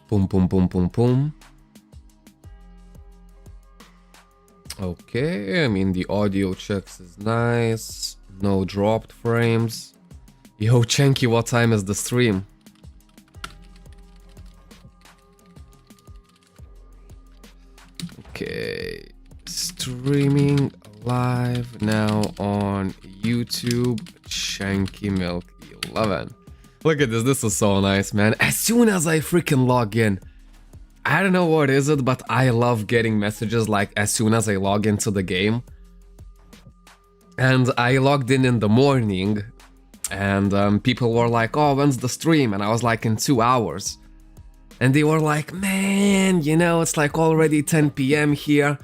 Boom, boom, boom, boom, boom. Okay, I mean, the audio checks is nice. No dropped frames. Yo, Chenky, what time is the stream? Okay, streaming live now on YouTube. Shanky Milk 11. Look at this, this is so nice, man. As soon as I freaking log in, I don't know what is it, but I love getting messages like as soon as I log into the game. And I logged in the morning, and people were like, oh, when's the stream? And I was like, in 2 hours. And they were like, man, you know, it's like already 10 p.m. here.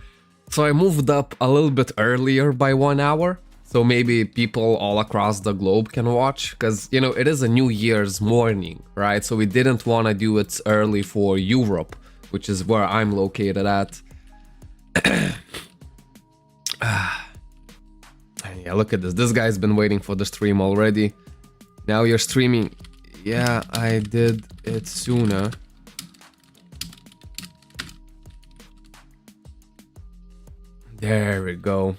So I moved up a little bit earlier by 1 hour. So maybe people all across the globe can watch. Because, you know, it is a New Year's morning, right? So we didn't want to do it early for Europe, which is where I'm located at. Yeah, look at this. This guy's been waiting for the stream already. Now you're streaming. Yeah, I did it sooner. There we go.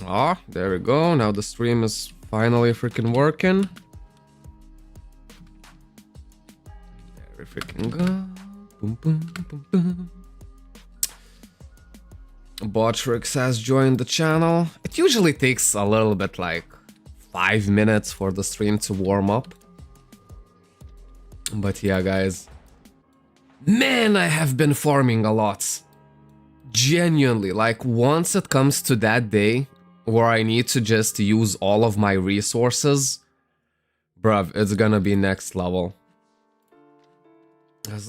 Ah, there we go. Now the stream is finally freaking working. There we freaking go. Boom, boom, boom, boom. Botrix has joined the channel. It usually takes a little bit, like 5 minutes for the stream to warm up. But yeah, guys. Man, I have been farming a lot. Genuinely, like once it comes to that day where I need to just use all of my resources, bruv, it's gonna be next level.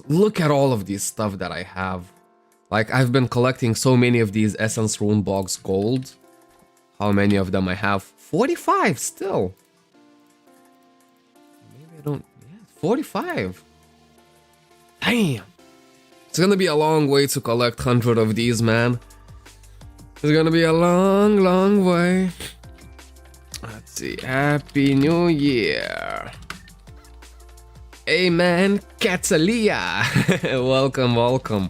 Look at all of these stuff that I have. Like, I've been collecting so many of these Essence Rune Box Gold. How many of them I have? 45 still. Maybe I don't... Yeah, 45. Damn. It's gonna be a long way to collect 100 of these, man. It's gonna be a long, long way. Let's see. Happy New Year. Amen, Catalia. Welcome, welcome.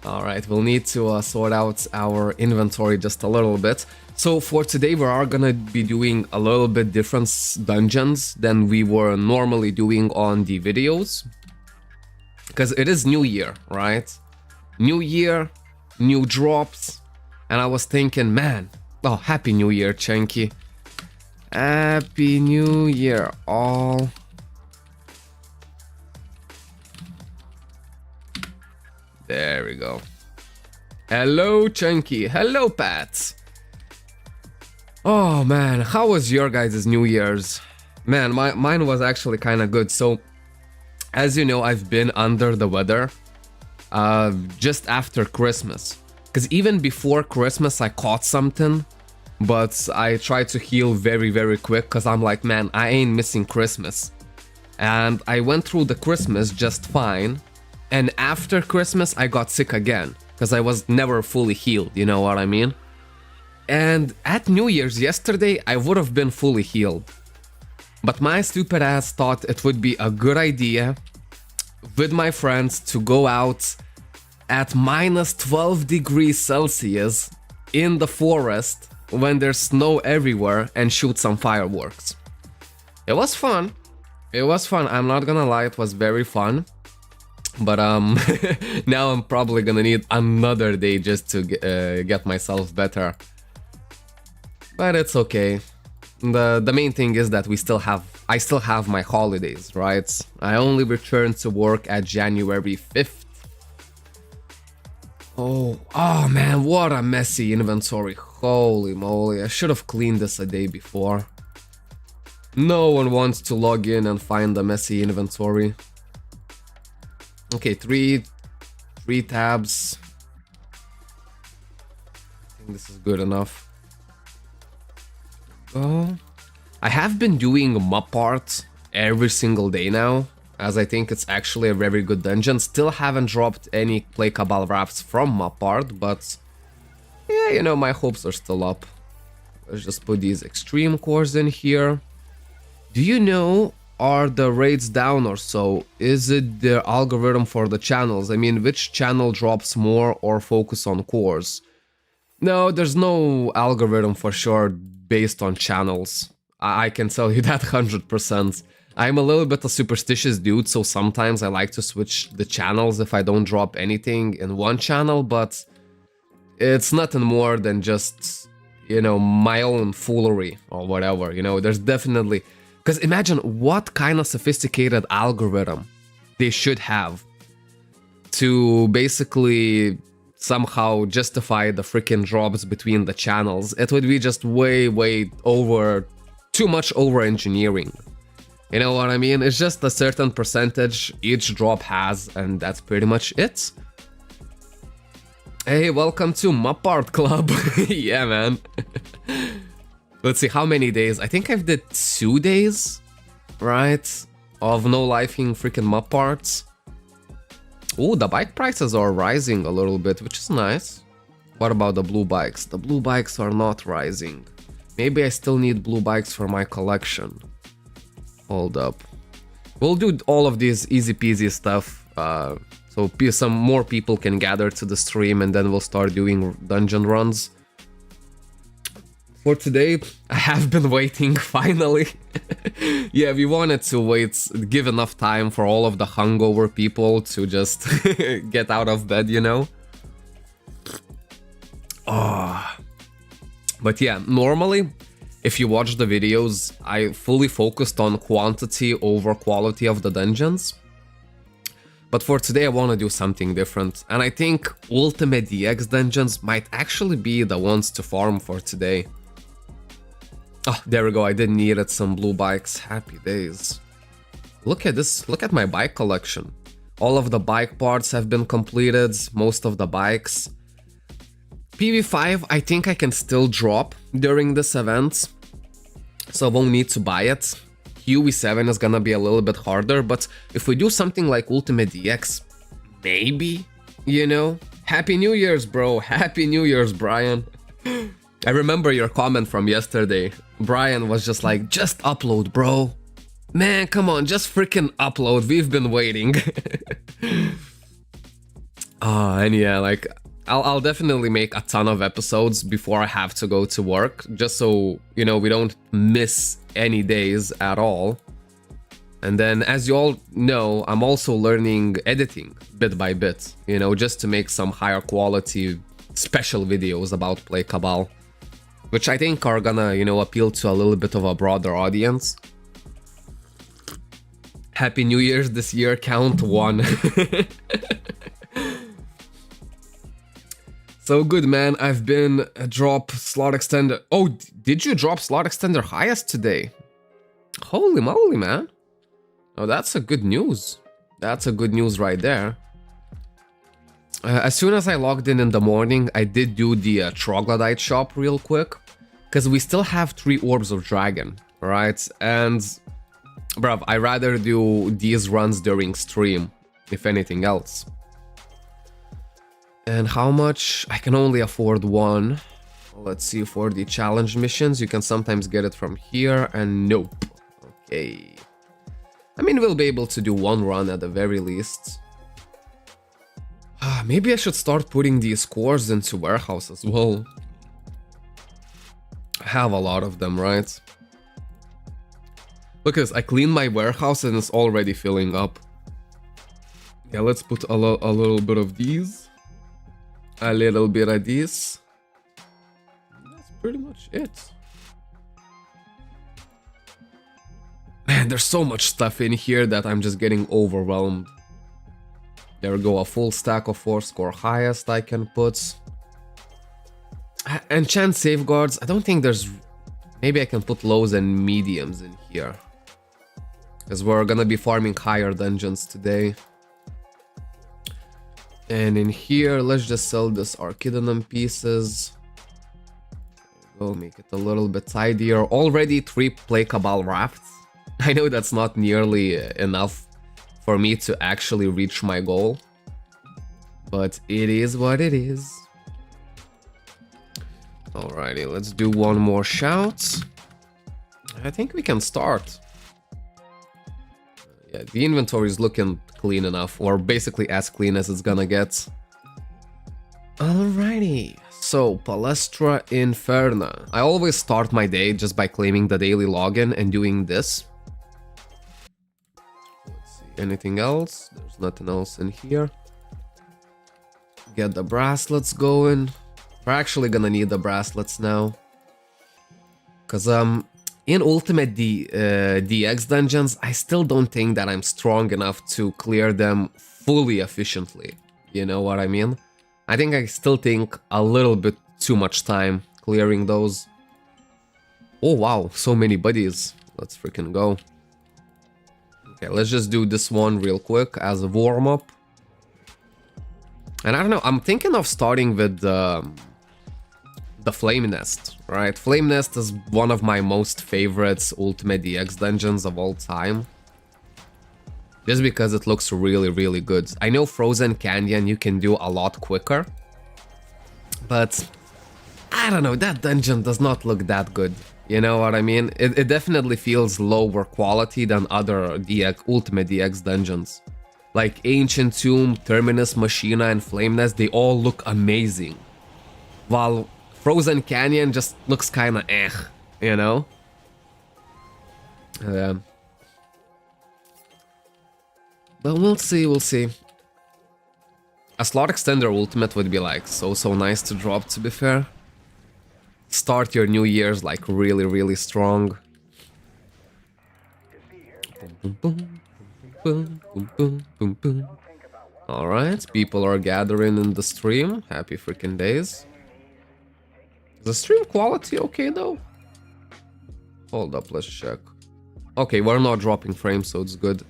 Alright, we'll need to sort out our inventory just a little bit. So for today we are gonna be doing a little bit different dungeons than we were normally doing on the videos. Because it is New Year, right? New Year, new drops. And I was thinking, man, oh, Happy New Year, Chenky. Happy New Year, all. There we go. Hello, Chunky. Hello, Pat. Oh, man. How was your guys' New Year's? Man, mine was actually kind of good. So, as you know, I've been under the weather just after Christmas. Because even before Christmas, I caught something. But I tried to heal very, very quick. Because I'm like, man, I ain't missing Christmas. And I went through the Christmas just fine. And after Christmas, I got sick again, because I was never fully healed, you know what I mean? And at New Year's yesterday, I would have been fully healed. But my stupid ass thought it would be a good idea with my friends to go out at minus 12 degrees Celsius in the forest when there's snow everywhere and shoot some fireworks. It was fun. It was fun. I'm not gonna lie, it was very fun. But now I'm probably gonna need another day just to get myself better. But it's okay. The main thing is that I still have my holidays, right? I only returned to work at January 5th. Oh man, what a messy inventory. Holy moly, I should have cleaned this a day before. No one wants to log in and find the messy inventory. Okay, three tabs. I think this is good enough. Oh, I have been doing map art every single day now, as I think it's actually a very good dungeon. Still haven't dropped any Play Cabal wraps from map art, but yeah, you know, my hopes are still up. Let's just put these extreme cores in here. Do you know are the rates down or so? Is it the algorithm for the channels? I mean, which channel drops more or focus on cores? No, there's no algorithm for sure based on channels. I can tell you that 100%. I'm a little bit a superstitious dude, so sometimes I like to switch the channels if I don't drop anything in one channel, but it's nothing more than just, you know, my own foolery or whatever, you know, there's definitely... Because imagine what kind of sophisticated algorithm they should have to basically somehow justify the freaking drops between the channels. It would be just way over... too much over-engineering. You know what I mean? It's just a certain percentage each drop has, and that's pretty much it. Hey, welcome to Mapart Club. Yeah, man. Let's see, how many days? I think I've did 2 days, right? Of no lifing freaking Maparts. Ooh, the bike prices are rising a little bit, which is nice. What about the blue bikes? The blue bikes are not rising. Maybe I still need blue bikes for my collection. Hold up. We'll do all of these easy peasy stuff, so some more people can gather to the stream, and then we'll start doing dungeon runs. For today, I have been waiting, finally. Yeah, we wanted to wait, give enough time for all of the hungover people to just get out of bed, you know? Oh. But yeah, normally, if you watch the videos, I fully focused on quantity over quality of the dungeons. But for today, I want to do something different. And I think Ultimate DX dungeons might actually be the ones to farm for today. Oh, there we go, I did needed some blue bikes. Happy days. Look at this, look at my bike collection. All of the bike parts have been completed, most of the bikes. PV5, I think I can still drop during this event, so I won't need to buy it. QV7 is gonna be a little bit harder, but if we do something like Ultimate DX, maybe, you know? Happy New Year's, bro. Happy New Year's, Brian. I remember your comment from yesterday. Brian was just like, just upload, bro. Man, come on, just freaking upload. We've been waiting. And yeah, like, I'll definitely make a ton of episodes before I have to go to work, just so, you know, we don't miss any days at all. And then, as you all know, I'm also learning editing bit by bit, you know, just to make some higher quality special videos about Play Cabal, which I think are gonna, you know, appeal to a little bit of a broader audience. Happy New Year's this year, count 1. So good, man. I've been drop slot extender. Oh, did you drop slot extender highest today? Holy moly, man. Oh, that's a good news. That's a good news right there. As soon as I logged in the morning, I did do the troglodyte shop real quick, because we still have 3 orbs of dragon, right? And, bruv, I rather do these runs during stream, if anything else. And how much? I can only afford 1. Let's see, for the challenge missions, you can sometimes get it from here, and nope. Okay. I mean, we'll be able to do 1 run at the very least. Maybe I should start putting these cores into warehouse as well. I have a lot of them, right? Look at this, I cleaned my warehouse and it's already filling up. Yeah, let's put a little bit of these. A little bit of this. That's pretty much it. Man, there's so much stuff in here that I'm just getting overwhelmed. There we go, a full stack of 4-score highest I can put. Enchant safeguards, I don't think there's... Maybe I can put lows and mediums in here, because we're gonna be farming higher dungeons today. And in here, let's just sell this Archidonum pieces. Go make it a little bit tidier. Already 3 Play Cabal rafts. I know that's not nearly enough for me to actually reach my goal, but it is what it is. Alrighty, let's do 1 more shout. I think we can start. Yeah, the inventory is looking clean enough, or basically as clean as it's gonna get. Alrighty, so Palestra Inferna. I always start my day just by claiming the daily login and doing this. Let's see, anything else? There's nothing else in here. Get the bracelets going. We're actually gonna need the bracelets now. Cause in Ultimate DX dungeons, I still don't think that I'm strong enough to clear them fully efficiently. You know what I mean? I think I still think a little bit too much time clearing those. Oh wow, so many buddies. Let's freaking go. Okay, let's just do this one real quick as a warm-up. And I don't know, I'm thinking of starting with the Flame Nest, right? Flame Nest is one of my most favorite Ultimate DX dungeons of all time. Just because it looks really, really good. I know Frozen Canyon you can do a lot quicker. But, I don't know, that dungeon does not look that good. You know what I mean? It definitely feels lower quality than other Ultimate DX dungeons. Like Ancient Tomb, Terminus Machina, and Flame Nest, they all look amazing. While Frozen Canyon just looks kinda you know? But we'll see, we'll see. A slot extender ultimate would be like so nice to drop, to be fair. Start your new year's like really, really strong. Alright, people are gathering in the stream. Happy freaking days. Is the stream quality okay though? Hold up, let's check. Okay, we're not dropping frames, so it's good.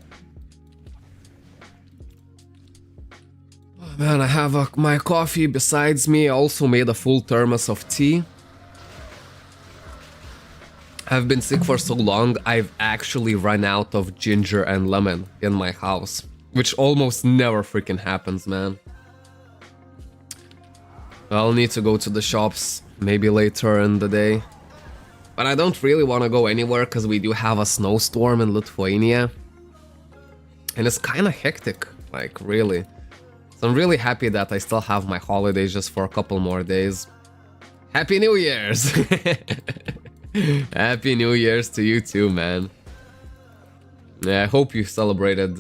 Oh, man, I have my coffee besides me. I also made a full thermos of tea. I've been sick for so long, I've actually run out of ginger and lemon in my house. Which almost never freaking happens, man. I'll need to go to the shops maybe later in the day. But I don't really want to go anywhere because we do have a snowstorm in Lithuania. And it's kind of hectic, like really. So I'm really happy that I still have my holidays just for a couple more days. Happy New Year's! Happy New Year's to you too, man. Yeah, I hope you celebrated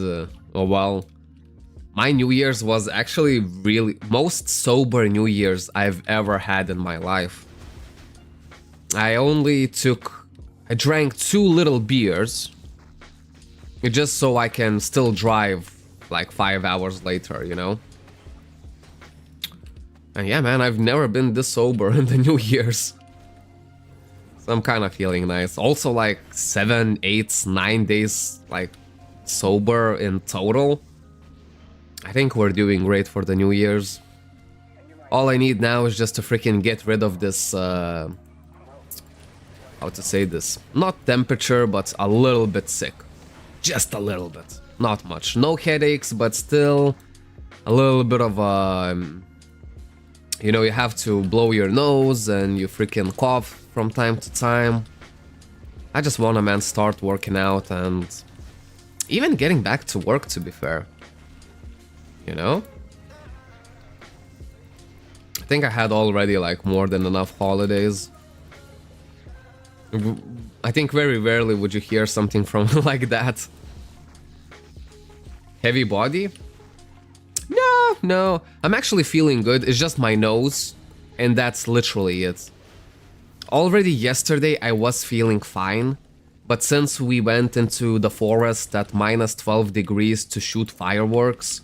well. My New Year's was actually really most sober New Year's I've ever had in my life. I drank 2 little beers just so I can still drive like 5 hours later, you know? And yeah, man, I've never been this sober in the New Year's. So I'm kind of feeling nice. Also like 7, 8, 9 days like sober in total. I think we're doing great for the New Year's. All I need now is just to freaking get rid of this, how to say this? Not temperature, but a little bit sick. Just a little bit. Not much. No headaches, but still a little bit of, you know, you have to blow your nose and you freaking cough from time to time. I just wanna, man, start working out and even getting back to work, to be fair. You know? I think I had already like more than enough holidays. I think very rarely would you hear something from like that. Heavy body? No. I'm actually feeling good. It's just my nose. And that's literally it. Already yesterday I was feeling fine. But since we went into the forest at minus 12 degrees to shoot fireworks,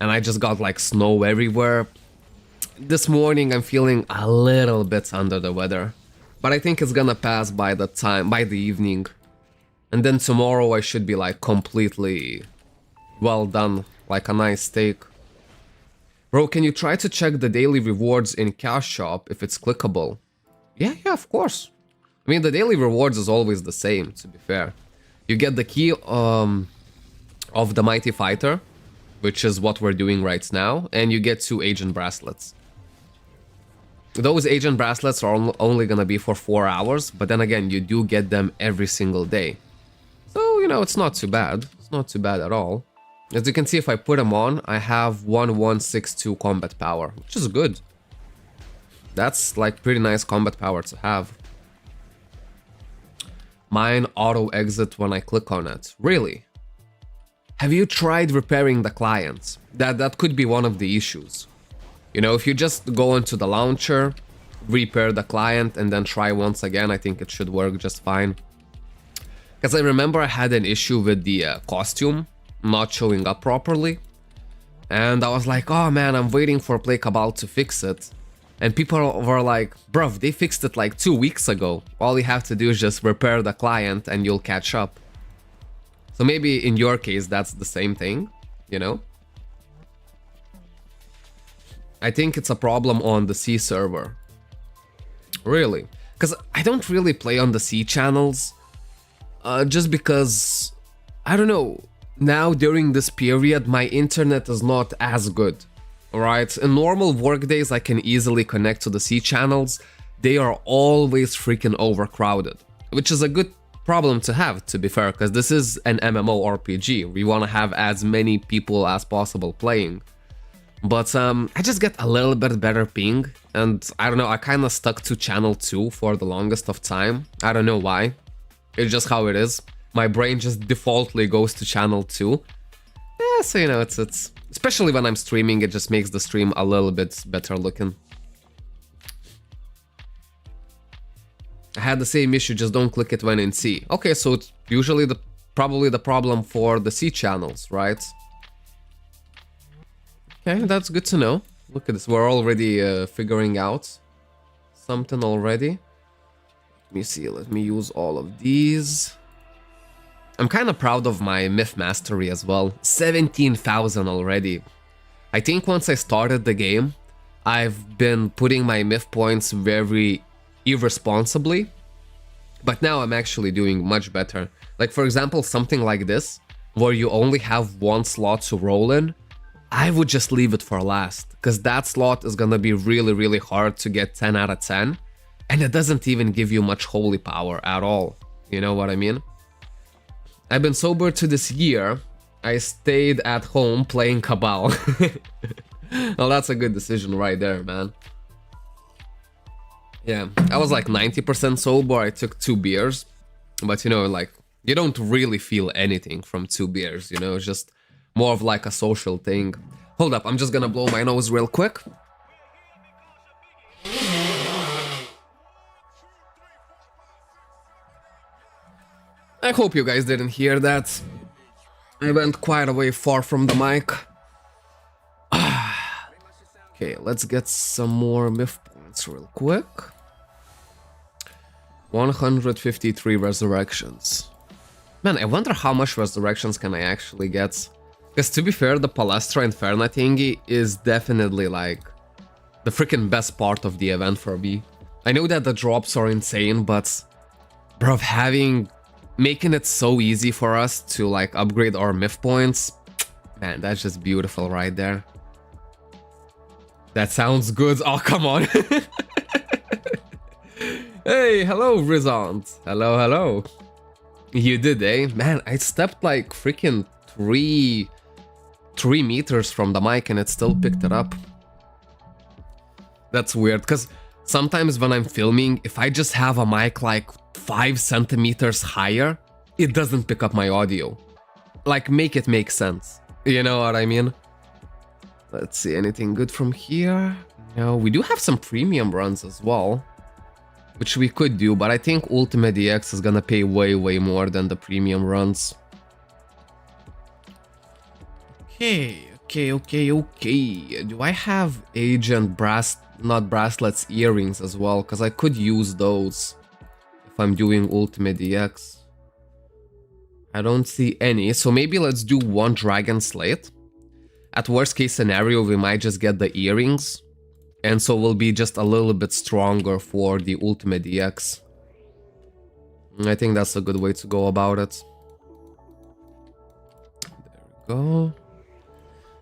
and I just got like snow everywhere, this morning I'm feeling a little bit under the weather. But I think it's gonna pass by the evening. And then tomorrow I should be like completely well done, like a nice steak. Bro, can you try to check the daily rewards in Cash Shop if it's clickable? Yeah, of course. I mean, the daily rewards is always the same, to be fair. You get the key of the Mighty Fighter, which is what we're doing right now, and you get 2 agent bracelets. Those agent bracelets are only gonna be for 4 hours, but then again, you do get them every single day. So, you know, it's not too bad. It's not too bad at all. As you can see, if I put them on, I have 1162 combat power, which is good. That's like pretty nice combat power to have. Mine auto exit when I click on it. Really? Have you tried repairing the client? That could be one of the issues. You know, if you just go into the launcher, repair the client, and then try once again, I think it should work just fine. Because I remember I had an issue with the costume not showing up properly. And I was like, oh man, I'm waiting for Play Cabal to fix it. And people were like, bruv, they fixed it like 2 weeks ago. All you have to do is just repair the client and you'll catch up. So maybe in your case, that's the same thing, you know? I think it's a problem on the C server. Really? Because I don't really play on the C channels. Just because, I don't know, now during this period, my internet is not as good. Alright, in normal work days I can easily connect to the C channels. They are always freaking overcrowded, which is a good problem to have, to be fair, because this is an MMORPG. We want to have as many people as possible playing. But I just get a little bit better ping, and I don't know, I kind of stuck to channel 2 for the longest of time. I don't know why. It's just how it is. My brain just defaultly goes to channel 2. Yeah, so you know, it's especially when I'm streaming, it just makes the stream a little bit better looking. I had the same issue, just don't click it when in C. Okay, so it's usually probably the problem for the C channels, right? Okay, that's good to know. Look at this, we're already figuring out something already. Let me see, let me use all of these. I'm kind of proud of my myth mastery as well. 17,000 already. I think once I started the game, I've been putting my myth points very irresponsibly. But now I'm actually doing much better. Like for example, something like this, where you only have one slot to roll in, I would just leave it for last. Because that slot is gonna be really, really hard to get 10 out of 10. And it doesn't even give you much holy power at all. You know what I mean? I've been sober to this year. I stayed at home playing Cabal. Well, that's a good decision right there, man. Yeah, I was like 90% sober. I took 2 beers. But you know, like, you don't really feel anything from 2 beers, you know? It's just more of like a social thing. Hold up, I'm just gonna blow my nose real quick. I hope you guys didn't hear that. I went quite a way far from the mic. Okay, let's get some more myth points real quick. 153 resurrections. Man, I wonder how much resurrections can I actually get. Because to be fair, the Palestra Inferna thingy is definitely like the freaking best part of the event for me. I know that the drops are insane, but bruv, making it so easy for us to like upgrade our myth points, man, that's just beautiful right there. That sounds good. Oh, come on. Hey, hello, Rizant. Hello, hello. You did, eh? Man, I stepped like freaking 3 meters from the mic and it still picked it up. That's weird, because sometimes when I'm filming, if I just have a mic like 5 centimeters higher, it doesn't pick up my audio. Like, make it make sense. You know what I mean? Let's see, anything good from here? No, we do have some premium runs as well, which we could do, but I think Ultimate DX is gonna pay way, way more than the premium runs. Okay. Do I have Agent Bracelets earrings as well? Because I could use those if I'm doing Ultimate DX. I don't see any, so maybe let's do 1 Dragon Slate. At worst case scenario, we might just get the earrings, and so we'll be just a little bit stronger for the Ultimate DX. I think that's a good way to go about it. There we go.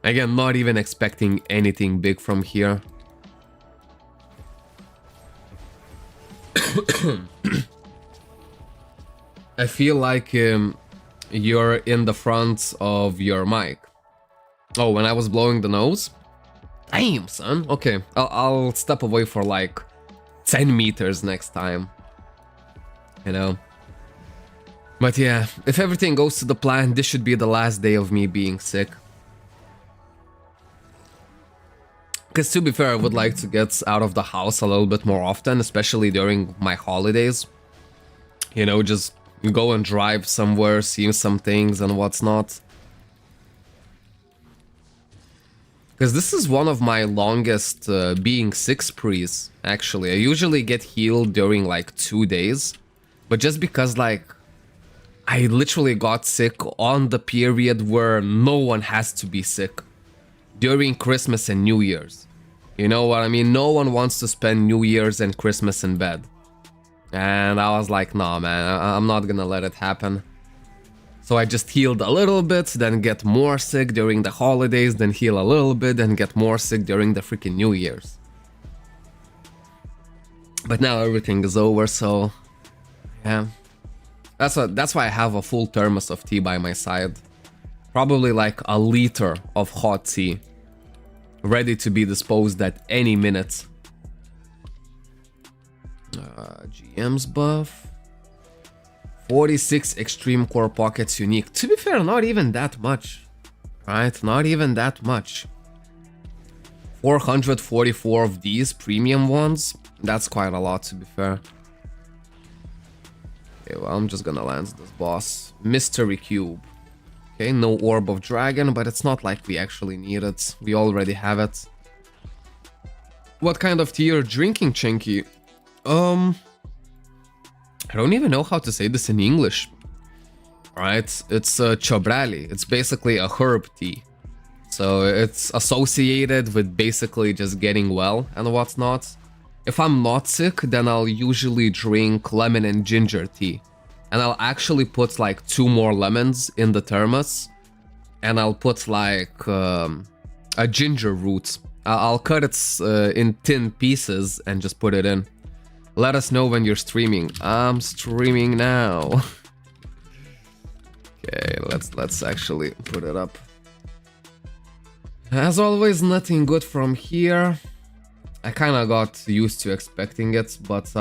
Again, not even expecting anything big from here. I feel like you're in the front of your mic. Oh, when I was blowing the nose? Damn, son. Okay, I'll step away for like 10 meters next time. You know? But yeah, if everything goes to the plan, this should be the last day of me being sick. Because to be fair, I would like to get out of the house a little bit more often, especially during my holidays. You know, just go and drive somewhere, see some things and what's not. Because this is one of my longest being sick sprees, actually. I usually get healed during like 2 days. But just because like I literally got sick on the period where no one has to be sick. During Christmas and New Year's. You know what I mean? No one wants to spend New Year's and Christmas in bed. And I was like, nah, man, I'm not gonna let it happen. So I just healed a little bit, then get more sick during the holidays, then heal a little bit, then get more sick during the freaking New Year's. But now everything is over, so yeah. That's why I have a full thermos of tea by my side. Probably like a liter of hot tea. Ready to be disposed at any minute. GM's buff. 46 extreme core pockets unique. To be fair, not even that much. Right? Not even that much. 444 of these premium ones. That's quite a lot, to be fair. Okay, well, I'm just gonna lance this boss. Mystery Cube. Okay, no Orb of Dragon, but it's not like we actually need it. We already have it. What kind of tea you're drinking, Chinky? I don't even know how to say this in English. Right? It's chobrali. It's basically a herb tea. So it's associated with basically just getting well and what's not. If I'm not sick, then I'll usually drink lemon and ginger tea. And I'll actually put like 2 more lemons in the thermos. And I'll put like a ginger root. I'll cut it in thin pieces and just put it in. Let us know when you're streaming. I'm streaming now. Okay, let's actually put it up. As always, nothing good from here. I kind of got used to expecting it, but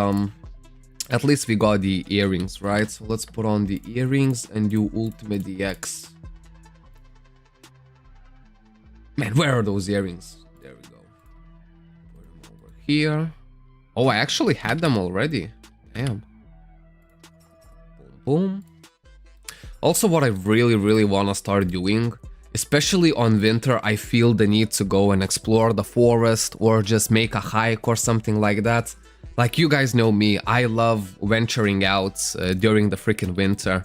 at least we got the earrings, right? So let's put on the earrings and do Ultimate DX. Man, where are those earrings? There we go. Put them over here. Oh, I actually had them already. Damn. Boom, boom. Also, what I really want to start doing, especially on winter, I feel the need to go and explore the forest or just make a hike or something like that. Like, you guys know me, I love venturing out during the freaking winter.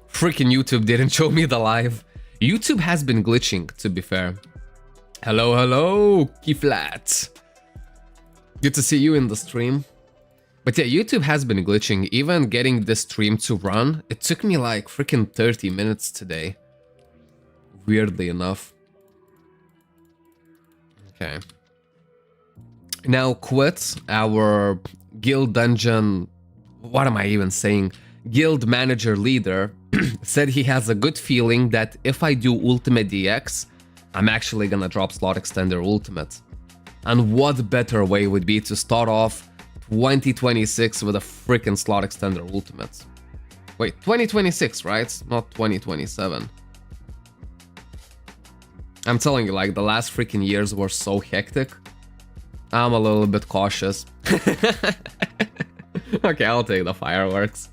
Freaking YouTube didn't show me the live. YouTube has been glitching, to be fair. Hello, hello, Keyflat. Good to see you in the stream. But yeah, YouTube has been glitching. Even getting this stream to run, it took me like freaking 30 minutes today. Weirdly enough. Okay. Now Quit, our guild dungeon... What am I even saying? Guild manager leader said he has a good feeling that if I do Ultimate DX, I'm actually gonna drop Slot Extender Ultimate. And what better way would be to start off 2026 with a freaking Slot Extender Ultimate? Wait, 2026, right? Not 2027. I'm telling you, like, the last freaking years were so hectic. I'm a little bit cautious. Okay, I'll take the fireworks.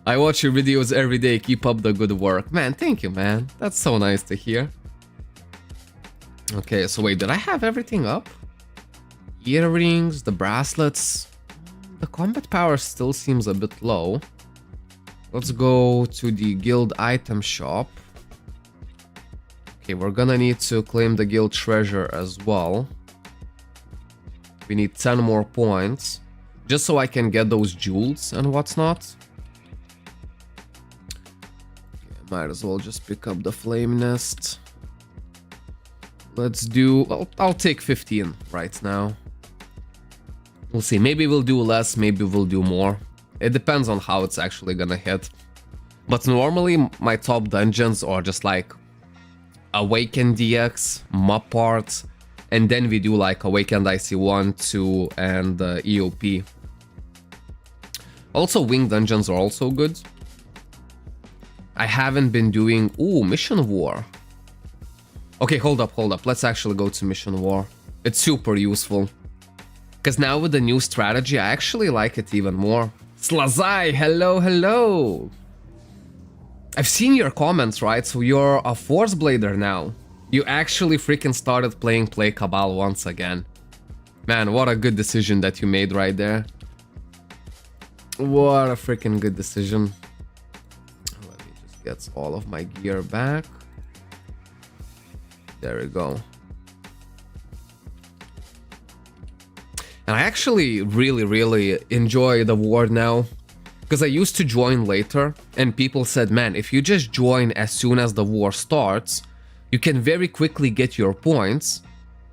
I watch your videos every day, keep up the good work. Man, thank you, man. That's so nice to hear. Okay, so wait, did I have everything up? Earrings, the bracelets. The combat power still seems a bit low. Let's go to the guild item shop. Okay, we're gonna need to claim the guild treasure as well. We need 10 more points. Just so I can get those jewels and what's not. Okay, might as well just pick up the flame nest. Let's do... I'll take 15 right now. We'll see. Maybe we'll do less, maybe we'll do more. It depends on how it's actually gonna hit. But normally my top dungeons are just like Awakened DX, Map Parts, and then we do like Awakened IC1, 2, and EOP. Also, Wing dungeons are also good. I haven't been doing... Ooh, Mission War. Okay, hold up. Let's actually go to Mission War. It's super useful. Because now with the new strategy, I actually like it even more. Slazai, hello. I've seen your comments, right? So you're a Forceblader now. You actually freaking started playing Play Cabal once again. Man, what a good decision that you made right there. What a freaking good decision. Let me just get all of my gear back. There we go. And I actually really enjoy the war now. Because I used to join later, and people said, man, if you just join as soon as the war starts, you can very quickly get your points,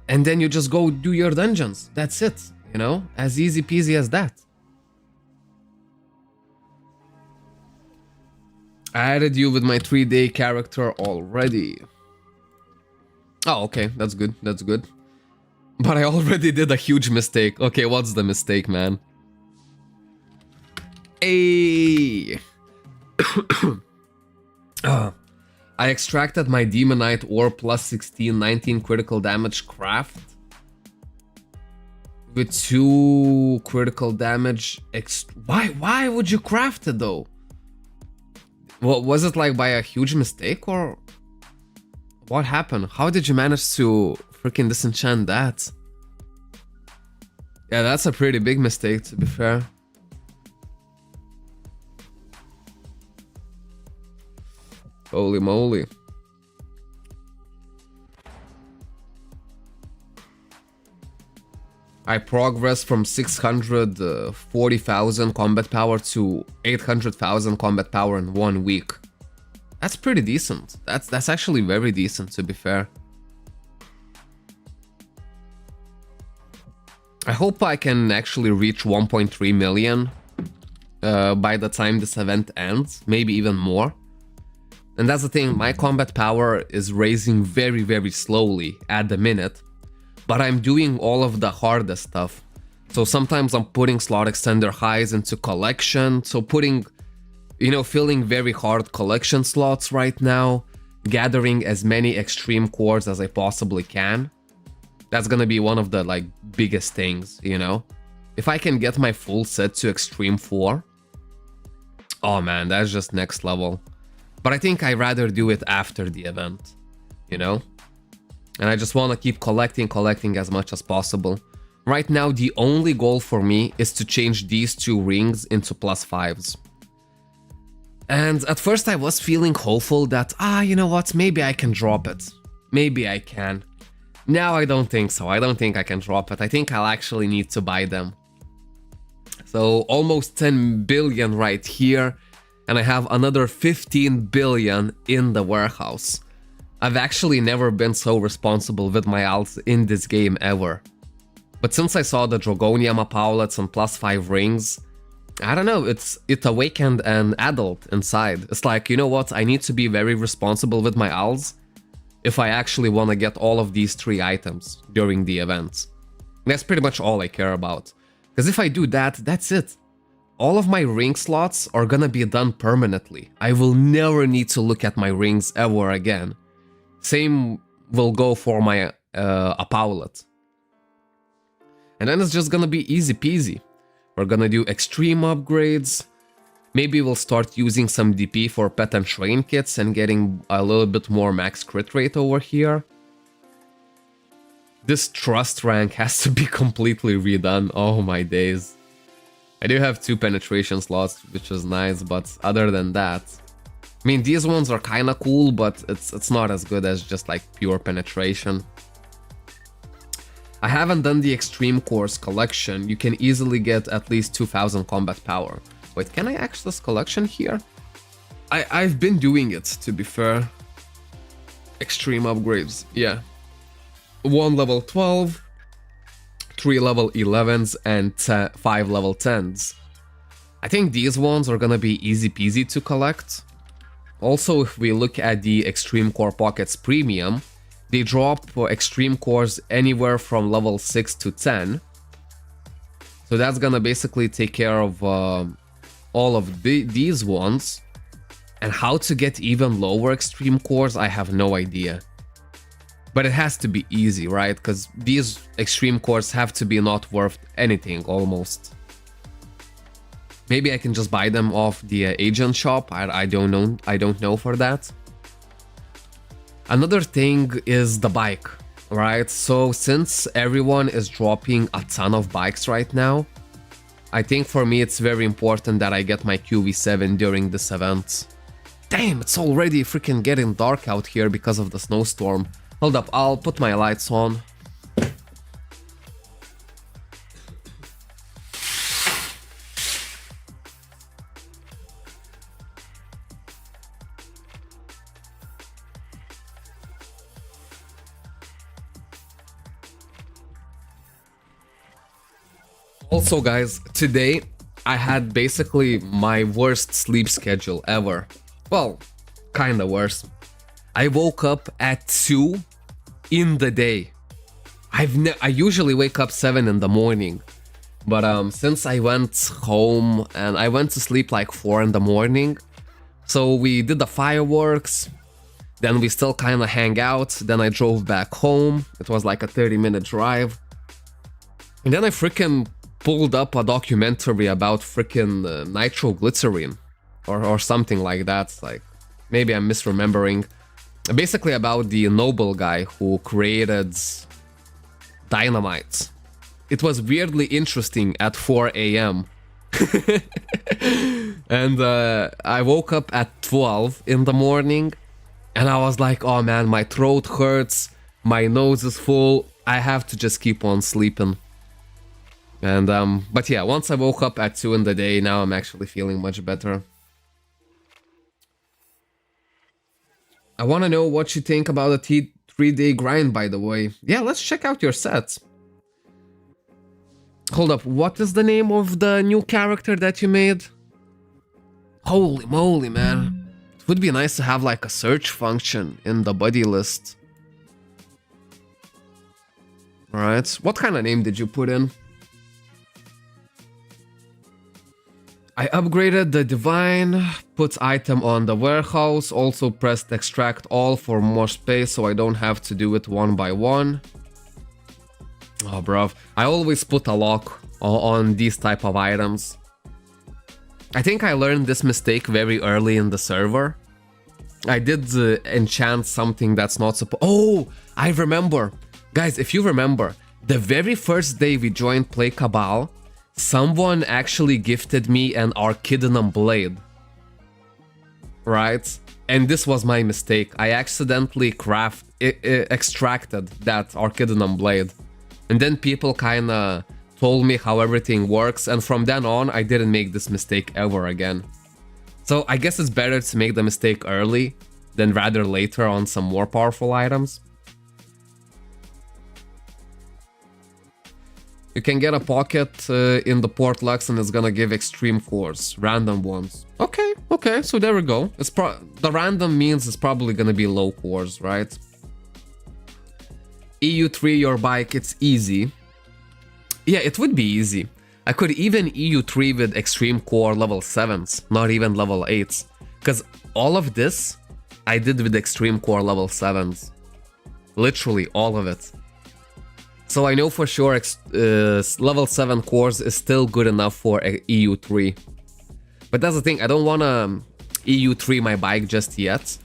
and then you just go do your dungeons. That's it, you know? As easy peasy as that. I added you with my 3-day character already. Oh, okay, that's good, But I already did a huge mistake. Okay, what's the mistake, man? Hey! I extracted my Demonite ore plus 16, 19 critical damage craft. With 2 critical damage. Why would you craft it though? Well, was it like by a huge mistake or what happened? How did you manage to freaking disenchant that? Yeah, that's a pretty big mistake, to be fair. Holy moly. I progressed from 640,000 combat power to 800,000 combat power in 1 week. That's pretty decent. That's actually very decent, to be fair. I hope I can actually reach 1.3 million by the time this event ends, maybe even more. And that's the thing, my combat power is raising very slowly at the minute, but I'm doing all of the hardest stuff. So sometimes I'm putting slot extender highs into collection, so putting, you know, filling very hard collection slots right now, gathering as many extreme cores as I possibly can. That's gonna be one of the like biggest things, you know? If I can get my full set to extreme 4, oh man, that's just next level. But I think I'd rather do it after the event, you know? And I just want to keep collecting as much as possible. Right now, the only goal for me is to change these 2 rings into +5s. And at first I was feeling hopeful that, you know what, maybe I can drop it. Maybe I can. Now I don't think so. I don't think I can drop it. I think I'll actually need to buy them. So almost 10 billion right here. And I have another 15 billion in the warehouse. I've actually never been so responsible with my alts in this game ever. But since I saw the Dragonia map outlets and +5 rings, I don't know, it awakened an adult inside. It's like, you know what, I need to be very responsible with my alts if I actually want to get all of these 3 items during the events. That's pretty much all I care about. Because if I do that, that's it. All of my ring slots are gonna be done permanently. I will never need to look at my rings ever again. Same will go for my Apaulet. And then it's just gonna be easy peasy. We're gonna do extreme upgrades. Maybe we'll start using some DP for pet and train kits and getting a little bit more max crit rate over here. This trust rank has to be completely redone. Oh my days. I do have 2 penetration slots, which is nice, but other than that... I mean, these ones are kinda cool, but it's not as good as just like pure penetration. I haven't done the Extreme Course collection. You can easily get at least 2000 combat power. Wait, can I access collection here? I've been doing it, to be fair. Extreme upgrades, yeah. 1 level 12, 3 level 11s, and 5 level 10s. I think these ones are gonna be easy peasy to collect. Also, if we look at the Extreme Core Pockets Premium, they drop Extreme Cores anywhere from level 6 to 10. So that's gonna basically take care of all of these ones. And how to get even lower Extreme Cores, I have no idea. But it has to be easy, right? Because these Extreme Cores have to be not worth anything, almost. Maybe I can just buy them off the agent shop. I don't know. I don't know for that. Another thing is the bike, right? So since everyone is dropping a ton of bikes right now, I think for me it's very important that I get my QV7 during this event. Damn, it's already freaking getting dark out here because of the snowstorm. Hold up, I'll put my lights on. Also, guys, today I had basically my worst sleep schedule ever. Well, kinda worse. I woke up at 2 in the day. I usually wake up 7 in the morning. But since I went home and I went to sleep like 4 in the morning, so we did the fireworks, then we still kind of hang out, then I drove back home. It was like a 30-minute drive. And then I freaking pulled up a documentary about freaking nitroglycerin or something like that. Like, maybe I'm misremembering. Basically about the Nobel guy who created dynamite. It was weirdly interesting at 4 a.m. And I woke up at 12 in the morning and I was like, oh man, my throat hurts, my nose is full, I have to just keep on sleeping. And but yeah, once I woke up at 2 in the day, now I'm actually feeling much better. I want to know what you think about the 3-day grind, by the way. Yeah, let's check out your set. Hold up, what is the name of the new character that you made? Holy moly, man. It would be nice to have like a search function in the buddy list. Alright, what kind of name did you put in? I upgraded the Divine, put item on the warehouse, also pressed extract all for more space so I don't have to do it one by one. Oh bruv, I always put a lock on these type of items. I think I learned this mistake very early in the server. I did enchant something that's not supposed... Oh, I remember. Guys, if you remember, the very first day we joined Play Cabal, someone actually gifted me an Archidinum blade, right? And this was my mistake. I accidentally extracted that Archidinum blade. And then people kinda told me how everything works, and from then on, I didn't make this mistake ever again. So I guess it's better to make the mistake early than rather later on some more powerful items. You can get a pocket in the Port Lux and it's gonna give extreme cores, random ones. Okay, so there we go. The random means it's probably gonna be low cores, right? EU3 your bike, it's easy. Yeah, it would be easy. I could even EU3 with extreme core level 7s, not even level 8s. Because all of this, I did with extreme core level 7s. Literally all of it. So I know for sure level 7 cores is still good enough for EU3. But that's the thing, I don't want to EU3 my bike just yet.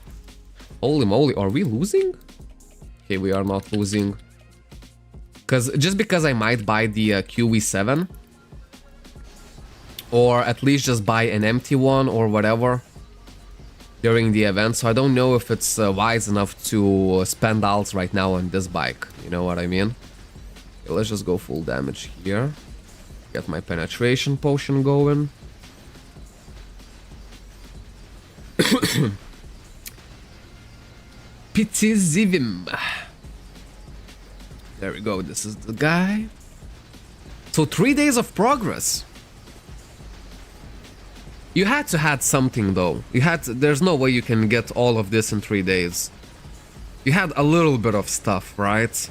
Holy moly, are we losing? Okay, we are not losing. Just because I might buy the QV7. Or at least just buy an empty one or whatever during the event. So I don't know if it's wise enough to spend alts right now on this bike. You know what I mean? Okay, let's just go full damage here. Get my penetration potion going. Pitizivim. There we go, this is the guy. So 3 days of progress. You had to had something though. You had to, there's no way you can get all of this in 3 days. You had a little bit of stuff, right?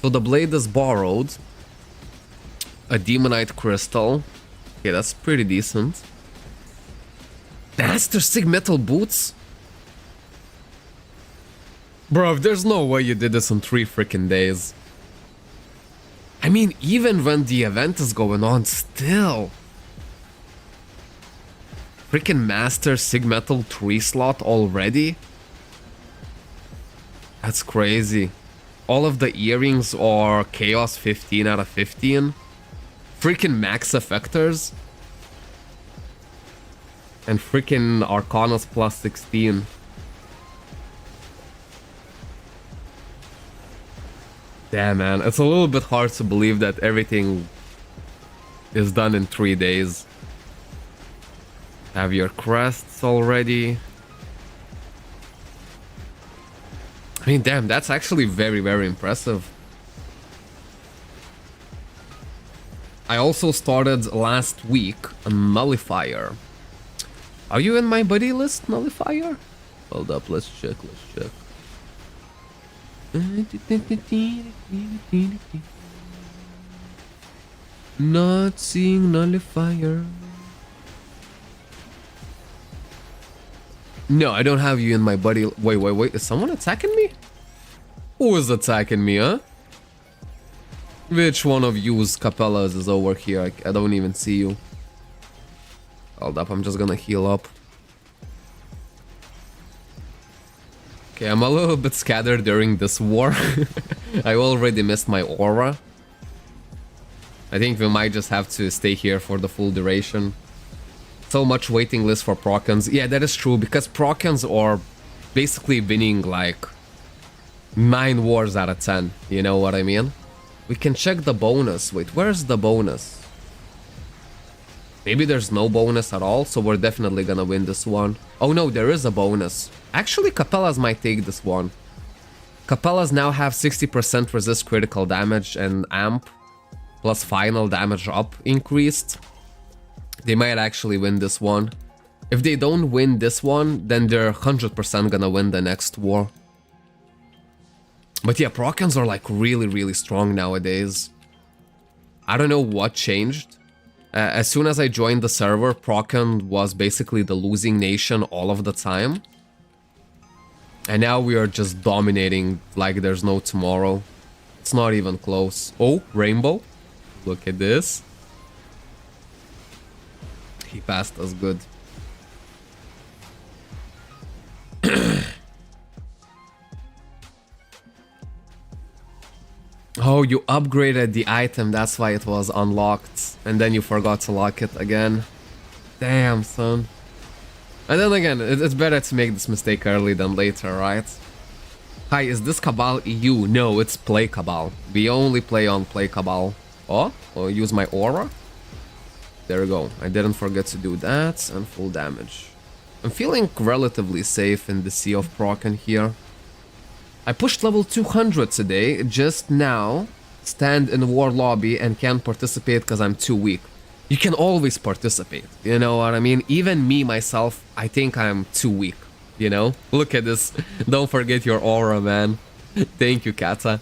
So the blade is borrowed. A demonite crystal. Okay, that's pretty decent. Master Sig metal boots? Bro, there's no way you did this in 3 freaking days. I mean, even when the event is going on, still. Freaking Master Sig metal 3 slot already? That's crazy. All of the earrings are Chaos 15 out of 15. Freaking Max Effectors. And freaking Arcanus plus 16. Damn, man. It's a little bit hard to believe that everything is done in 3 days. Have your crests already. I mean, damn, that's actually very, very impressive. I also started last week a Nullifier. Are you in my buddy list, Nullifier? Hold up, let's check, Not seeing Nullifier. No, I don't have you in my buddy. Wait. Is someone attacking me? Who is attacking me, huh? Which one of you's Capellas is over here? I don't even see you. Hold up, I'm just gonna heal up. Okay, I'm a little bit scattered during this war. I already missed my aura. I think we might just have to stay here for the full duration. So much waiting list for Procons. Yeah, that is true, because Procons are basically winning like 9 wars out of 10. You know what I mean? We can check the bonus. Wait, where's the bonus? Maybe there's no bonus at all, so we're definitely gonna win this one. Oh no, there is a bonus. Actually, Capellas might take this one. Capellas now have 60% resist critical damage and amp plus final damage up increased. They might actually win this one. If they don't win this one, then they're 100% gonna win the next war. But yeah, Procons are like really, really strong nowadays. I don't know what changed. As soon as I joined the server, Procon was basically the losing nation all of the time. And now we are just dominating like there's no tomorrow. It's not even close. Oh, Rainbow. Look at this. He passed us good. Oh, you upgraded the item, that's why it was unlocked. And then you forgot to lock it again. Damn, son. And then again, it's better to make this mistake early than later, right? Hi, is this Cabal EU? No, it's Play Cabal. We only play on Play Cabal. Oh, I'll use my aura. There we go. I didn't forget to do that. And full damage. I'm feeling relatively safe in the Sea of Procon here. I pushed level 200 today, just now. Stand in war lobby and can't participate because I'm too weak. You can always participate, you know what I mean? Even me, myself, I think I'm too weak, you know? Look at this. Don't forget your aura, man. Thank you, Kata.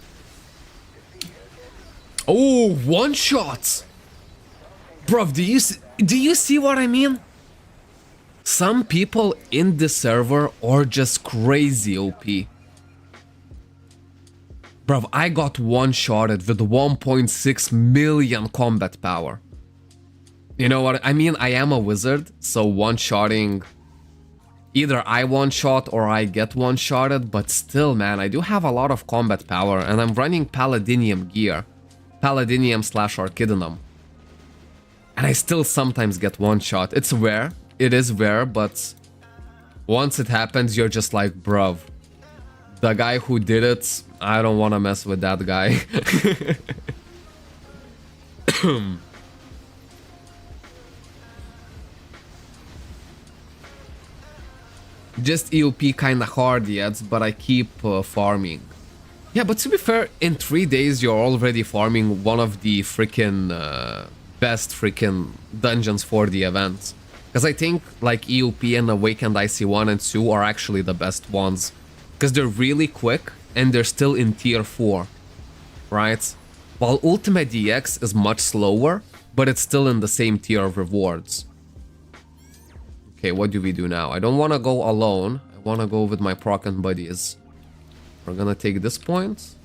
Oh, one shot! Bruv, do you see what I mean? Some people in this server are just crazy OP. Bruv, I got one-shotted with 1.6 million combat power. You know what? I mean, I am a wizard, so one-shotting... Either I one-shot or I get one-shotted, but still, man, I do have a lot of combat power, and I'm running Paladinium gear. Paladinium / Archidinum. And I still sometimes get one-shot. It's rare. It is rare, but... Once it happens, you're just like, bruv. The guy who did it, I don't want to mess with that guy. Just EOP kinda hard yet, but I keep farming. Yeah, but to be fair, in 3 days you're already farming one of the freaking best freaking dungeons for the event. Because I think like EUP and Awakened IC1 and 2 are actually the best ones. Because they're really quick and they're still in tier 4, right? While Ultimate DX is much slower, but it's still in the same tier of rewards. Okay, what do we do now? I don't want to go alone. I want to go with my proc and buddies. We're gonna take this point.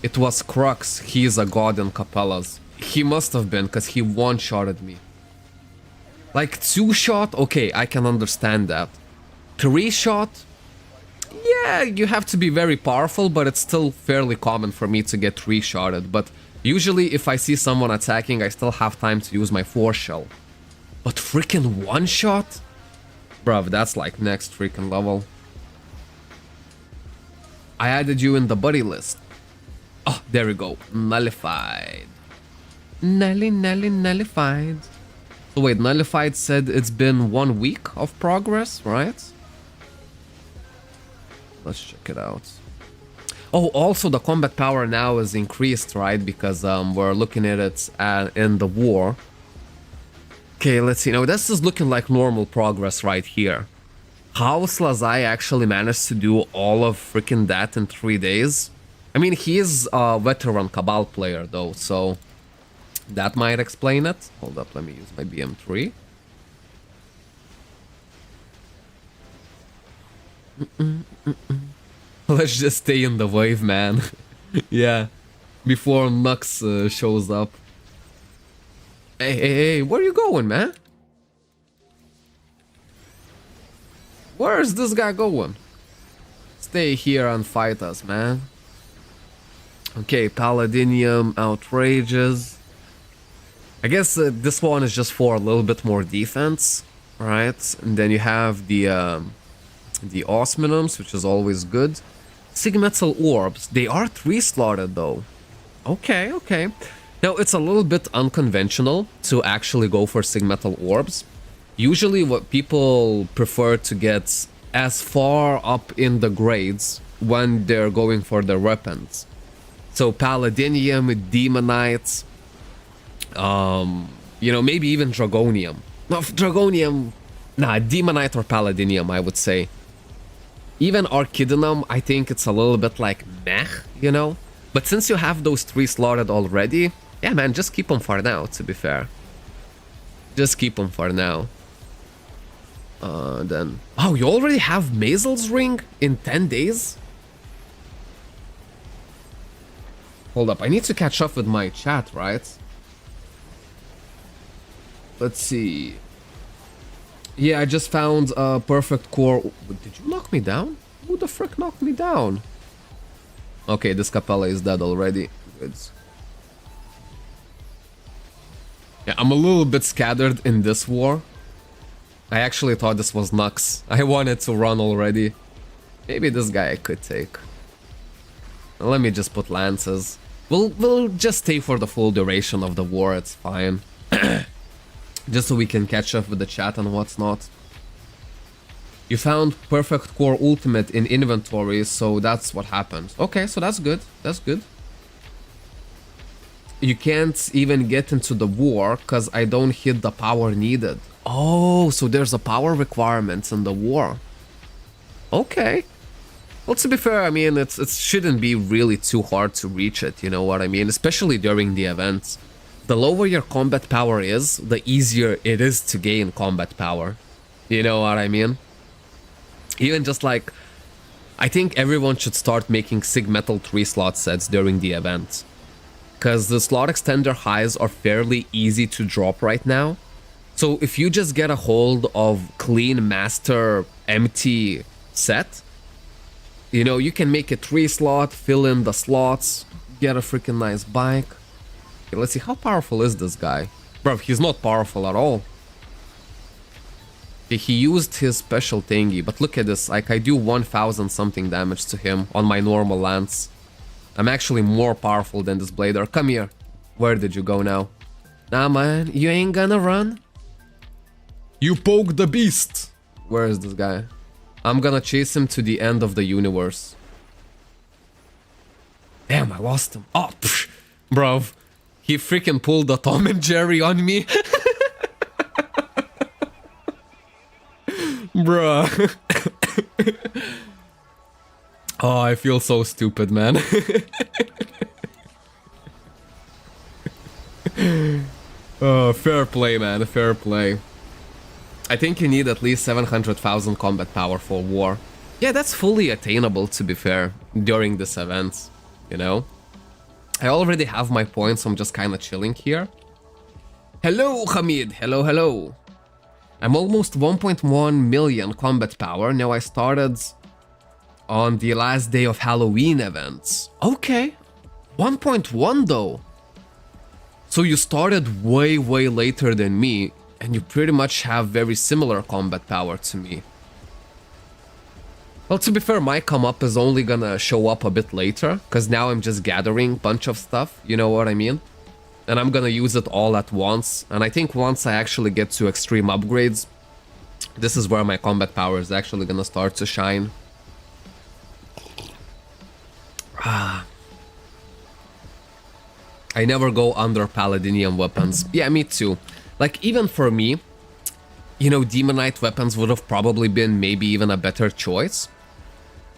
It was Crux. He's a god in Capellas. He must have been, because he one-shotted me. Like, 2-shot? Okay, I can understand that. 3-shot? Yeah, you have to be very powerful, but it's still fairly common for me to get 3-shotted. But usually, if I see someone attacking, I still have time to use my 4-shell. But freaking 1-shot? Bruv, that's like next freaking level. I added you in the buddy list. Oh, there we go. Nullified. Nullified. So wait, Nullified said it's been 1 week of progress, right? Let's check it out. Oh, also the combat power now is increased, right? Because we're looking at it in the war. Okay, let's see. Now this is looking like normal progress right here. How Slazai actually managed to do all of freaking that in 3 days? I mean, he is a veteran Cabal player though, so that might explain it. Hold up, let me use my BM3. Let's just stay in the wave, man. Yeah, before Nux shows up. Hey, where you going, man? Where is this guy going? Stay here and fight us, man. Okay, Paladinium, Outrageous. I guess this one is just for a little bit more defense, right? And then you have the Osminums, which is always good. Sigmetal Orbs, they are 3-slotted though. Okay. Now, it's a little bit unconventional to actually go for Sigmetal Orbs. Usually what people prefer to get as far up in the grades when they're going for their weapons. So Paladinium, Demonites, you know, maybe even Dragonium. No, Dragonium, nah, Demonite or Paladinium, I would say. Even Archidinum, I think it's a little bit like meh, you know? But since you have those 3 slotted already, yeah, man, just keep them for now, to be fair. Just keep them for now. Then... Oh, you already have Mazel's Ring in 10 days? Hold up, I need to catch up with my chat, right? Let's see. Yeah, I just found a perfect core... Did you knock me down? Who the frick knocked me down? Okay, this Capella is dead already. Good. Yeah, I'm a little bit scattered in this war. I actually thought this was Nux. I wanted to run already. Maybe this guy I could take. Let me just put lances. We'll just stay for the full duration of the war, it's fine. Just so we can catch up with the chat and what's not. You found Perfect Core Ultimate in inventory, so that's what happened. Okay, so that's good. That's good. You can't even get into the war because I don't hit the power needed. Oh, so there's a power requirement in the war. Okay. Well, to be fair, I mean, it shouldn't be really too hard to reach it, you know what I mean? Especially during the events. The lower your combat power is, the easier it is to gain combat power. You know what I mean? Even just like... I think everyone should start making Sigmetal 3-slot sets during the event. Because the slot extender highs are fairly easy to drop right now. So if you just get a hold of clean master empty set, you know, you can make a 3-slot, fill in the slots, get a freaking nice bike. Okay, let's see, how powerful is this guy? Bro, he's not powerful at all. Okay, he used his special thingy, but look at this, like I do 1000 something damage to him on my normal lance. I'm actually more powerful than this blader. Come here. Where did you go now? Nah, man, you ain't gonna run. You poke the beast. Where is this guy? I'm gonna chase him to the end of the universe. Damn, I lost him. Oh, psh, bro. He freaking pulled a Tom and Jerry on me. Bruh. Oh, I feel so stupid, man. Oh, fair play, man. Fair play. I think you need at least 700,000 combat power for war. Yeah, that's fully attainable, to be fair, during this event, you know? I already have my points, so I'm just kind of chilling here. Hello, Hamid. Hello, hello. I'm almost 1.1 million combat power. Now I started on the last day of Halloween events. Okay. 1.1 though. So you started way later than me, and you pretty much have very similar combat power to me. Well, to be fair, my come up is only gonna show up a bit later, because now I'm just gathering a bunch of stuff, you know what I mean? And I'm gonna use it all at once, and I think once I actually get to extreme upgrades, this is where my combat power is actually gonna start to shine. I never go under Paladinium weapons. Yeah, me too. Like, even for me, you know, Demonite weapons would have probably been maybe even a better choice.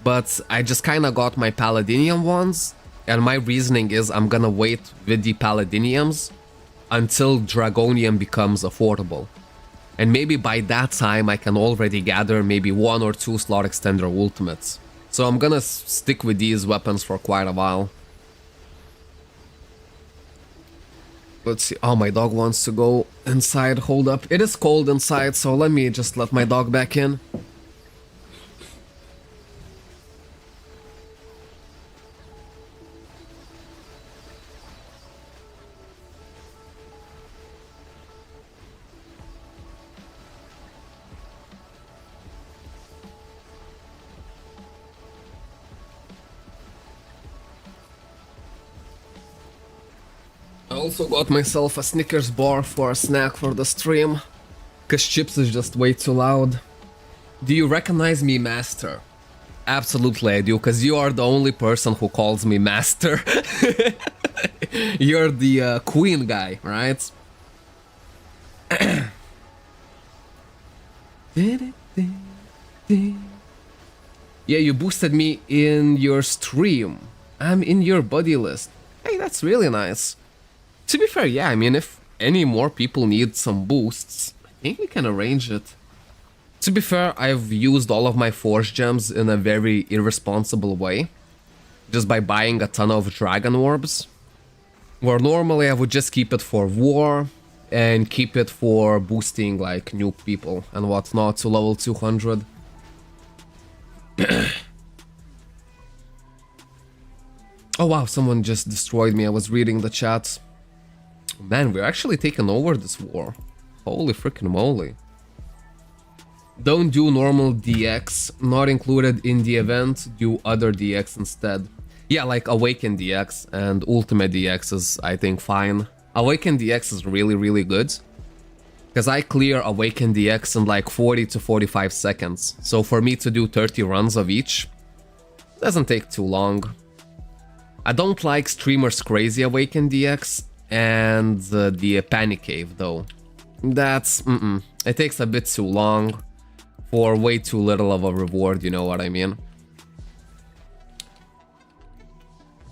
But I just kind of got my Paladinium ones, and my reasoning is I'm gonna wait with the Paladiniums until Dragonium becomes affordable. And maybe by that time I can already gather maybe 1 or 2 slot extender ultimates. So I'm gonna stick with these weapons for quite a while. Let's see. Oh, my dog wants to go inside. Hold up. It is cold inside, so let me just let my dog back in. I also got myself a Snickers bar for a snack for the stream, cause chips is just way too loud. Do you recognize me, Master? Absolutely I do, cause you are the only person who calls me Master. You're the Queen guy, right? Yeah, you boosted me in your stream. I'm in your buddy list. Hey, that's really nice. To be fair, yeah, I mean, if any more people need some boosts, I think we can arrange it. To be fair, I've used all of my Force Gems in a very irresponsible way. Just by buying a ton of Dragon Orbs. Where normally I would just keep it for war, and keep it for boosting, like, new people and whatnot to level 200. Oh wow, someone just destroyed me. I was reading the chat. Man, we're actually taking over this war. Holy freaking moly. Don't do normal DX, not included in the event, do other DX instead. Yeah, like Awaken DX and Ultimate DX is, I think, fine. Awaken DX is really good. Because I clear Awaken DX in like 40 to 45 seconds. So for me to do 30 runs of each, doesn't take too long. I don't like Streamer's Crazy Awaken DX and the Panic Cave though. That's, it takes a bit too long for way too little of a reward, you know what I mean?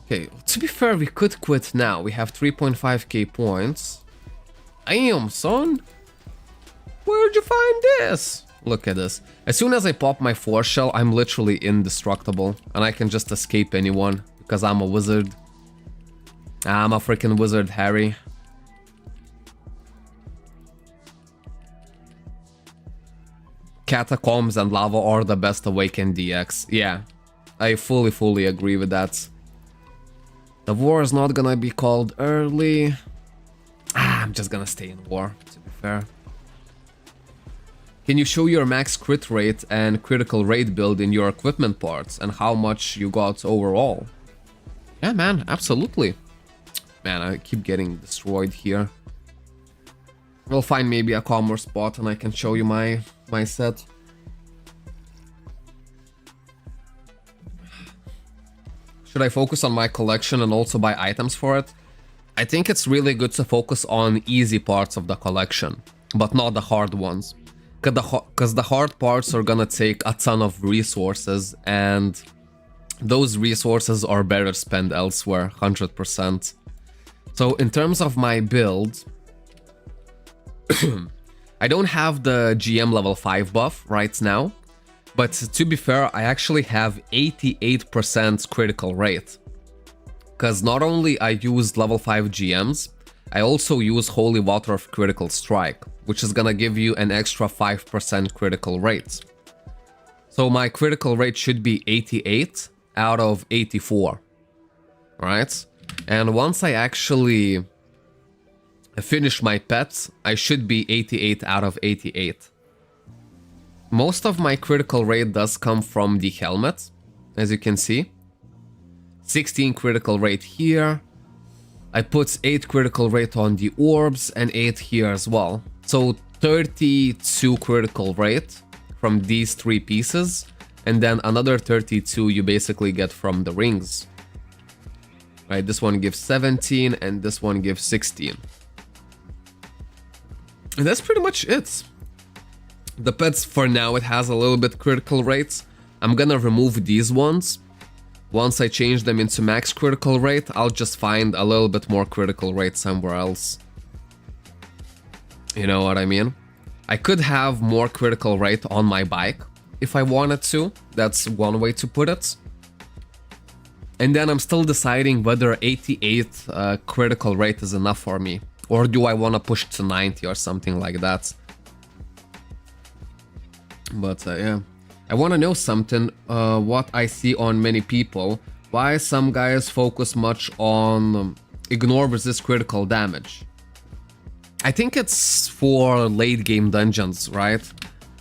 Okay, to be fair, we could quit now. We have 3.5k points. Damn, son! Where'd you find this? Look at this. As soon as I pop my Force Shell, I'm literally indestructible. And I can just escape anyone, because I'm a wizard. I'm a freaking wizard, Harry. Catacombs and Lava are the best Awaken DX. Yeah, I fully agree with that. The war is not gonna be called early. I'm just gonna stay in war, to be fair. Can you show your max crit rate and critical rate build in your equipment parts and how much you got overall? Yeah, man, absolutely. Man, I keep getting destroyed here. We'll find maybe a calmer spot and I can show you my set. Should I focus on my collection and also buy items for it? I think it's really good to focus on easy parts of the collection, but not the hard ones. Because the hard parts are gonna take a ton of resources, and those resources are better spent elsewhere, 100%. So in terms of my build, I don't have the GM level 5 buff right now, but to be fair, I actually have 88% critical rate. Because not only I use level 5 GMs, I also use Holy Water of Critical Strike, which is gonna give you an extra 5% critical rate. So my critical rate should be 88 out of 84, right? And once I actually finish my pets, I should be 88 out of 88. Most of my critical rate does come from the helmet, as you can see. 16 critical rate here. I put 8 critical rate on the orbs and 8 here as well. So 32 critical rate from these 3 pieces, and then another 32 you basically get from the rings. Right, this one gives 17 and this one gives 16. And that's pretty much it. The pets for now, it has a little bit critical rates. I'm gonna remove these ones. Once I change them into max critical rate, I'll just find a little bit more critical rate somewhere else. You know what I mean? I could have more critical rate on my bike if I wanted to. That's one way to put it. And then I'm still deciding whether 88 critical rate is enough for me. Or do I want to push to 90 or something like that? But yeah. I want to know something, what I see on many people. Why some guys focus much on ignore resist critical damage. I think it's for late game dungeons, right?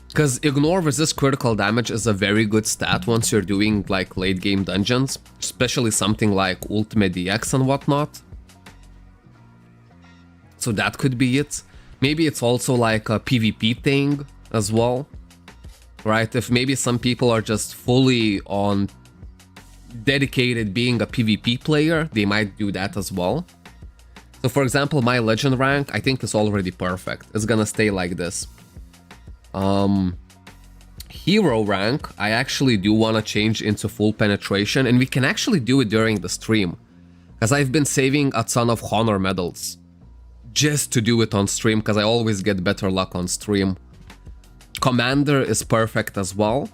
Because ignore resist critical damage is a very good stat once you're doing like late game dungeons, especially something like Ultimate DX and whatnot. So that could be it. Maybe it's also like a PvP thing as well, right? If maybe some people are just fully on dedicated being a PvP player, they might do that as well. So for example, my legend rank, I think is already perfect. It's gonna stay like this. Hero rank, I actually do want to change into full penetration, and we can actually do it during the stream. Because I've been saving a ton of honor medals just to do it on stream, because I always get better luck on stream. Commander is perfect as well.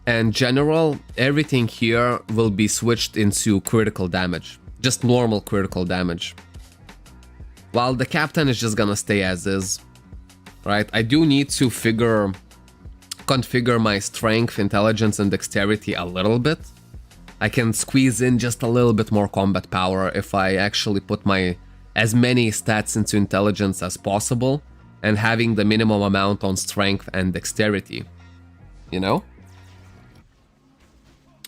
And general, everything here will be switched into critical damage. Just normal critical damage. While the captain is just gonna stay as is. Right? I do need to configure my strength, intelligence, and dexterity a little bit. I can squeeze in just a little bit more combat power if I actually put my as many stats into intelligence as possible and having the minimum amount on strength and dexterity. You know?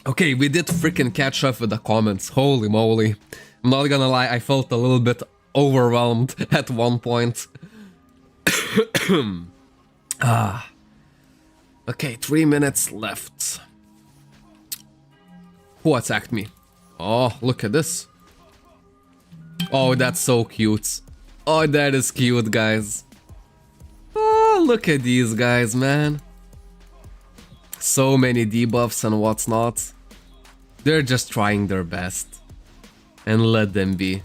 Okay, we did freaking catch up with the comments. Holy moly. I'm not gonna lie, I felt a little bit overwhelmed at one point. Okay, 3 minutes left. Who attacked me? Oh, look at this. Oh, that's so cute. Oh, that is cute, guys. Oh, look at these guys, man. So many debuffs and whatnot. They're just trying their best. And let them be.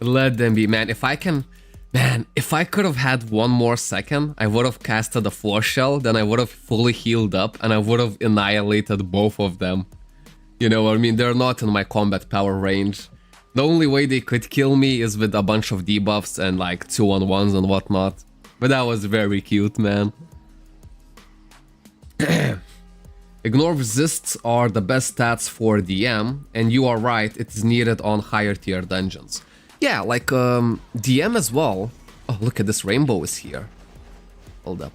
Let them be, man. If I can... Man, if I could have had 1 more second, I would have casted a Force Shell, then I would have fully healed up, and I would have annihilated both of them. You know what I mean? They're not in my combat power range. The only way they could kill me is with a bunch of debuffs and like 2-on-1s and whatnot. But that was very cute, man. Ignore resists are the best stats for DM, and you are right, it is needed on higher tier dungeons. Yeah, like DM as well. Oh, look at this, rainbow is here. Hold up.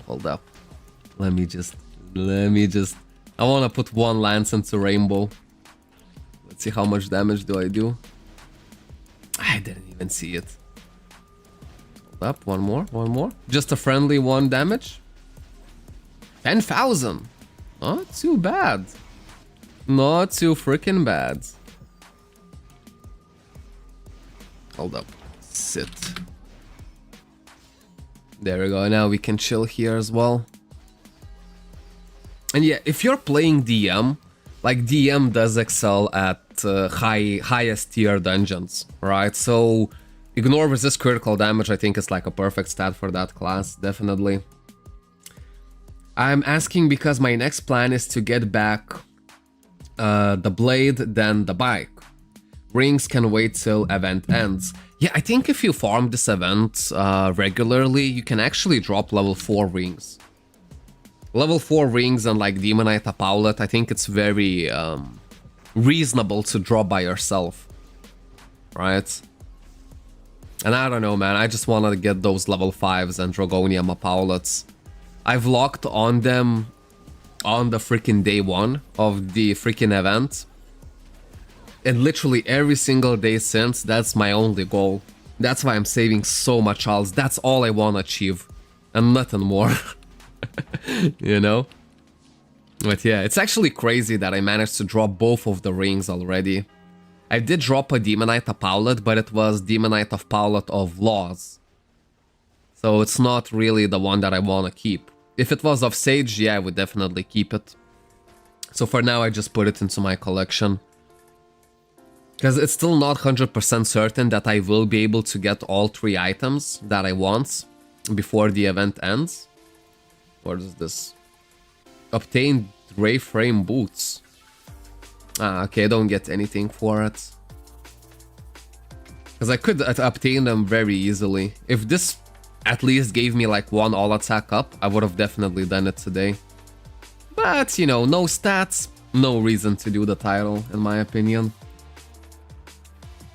Let me just... I want to put 1 lance into rainbow. Let's see how much damage do I do. I didn't even see it. Hold up, one more. Just a friendly 1 damage. 10,000. Not too bad. Not too freaking bad. Hold up. Sit. There we go. Now we can chill here as well. And yeah, if you're playing DM, like DM does excel at highest tier dungeons, right? So ignore resist critical damage. I think it's like a perfect stat for that class, definitely. I'm asking because my next plan is to get back the blade, then the bike. Rings can wait till event ends. Yeah, I think if you farm this event regularly, you can actually drop level 4 rings. Level 4 rings and like Demonite Apaulet, I think it's very reasonable to drop by yourself, right? And I don't know, man, I just want to get those level 5s and Dragonium Apaulets. I've locked on them on the freaking day 1 of the freaking event. And literally every single day since, that's my only goal. That's why I'm saving so much else. That's all I want to achieve. And nothing more. You know? But yeah, it's actually crazy that I managed to drop both of the rings already. I did drop a Demonite Apaulet, but it was Demonite of Paulet of Laws. So it's not really the one that I want to keep. If it was of Sage, yeah, I would definitely keep it. So for now, I just put it into my collection. Because it's still not 100% certain that I will be able to get all 3 items that I want before the event ends. What is this? Obtain Ray Frame Boots. Ah, okay, I don't get anything for it. Because I could obtain them very easily. If this at least gave me like 1 all attack up, I would have definitely done it today. But, you know, no stats, no reason to do the title, in my opinion.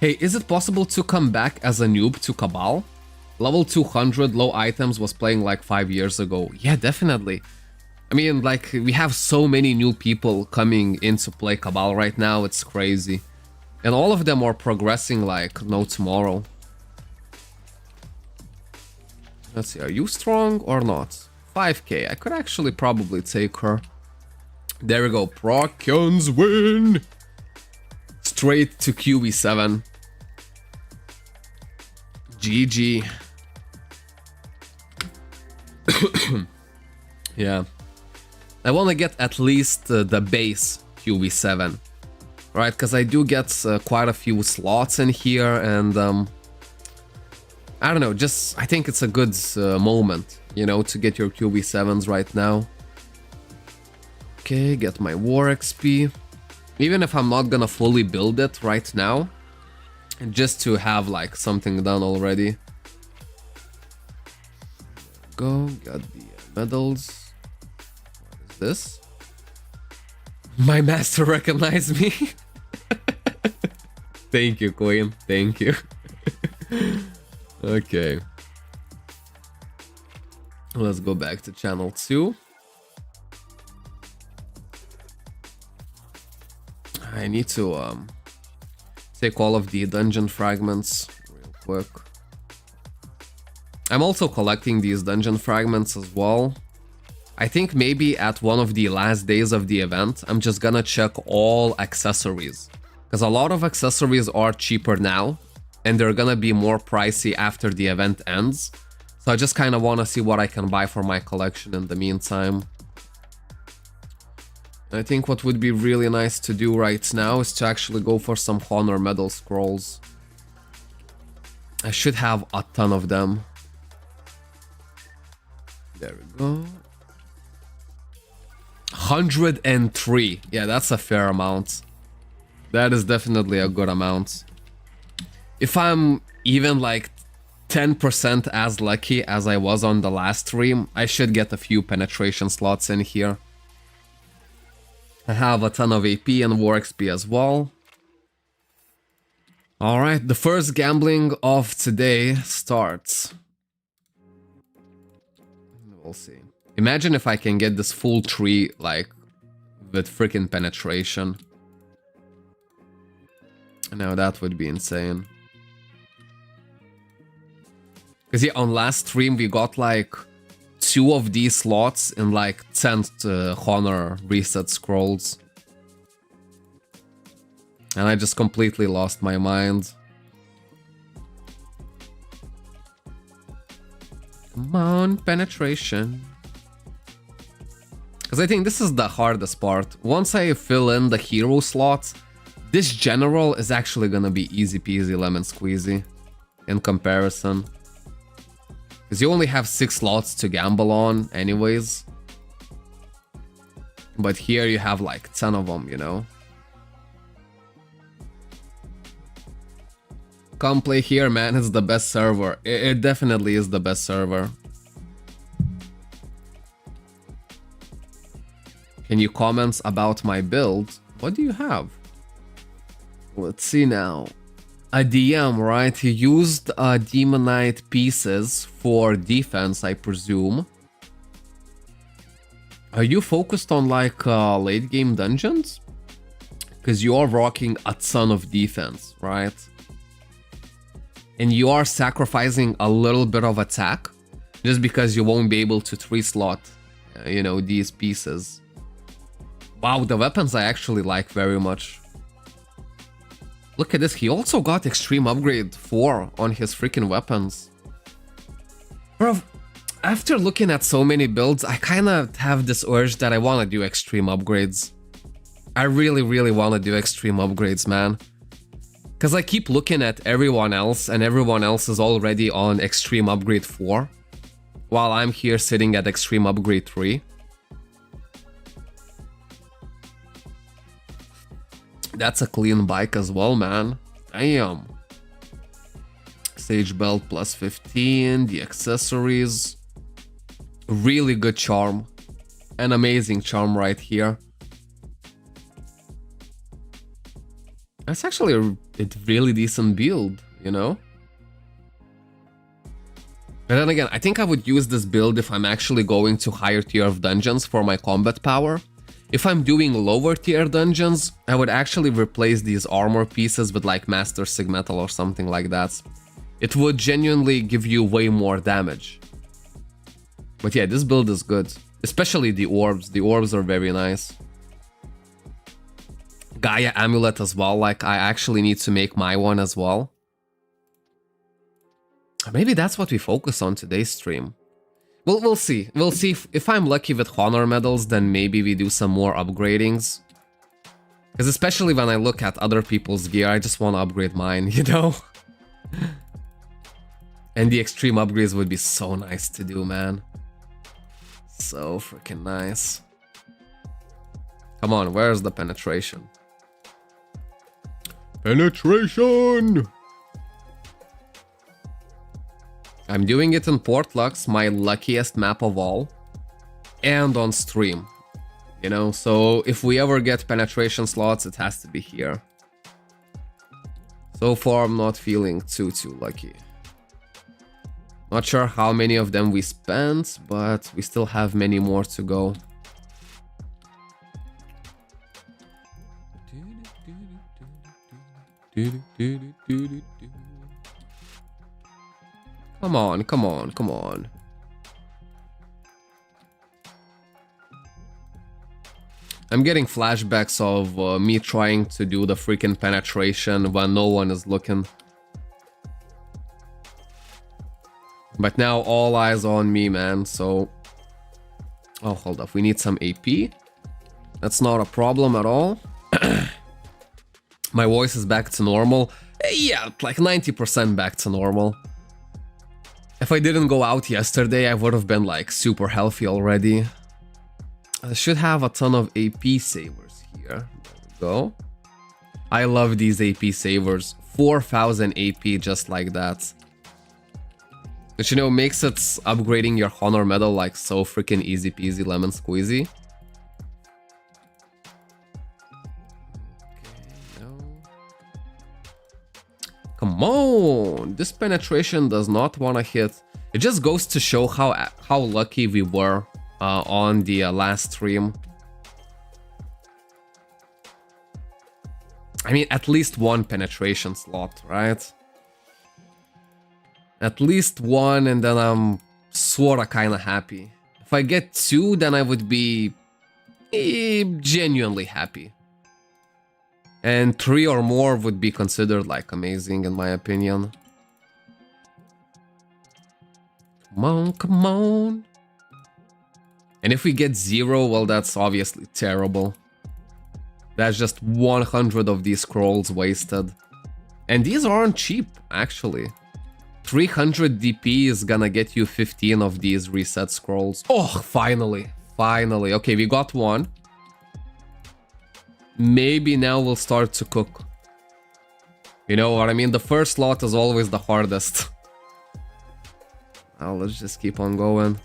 Hey, is it possible to come back as a noob to Cabal? Level 200 low items was playing like 5 years ago. Yeah, definitely. I mean, like, we have so many new people coming in to play Cabal right now, it's crazy. And all of them are progressing like no tomorrow. Let's see, are you strong or not? 5k, I could actually probably take her. There we go, Procyons win! Straight to QB7. GG. Yeah. I want to get at least the base QB7. Right, because I do get quite a few slots in here and I don't know, just I think it's a good moment, you know, to get your QB7s right now. Okay, get my war XP. Even if I'm not gonna fully build it right now, just to have like something done already. Go, got the medals. What is this? My master recognized me. Thank you, Queen. Thank you. Okay. Let's go back to channel 2. I need to take all of the dungeon fragments real quick. I'm also collecting these dungeon fragments as well. I think maybe at one of the last days of the event, I'm just gonna check all accessories. Because a lot of accessories are cheaper now, and they're gonna be more pricey after the event ends. So I just kind of want to see what I can buy for my collection in the meantime. I think what would be really nice to do right now is to actually go for some Honor Medal Scrolls. I should have a ton of them. There we go. 103. Yeah, that's a fair amount. That is definitely a good amount. If I'm even like 10% as lucky as I was on the last stream, I should get a few penetration slots in here. I have a ton of AP and War XP as well. Alright, the first gambling of today starts. We'll see. Imagine if I can get this full tree, like, with freaking penetration. Now that would be insane. Because yeah, on last stream we got like 2 of these slots in like 10th Honor reset scrolls. And I just completely lost my mind. Come on, penetration. Because I think this is the hardest part. Once I fill in the hero slots, this general is actually gonna be easy peasy lemon squeezy in comparison. Because you only have 6 slots to gamble on anyways. But here you have like 10 of them, you know? Come play here, man. It's the best server. It definitely is the best server. Can you comment about my build? What do you have? Let's see now. A DM, right? He used Demonite pieces for defense, I presume. Are you focused on like late game dungeons? Because you are rocking a ton of defense, right? And you are sacrificing a little bit of attack just because you won't be able to 3-slot, you know, these pieces. Wow, the weapons I actually like very much. Look at this, he also got Extreme Upgrade 4 on his freaking weapons. Bro, after looking at so many builds, I kind of have this urge that I want to do Extreme Upgrades. I really, really want to do Extreme Upgrades, man. Because I keep looking at everyone else, and everyone else is already on Extreme Upgrade 4. While I'm here sitting at Extreme Upgrade 3. That's a clean bike as well, man. Damn. Sage belt plus 15, the accessories. Really good charm. An amazing charm right here. That's actually a really decent build, you know? But then again, I think I would use this build if I'm actually going to higher tier of dungeons for my combat power. If I'm doing lower tier dungeons, I would actually replace these armor pieces with like Master Sigmetal or something like that. It would genuinely give you way more damage. But yeah, this build is good. Especially the orbs. The orbs are very nice. Gaia Amulet as well. Like, I actually need to make my one as well. Maybe that's what we focus on today's stream. We'll see. We'll see if I'm lucky with honor medals, then maybe we do some more upgradings. Because especially when I look at other people's gear, I just want to upgrade mine, you know? And the extreme upgrades would be so nice to do, man. So freaking nice. Come on, where's the penetration? Penetration! I'm doing it in Portlux, my luckiest map of all, and on stream, you know, so if we ever get penetration slots, it has to be here. So far, I'm not feeling too lucky. Not sure how many of them we spent, but we still have many more to go. Come on, come on, come on. I'm getting flashbacks of me trying to do the freaking penetration when no one is looking. But now all eyes on me, man, so... Oh, hold up, we need some AP. That's not a problem at all. My voice is back to normal. Yeah, like 90% back to normal. If I didn't go out yesterday, I would have been like super healthy already. I should have a ton of AP savers here. There we go. I love these AP savers. 4,000 AP just like that. Which, you know, makes it upgrading your honor medal like so freaking easy peasy lemon squeezy. Okay, no. Come on! This penetration does not want to hit. It just goes to show how lucky we were on the last stream. I mean, at least one penetration slot, right? At least one, and then I'm sorta kinda happy. If I get 2, then I would be genuinely happy. And 3 or more would be considered like amazing in my opinion. Come on, come on. And if we get 0, well, that's obviously terrible. That's just 100 of these scrolls wasted. And these aren't cheap, actually. 300 DP is gonna get you 15 of these reset scrolls. Oh, finally. Finally. Okay, we got one. Maybe now we'll start to cook. You know what I mean? The first slot is always the hardest. Now let's just keep on going.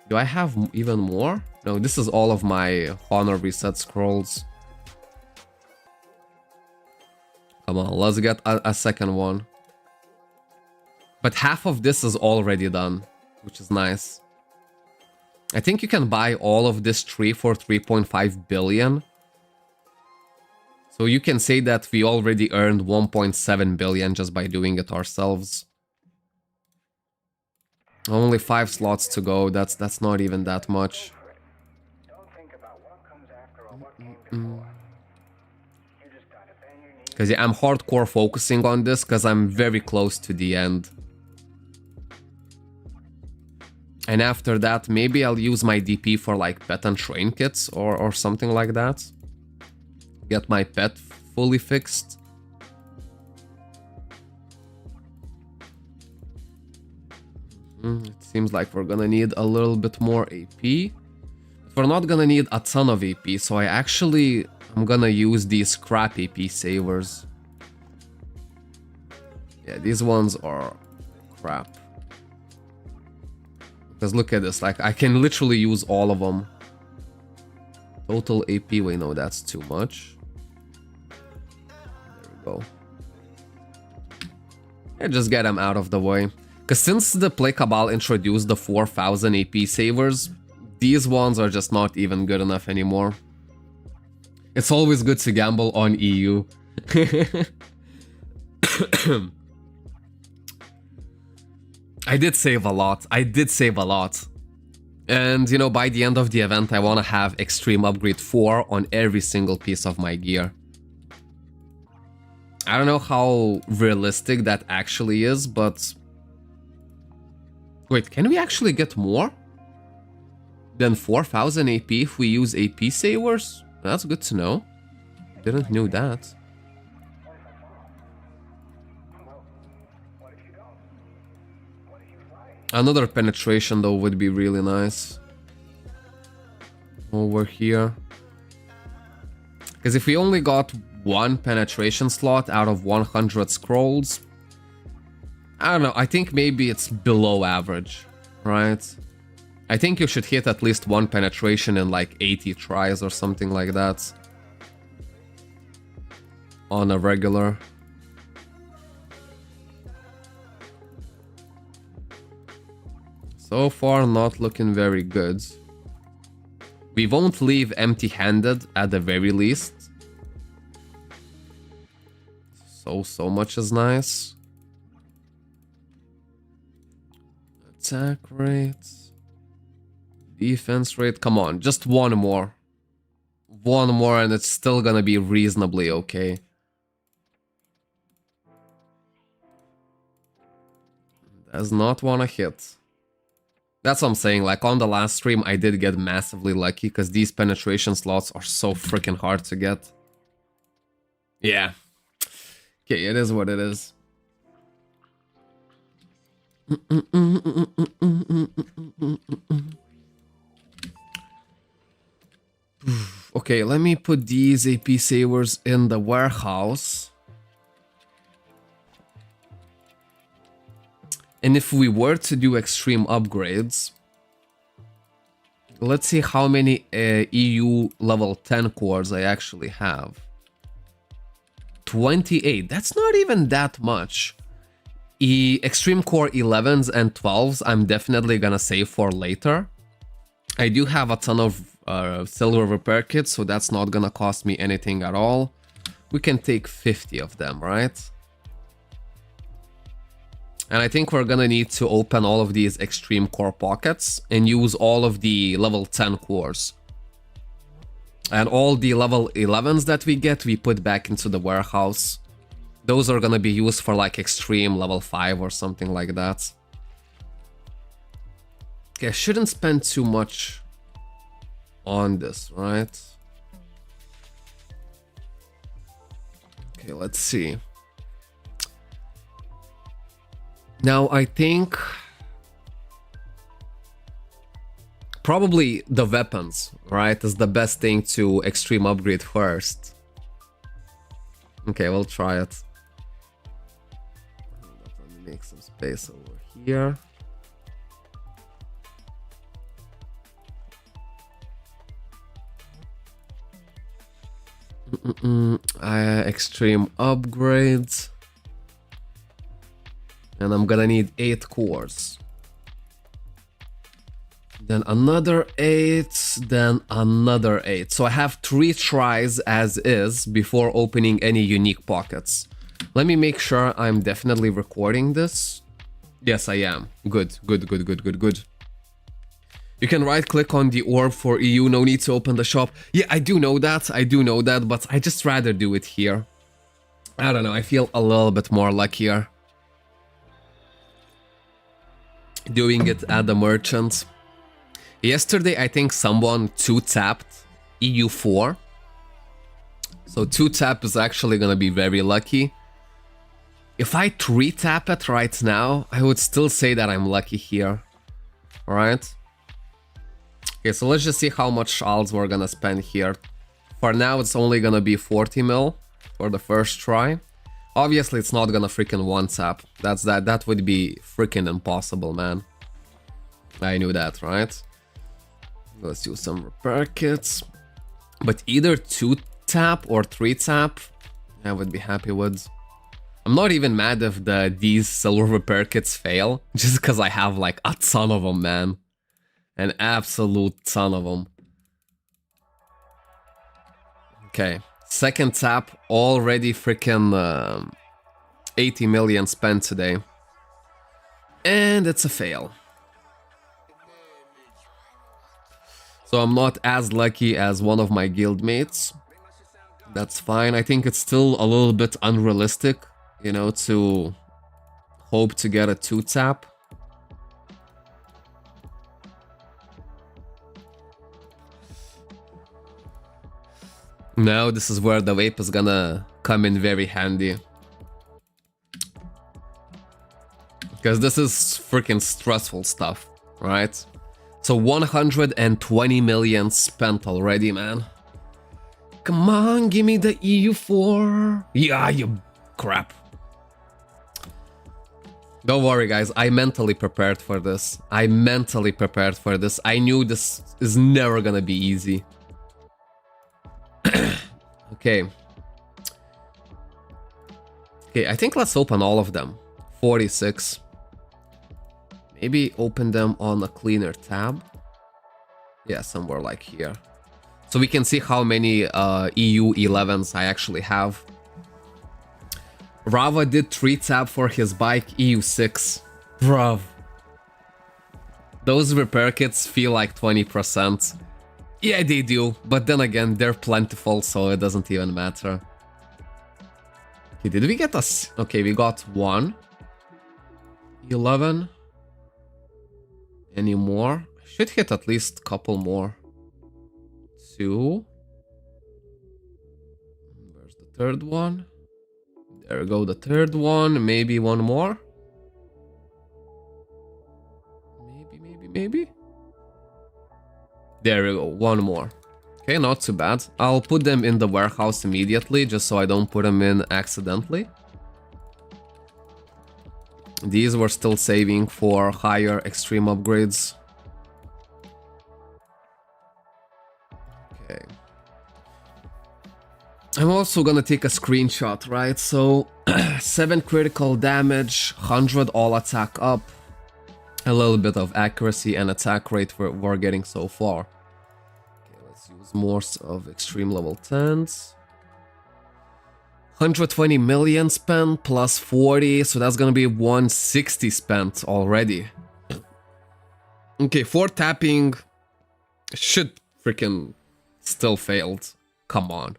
Do I have even more? No, this is all of my honor reset scrolls. Come on, let's get a second one. But half of this is already done, which is nice. I think you can buy all of this tree for 3.5 billion. So you can say that we already earned 1.7 billion just by doing it ourselves. Only 5 slots to go. That's not even that much. Because yeah, I'm hardcore focusing on this because I'm very close to the end. And after that, maybe I'll use my DP for like pet and train kits or something like that. Get my pet fully fixed. It seems like we're gonna need a little bit more AP. But we're not gonna need a ton of AP, so I'm gonna use these scrap AP savers. Yeah, these ones are crap. Because look at this, like I can literally use all of them. Total AP, wait, no, that's too much. There we go. Yeah, just get them out of the way. Because since the Play Cabal introduced the 4000 AP savers, these ones are just not even good enough anymore. It's always good to gamble on EU. I did save a lot. And, you know, by the end of the event, I want to have Extreme Upgrade 4 on every single piece of my gear. I don't know how realistic that actually is, but... Wait, can we actually get more than 4000 AP if we use AP savers? That's good to know. Didn't know that. Another penetration though would be really nice. Over here. Because if we only got one penetration slot out of 100 scrolls, I don't know, I think maybe it's below average, right? I think you should hit at least one penetration in like 80 tries or something like that. On a regular. So far, not looking very good. We won't leave empty-handed at the very least. So much is nice. Attack rate. Defense rate. Come on, just one more. One more and it's still gonna be reasonably okay. Does not wanna hit. That's what I'm saying, like on the last stream I did get massively lucky because these penetration slots are so freaking hard to get. Yeah. Okay, it is what it is. Okay, let me put these AP savers in the warehouse. And if we were to do extreme upgrades, let's see how many EU level 10 cores I actually have. 28, that's not even that much. Extreme Core 11s and 12s I'm definitely gonna save for later. I do have a ton of silver repair kits, so that's not gonna cost me anything at all. We can take 50 of them, right? And I think we're gonna need to open all of these extreme core pockets and use all of the level 10 cores. And all the level 11s that we get, we put back into the warehouse. Those are gonna be used for like extreme level 5 or something like that. Okay, I shouldn't spend too much on this, right? Okay, let's see. Now, I think probably the weapons, right, is the best thing to extreme upgrade first. Okay, we'll try it. Let me make some space over here. Extreme upgrades. And I'm gonna need 8 cores. Then another 8, then another 8. So I have 3 tries as is before opening any unique pockets. Let me make sure I'm definitely recording this. Yes, I am. Good, good, good, good, good, good. You can right click on the orb for EU, no need to open the shop. Yeah, I do know that, but I just rather do it here. I don't know, I feel a little bit more luckier doing it at the merchant. Yesterday, I think someone 2-tapped EU4. So 2-tap is actually gonna be very lucky. If I 3-tap it right now, I would still say that I'm lucky here. Alright? Okay, so let's just see how much alts we're gonna spend here. For now, it's only gonna be 40 mil for the first try. Obviously, it's not gonna freaking 1-tap. That would be freaking impossible, man. I knew that, right? Let's do some repair kits. But either 2-tap or 3-tap, I would be happy with. I'm not even mad if these silver repair kits fail, just because I have like a ton of them, man. An absolute ton of them. Okay, second tap, already freaking 80 million spent today. And it's a fail. So I'm not as lucky as one of my guildmates. That's fine. I think it's still a little bit unrealistic, you know, to hope to get a 2-tap. Now this is where the vape is gonna come in very handy. Because this is freaking stressful stuff, right? So 120 million spent already, man. Come on, give me the EU4. Yeah, you crap. Don't worry, guys. I mentally prepared for this. I knew this is never gonna be easy. Okay. Okay, I think let's open all of them. 46. Maybe open them on a cleaner tab. Yeah, somewhere like here. So we can see how many EU 11s I actually have. Rava did 3-tap for his bike, EU 6. Bruv. Those repair kits feel like 20%. Yeah, they do, but then again, they're plentiful, so it doesn't even matter. Okay, did we get us? Okay, we got 1. 11. Any more? Should hit at least a couple more. 2. Where's the third one? There we go, the third one. Maybe one more. Maybe. There we go, one more. Okay, not too bad. I'll put them in the warehouse immediately, just so I don't put them in accidentally. These were still saving for higher extreme upgrades. Okay. I'm also gonna take a screenshot, right? So, 7 critical damage, 100 all attack up, a little bit of accuracy and attack rate we're getting so far. Okay, let's use more of extreme level 10s. 120 million spent plus 40, so that's gonna be 160 spent already. Okay, 4 tapping should freaking still failed. Come on.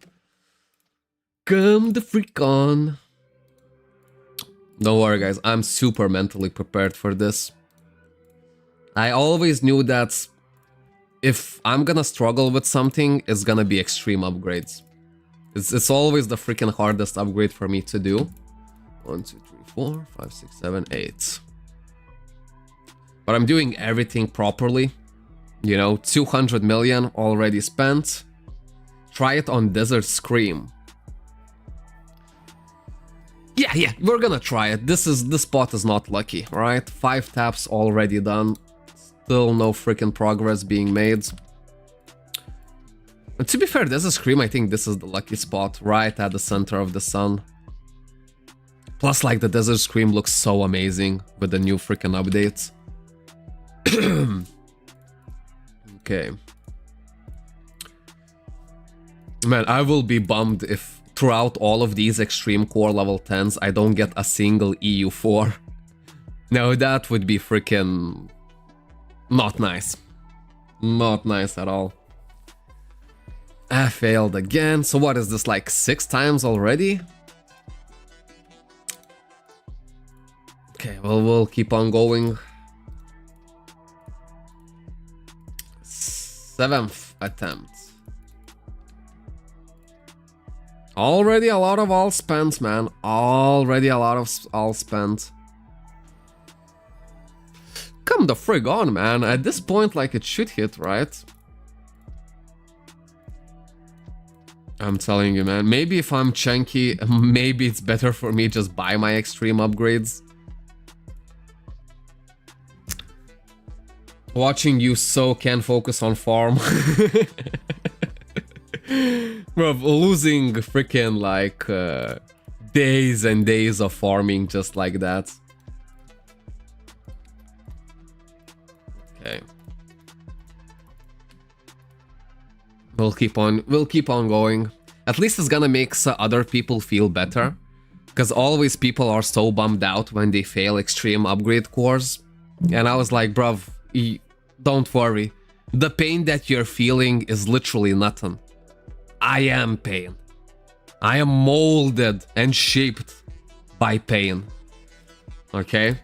Come the freak on. Don't worry, guys, I'm super mentally prepared for this. I always knew that if I'm gonna struggle with something, it's gonna be extreme upgrades. It's always the freaking hardest upgrade for me to do. 1, 2, 3, 4, 5, 6, 7, 8. But I'm doing everything properly. You know, 200 million already spent. Try it on Desert Scream. Yeah, we're gonna try it. This spot is not lucky, right? 5 taps already done. Still no freaking progress being made. And to be fair, Desert Scream, I think this is the lucky spot, right at the center of the sun. Plus, like, the Desert Scream looks so amazing with the new freaking updates. Okay. Man, I will be bummed if throughout all of these Extreme Core level 10s, I don't get a single EU4. Now that would be freaking not nice. Not nice at all. I failed again. So what is this, like 6 times already? Okay, well, we'll keep on going. 7th attempt. Already a lot of all spent, man. Already a lot of all spent. Come the frig on, man. At this point, like, it should hit, right? I'm telling you, man. Maybe if I'm chunky, maybe it's better for me just buy my extreme upgrades. Watching you so can focus on farm. Bro, losing freaking like days and days of farming just like that. Okay. We'll keep on going. At least it's gonna make other people feel better. Because always people are so bummed out when they fail extreme upgrade cores. And I was like, bruv, don't worry. The pain that you're feeling is literally nothing. I am pain. I am molded and shaped by pain. Okay?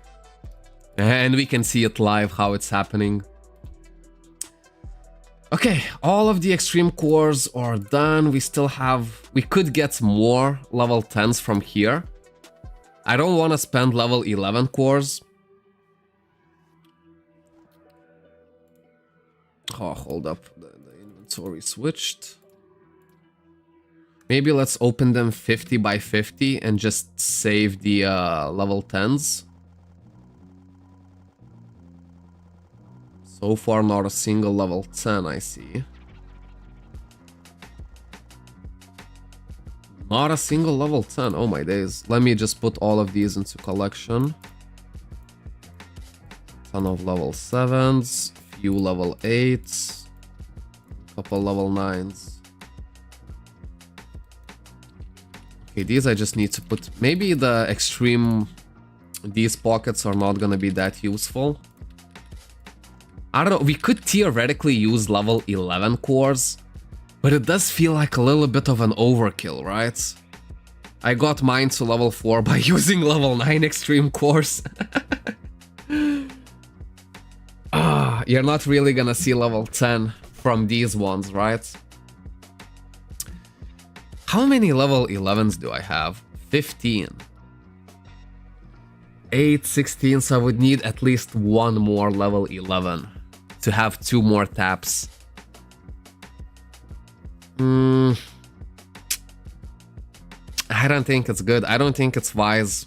And we can see it live how it's happening. Okay, all of the extreme cores are done. We could get more level 10s from here. I don't want to spend level 11 cores. Oh, hold up. The inventory switched. Maybe let's open them 50 by 50 and just save the level 10s. So far, not a single level 10, I see. Not a single level 10, oh my days. Let me just put all of these into collection. Ton of level 7s, few level 8s, couple level 9s. Okay, these I just need to put... Maybe the extreme... These pockets are not gonna be that useful. I don't know, we could theoretically use level 11 cores, but it does feel like a little bit of an overkill, right? I got mine to level 4 by using level 9 extreme cores. You're not really gonna see level 10 from these ones, right? How many level 11s do I have? 15. 8, 16, so I would need at least one more level 11 to have 2 more taps. I don't think it's good. I don't think it's wise.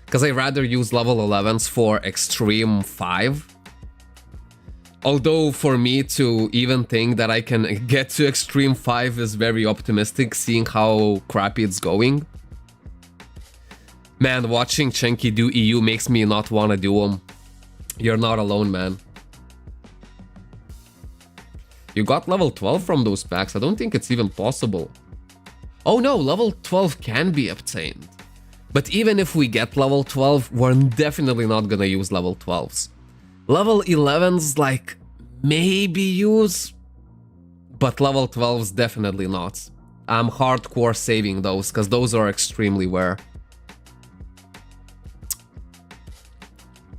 Because I rather use level 11s for extreme 5. Although for me to even think that I can get to extreme 5 is very optimistic, seeing how crappy it's going. Man, watching Chunky do EU makes me not want to do them. You're not alone, man. You got level 12 from those packs. I don't think it's even possible. Oh no, level 12 can be obtained. But even if we get level 12, we're definitely not gonna use level 12s. Level 11s, like, maybe use, but level 12s definitely not. I'm hardcore saving those, because those are extremely rare.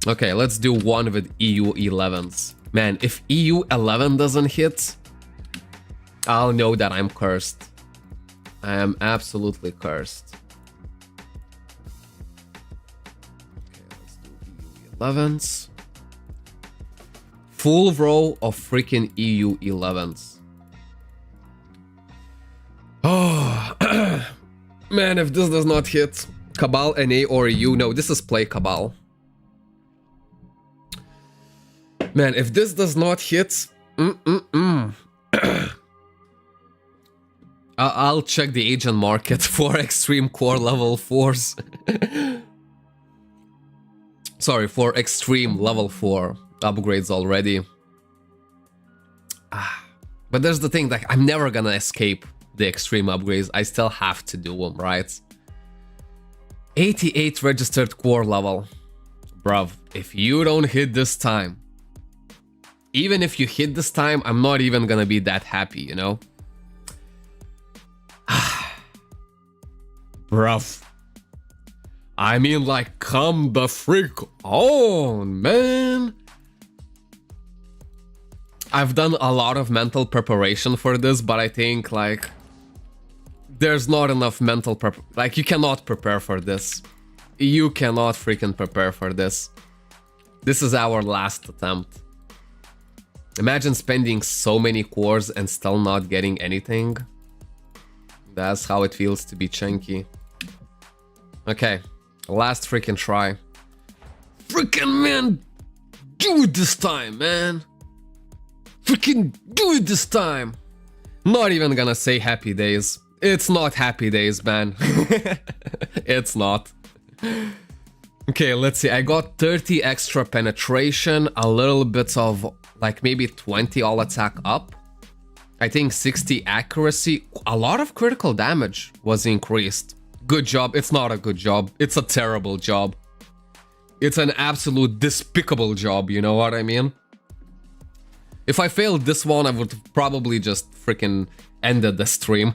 Okay, let's do one with EU 11s. Man, if EU 11 doesn't hit, I'll know that I'm cursed. I am absolutely cursed. Okay, let's do EU 11s. Full row of freaking EU 11s. Oh, man, if this does not hit, Cabal, NA, or EU, no, this is play Cabal. Man, if this does not hit, I'll check the agent market for extreme core level 4s. Sorry, for extreme level 4 upgrades already. But there's the thing, like, I'm never gonna escape the extreme upgrades. I still have to do them, right? 88 registered core level. Bruv, if you don't hit this time, even if you hit this time, I'm not even gonna be that happy, you know? Bruv. I mean, like, come the freak on, man. I've done a lot of mental preparation for this, but I think, like, there's not enough mental prep. Like, you cannot prepare for this. You cannot freaking prepare for this. This is our last attempt. Imagine spending so many cores and still not getting anything. That's how it feels to be chunky. Okay, last freaking try. Freaking man, do it this time, man. Freaking do it this time. Not even gonna say happy days. It's not happy days, man. It's not. Okay, let's see. I got 30 extra penetration, a little bit of like maybe 20 all attack up. I think 60 accuracy. A lot of critical damage was increased. Good job. It's not a good job. It's a terrible job. It's an absolute despicable job, you know what I mean? If I failed this one, I would probably just freaking ended the stream.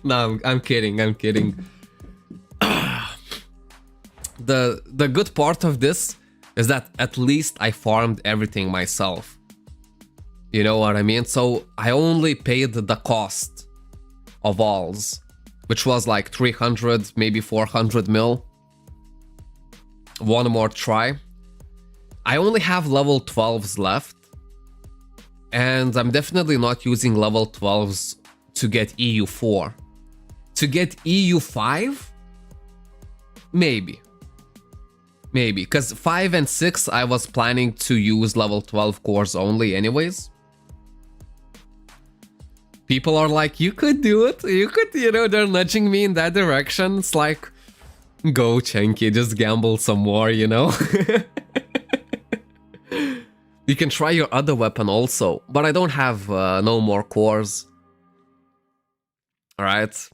No, I'm kidding, I'm kidding. The good part of this is that at least I farmed everything myself. You know what I mean? So I only paid the cost of alls, which was like 300, maybe 400 mil. One more try. I only have level 12s left. And I'm definitely not using level 12s to get EU4. To get EU5? Maybe. Maybe, because 5 and 6 I was planning to use level 12 cores only anyways. People are like, you could do it, you could, you know, they're nudging me in that direction. It's like, go Chenki, just gamble some more, you know? You can try your other weapon also, but I don't have no more cores. Alright.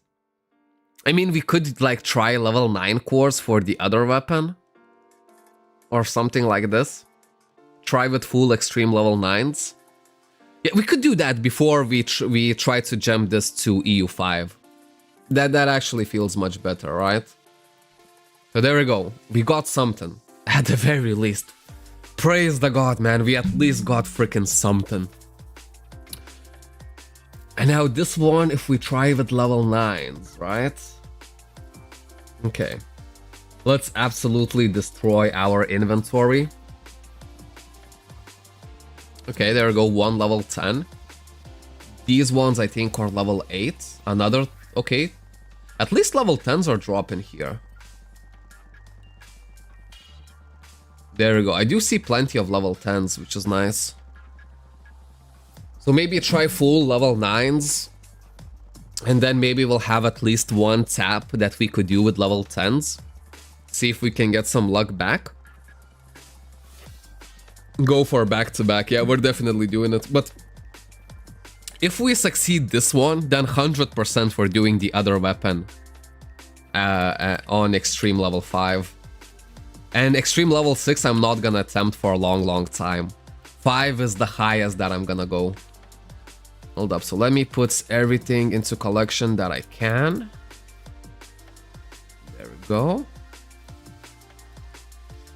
I mean, we could like try level 9 cores for the other weapon. Or something like this. Try with full extreme level 9s. Yeah, we could do that before we try to jump this to EU5. That actually feels much better, right? So there we go. We got something. At the very least. Praise the god, man. We at least got freaking something. And now this one, if we try with level 9s, right? Okay. Let's absolutely destroy our inventory. Okay, there we go, one level 10. These ones I think are level 8. Another, okay. At least level 10s are dropping here. There we go. I do see plenty of level 10s, which is nice. So maybe try full level 9s. And then maybe we'll have at least one tap that we could do with level 10s. See if we can get some luck back. Go for back-to-back. Yeah, we're definitely doing it. But if we succeed this one, then 100% we're doing the other weapon on extreme level 5. And extreme level 6 I'm not gonna attempt for a long time. 5 is the highest that I'm gonna go. Hold up, so let me put everything into collection that I can. There we go.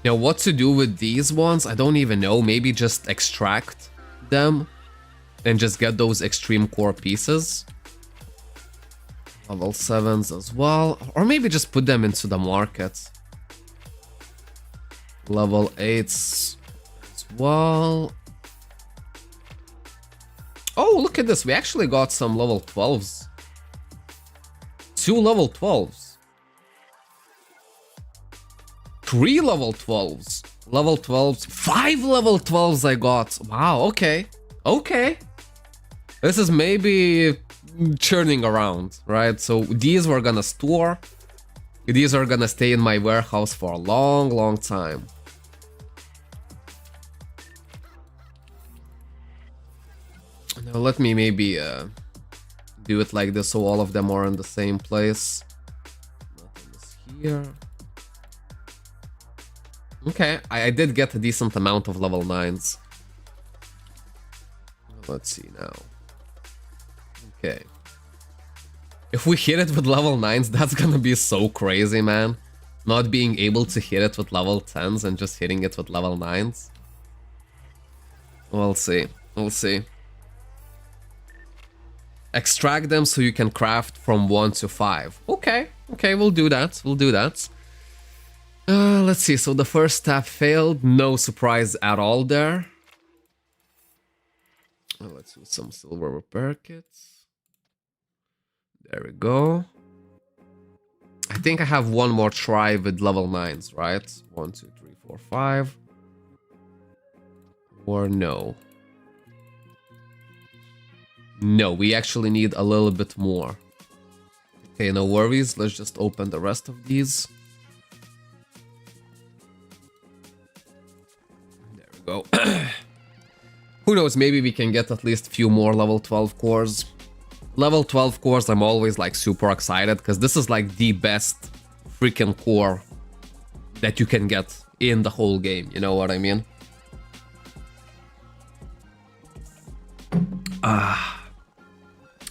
Now, what to do with these ones, I don't even know. Maybe just extract them and just get those extreme core pieces. Level 7s as well. Or maybe just put them into the market. Level 8s as well. Oh, look at this. We actually got some level 12s. 2 level 12s. 3 level 12s. Level 12s. 5 level 12s I got. Wow, okay. Okay. This is maybe churning around, right? So these we're gonna store. These are gonna stay in my warehouse for a long, long time. Now let me maybe do it like this so all of them are in the same place. Nothing is here. Okay, I did get a decent amount of level 9s. Let's see now. Okay. If we hit it with level 9s, that's gonna be so crazy, man. Not being able to hit it with level 10s and just hitting it with level 9s. We'll see. We'll see. Extract them so you can craft from 1 to 5. Okay. Okay, we'll do that. We'll do that. Let's see. So the first step failed. No surprise at all there. Let's do some silver repair kits. There we go. I think I have one more try with level 9s, right? 1, 2, 3, 4, 5. Or no. No, we actually need a little bit more. Okay, no worries. Let's just open the rest of these. There we go. Who knows, maybe we can get at least a few more level 12 cores. Level 12 cores, I'm always like super excited because this is like the best freaking core that you can get in the whole game. You know what I mean?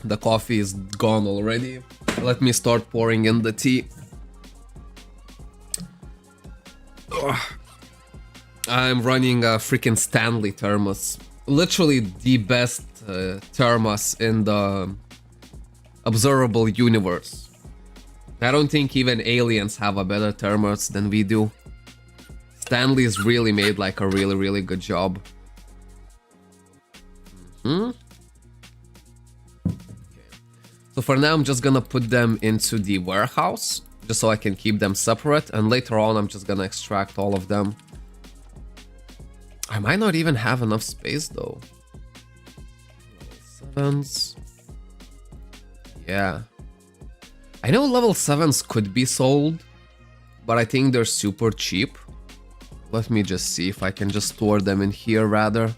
The coffee is gone already. Let me start pouring in the tea. I'm running a freaking Stanley thermos. Literally the best thermos in the observable universe. I don't think even aliens have a better thermos than we do. Stanley's really made like a really, really good job. So for now, I'm just gonna put them into the warehouse, just so I can keep them separate, and later on, I'm just gonna extract all of them. I might not even have enough space, though. 7s. Yeah. I know level 7s could be sold, but I think they're super cheap. Let me just see if I can just store them in here, rather.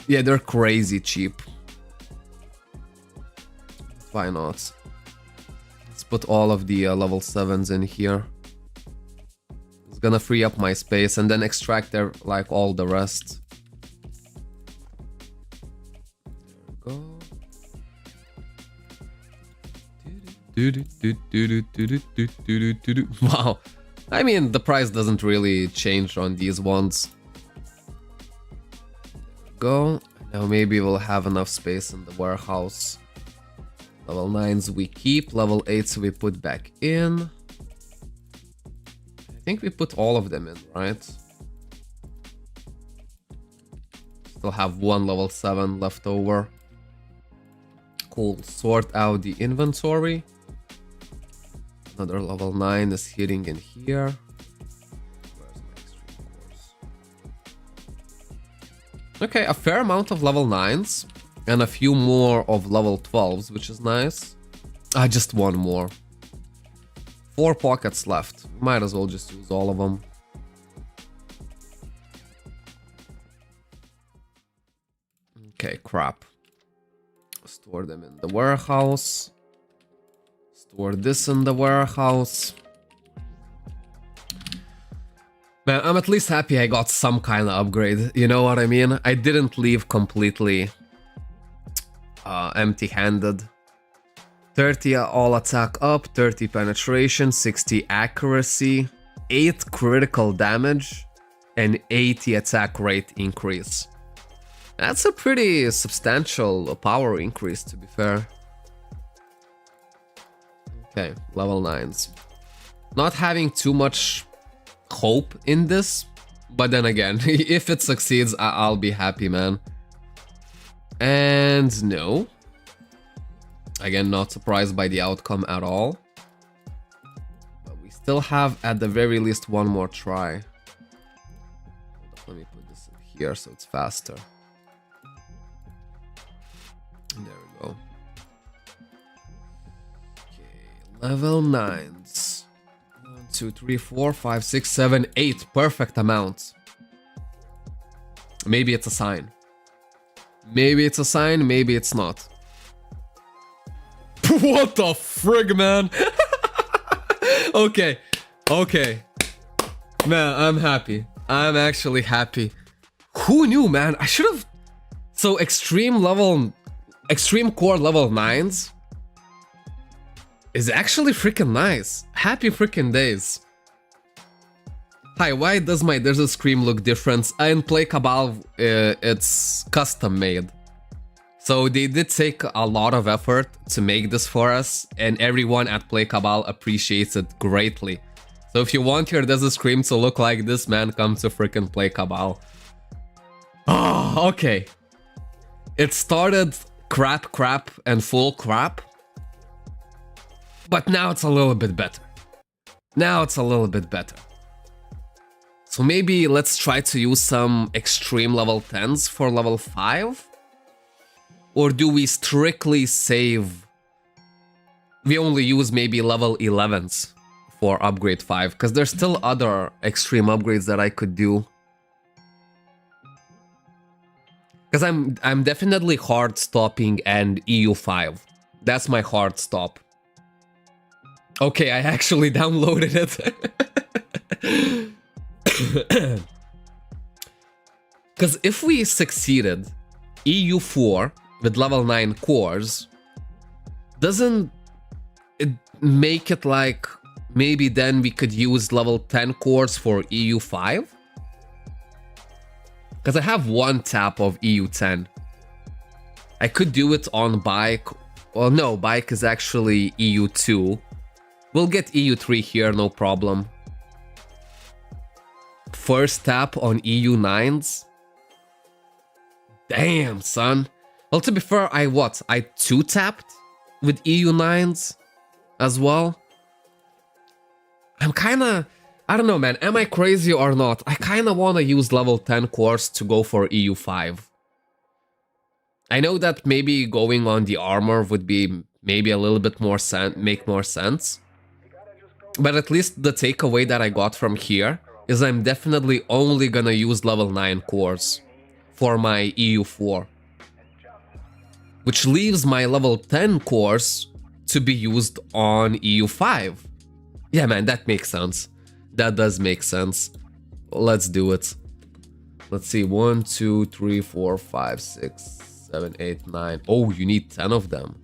Yeah, they're crazy cheap. Why not? Let's put all of the level 7s in here. It's gonna free up my space and then extract their, like, all the rest. There we go. Wow. I mean, the price doesn't really change on these ones. There we go. Now maybe we'll have enough space in the warehouse. Level 9s we keep, level 8s we put back in. I think we put all of them in, right? Still have one level 7 left over. Cool, sort out the inventory. Another level 9 is hitting in here. Where's my extreme course? Okay, a fair amount of level 9s. And a few more of level 12s, which is nice. Just one more. 4 pockets left. Might as well just use all of them. Okay, crap. Store them in the warehouse. Store this in the warehouse. Man, I'm at least happy I got some kind of upgrade. You know what I mean? I didn't leave completely empty-handed. 30 all attack up, 30 penetration, 60 accuracy. 8 critical damage and 80 attack rate increase. That's a pretty substantial power increase, to be fair. Okay, level 9s. Not having too much hope in this, but then again, if it succeeds, I'll be happy, man. And no. Again, not surprised by the outcome at all. But we still have, at the very least, one more try. Let me put this in here so it's faster. There we go. Okay, level 9s. 1, 2, 3, 4, 5, 6, 7, 8. Perfect amount. Maybe it's a sign. Maybe it's a sign, maybe it's not. What the frig, man? Okay, okay. Man, I'm happy. I'm actually happy. Who knew, man? I should have... So, extreme core level 9s is actually freaking nice. Happy freaking days. Hi, why does my Desert Scream look different? In Play Cabal, it's custom made. So they did take a lot of effort to make this for us, and everyone at Play Cabal appreciates it greatly. So if you want your Desert Scream to look like this, man, come to freaking Play Cabal. Oh, okay. It started crap, and full crap. But now it's a little bit better. Now it's a little bit better. So maybe let's try to use some extreme level 10s for level 5? Or do we strictly save... We only use maybe level 11s for upgrade 5, because there's still other extreme upgrades that I could do. Because I'm definitely hard stopping and EU5. That's my hard stop. Okay, I actually downloaded it. Because if we succeeded EU4 with level 9 cores, doesn't it make it like maybe then we could use level 10 cores for EU5? Because I have one tap of EU10. I could do it on bike. Well, no, bike is actually EU2. We'll get EU3 here, no problem. First tap on EU9s. Damn, son. Well, to be fair, I 2-tapped with EU9s as well. I'm kinda... I don't know, man. Am I crazy or not? I kinda wanna use level 10 cores to go for EU5. I know that maybe going on the armor would be maybe a little bit more make more sense. But at least the takeaway that I got from here is I'm definitely only gonna use level 9 cores for my EU4. Which leaves my level 10 cores to be used on EU5. Yeah, man, that makes sense. That does make sense. Let's do it. Let's see. 1, 2, 3, 4, 5, 6, 7, 8, 9. Oh, you need 10 of them.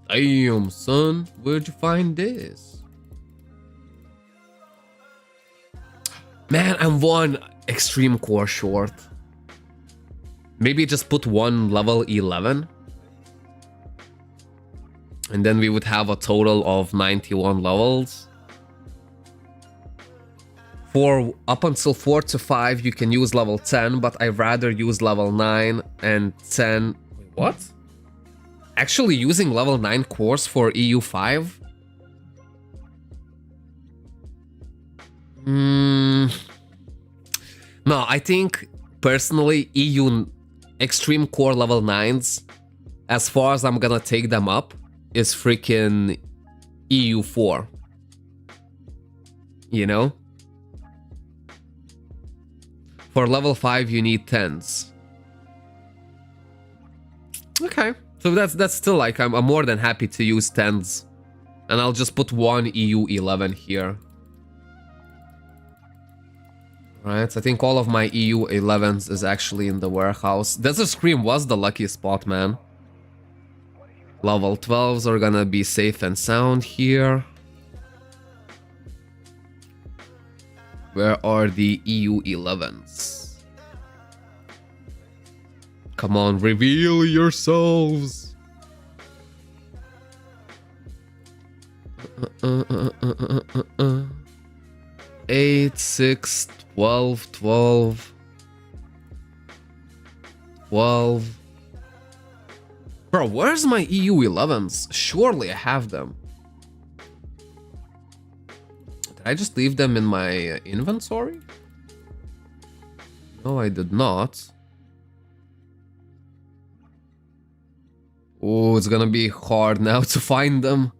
Damn, son. Where'd you find this? Man, I'm one extreme core short. Maybe just put one level 11. And then we would have a total of 91 levels. Up until 4 to 5, you can use level 10, but I'd rather use level 9 and 10. Wait, what? Actually using level 9 cores for EU5? No, I think personally EU extreme core level 9s, as far as I'm gonna take them up, is freaking EU4. You know? For level 5 you need 10s. Okay. So that's still like I'm more than happy to use 10s. And I'll just put one EU11 here. Right, I think all of my EU11s is actually in the warehouse. Desert Scream was the lucky spot, man. Level 12s are gonna be safe and sound here. Where are the EU 11s? Come on, reveal yourselves. 8, 6, 12, 12, 12. Bro, where's my EU 11s? Surely I have them. Did I just leave them in my inventory? No, I did not. Oh, it's gonna be hard now to find them.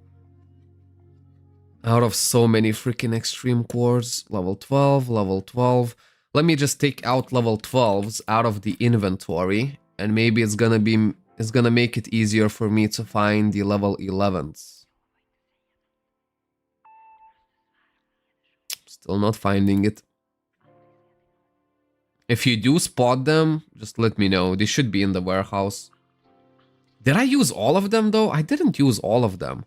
Out of so many freaking extreme cores. Level 12, level 12. Let me just take out level 12s out of the inventory, and maybe it's gonna make it easier for me to find the level 11s. Still not finding it. If you do spot them, just let me know. They should be in the warehouse. Did I use all of them though? I didn't use all of them.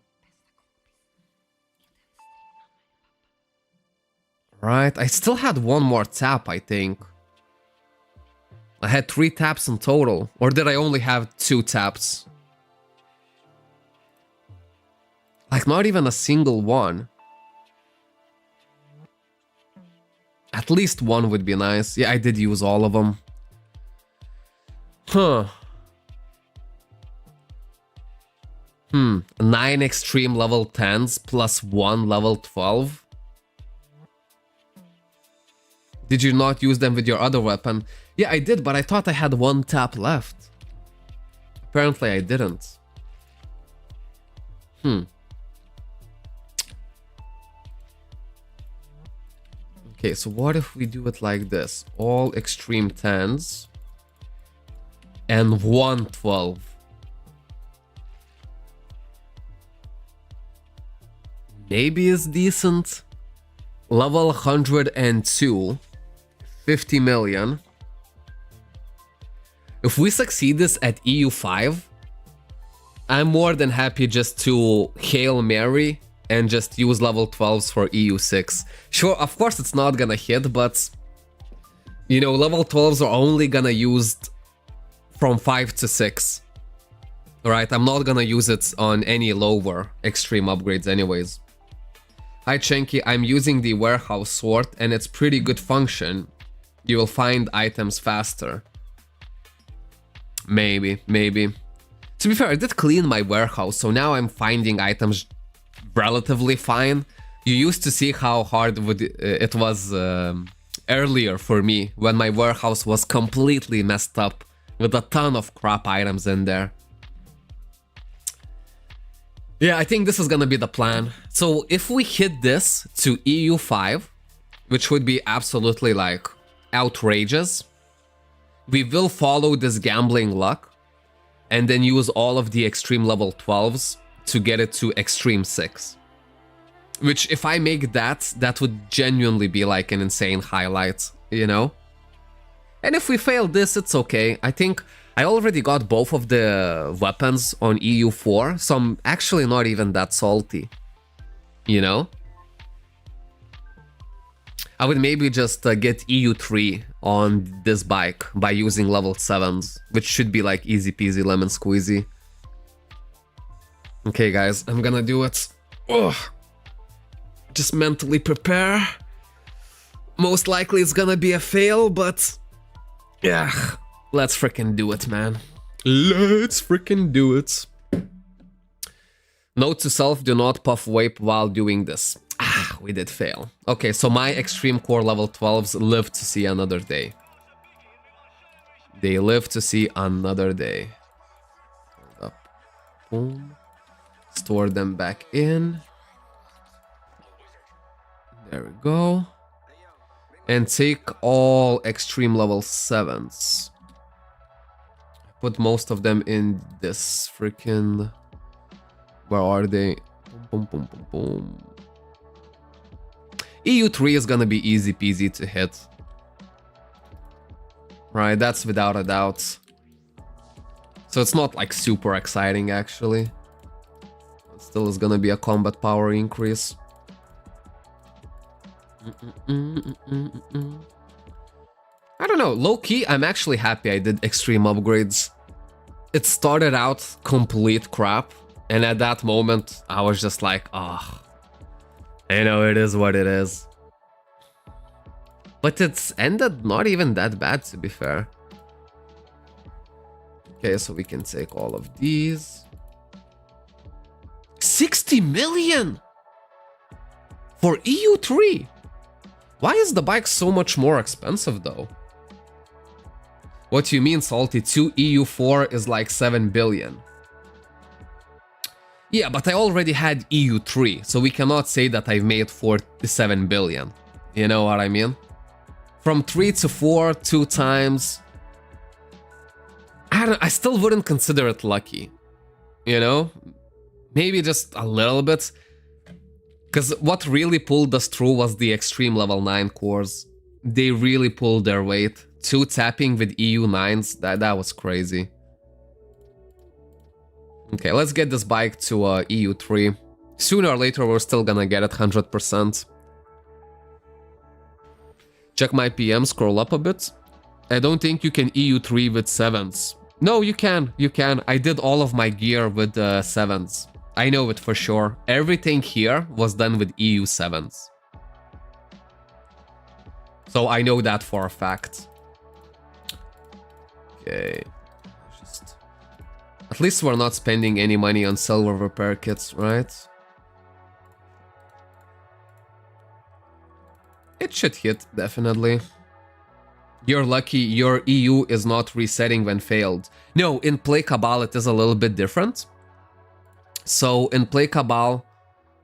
Right, I still had one more tap, I think. I had 3 taps in total. Or did I only have 2 taps? Like, not even a single one. At least one would be nice. Yeah, I did use all of them. Huh. 9 extreme level 10s plus 1 level 12. Did you not use them with your other weapon? Yeah, I did, but I thought I had 1 tap left. Apparently I didn't. Okay, so what if we do it like this? All extreme 10s and 1 12. Maybe it's decent. Level 102. 50 million. If we succeed this at EU5, I'm more than happy just to Hail Mary and just use level 12s for EU6. Sure, of course it's not gonna hit, but you know, level 12s are only gonna used from 5 to 6. Alright, I'm not gonna use it on any lower extreme upgrades anyways. Hi Chenky, I'm using the warehouse sort and it's pretty good function. You will find items faster. Maybe. To be fair, I did clean my warehouse, so now I'm finding items relatively fine. You used to see how hard it was earlier for me when my warehouse was completely messed up with a ton of crap items in there. Yeah, I think this is gonna be the plan. So if we hit this to EU5, which would be absolutely like outrageous, we will follow this gambling luck and then use all of the extreme level 12s to get it to extreme 6. Which, if I make that, that would genuinely be like an insane highlight, you know? And if we fail this, it's okay. I think I already got both of the weapons on EU4, so I'm actually not even that salty, you know? I would maybe just get EU3 on this bike by using level 7s, which should be like easy peasy lemon squeezy. Okay guys, I'm gonna do it. Ugh. Just mentally prepare. Most likely it's gonna be a fail, but yeah, let's freaking do it, man. Let's freaking do it. Note to self, do not puff vape while doing this. Ah, we did fail. Okay, so my extreme core level 12s live to see another day. They live to see another day. Hold up. Boom. Store them back in. There we go. And take all extreme level 7s. Put most of them in this freaking... Where are they? Boom, boom, boom, boom. EU3 is gonna be easy peasy to hit. Right, that's without a doubt. So it's not like super exciting actually. It still is gonna be a combat power increase. I don't know, low-key, I'm actually happy I did extreme upgrades. It started out complete crap, and at that moment, I was just like, oh, you know, it is what it is. But it's ended not even that bad, to be fair. Okay, so we can take all of these. 60 million for EU3. Why is the bike so much more expensive though? What do you mean, Salty? 2 EU4 is like 7 billion. Yeah, but I already had EU3, so we cannot say that I've made 47 billion. You know what I mean? From 3 to 4, 2 times. I still wouldn't consider it lucky. You know? Maybe just a little bit. Because what really pulled us through was the extreme level 9 cores. They really pulled their weight. 2 tapping with EU9s, that was crazy. Okay, let's get this bike to EU3. Sooner or later, we're still gonna get it 100%. Check my PM, scroll up a bit. I don't think you can EU3 with 7s. No, you can, you can. I did all of my gear with 7s. I know it for sure. Everything here was done with EU7s. So I know that for a fact. Okay. Just... At least we're not spending any money on silver repair kits, right? It should hit, definitely. You're lucky your EU is not resetting when failed. No, in Play Cabal it is a little bit different. So in Play Cabal,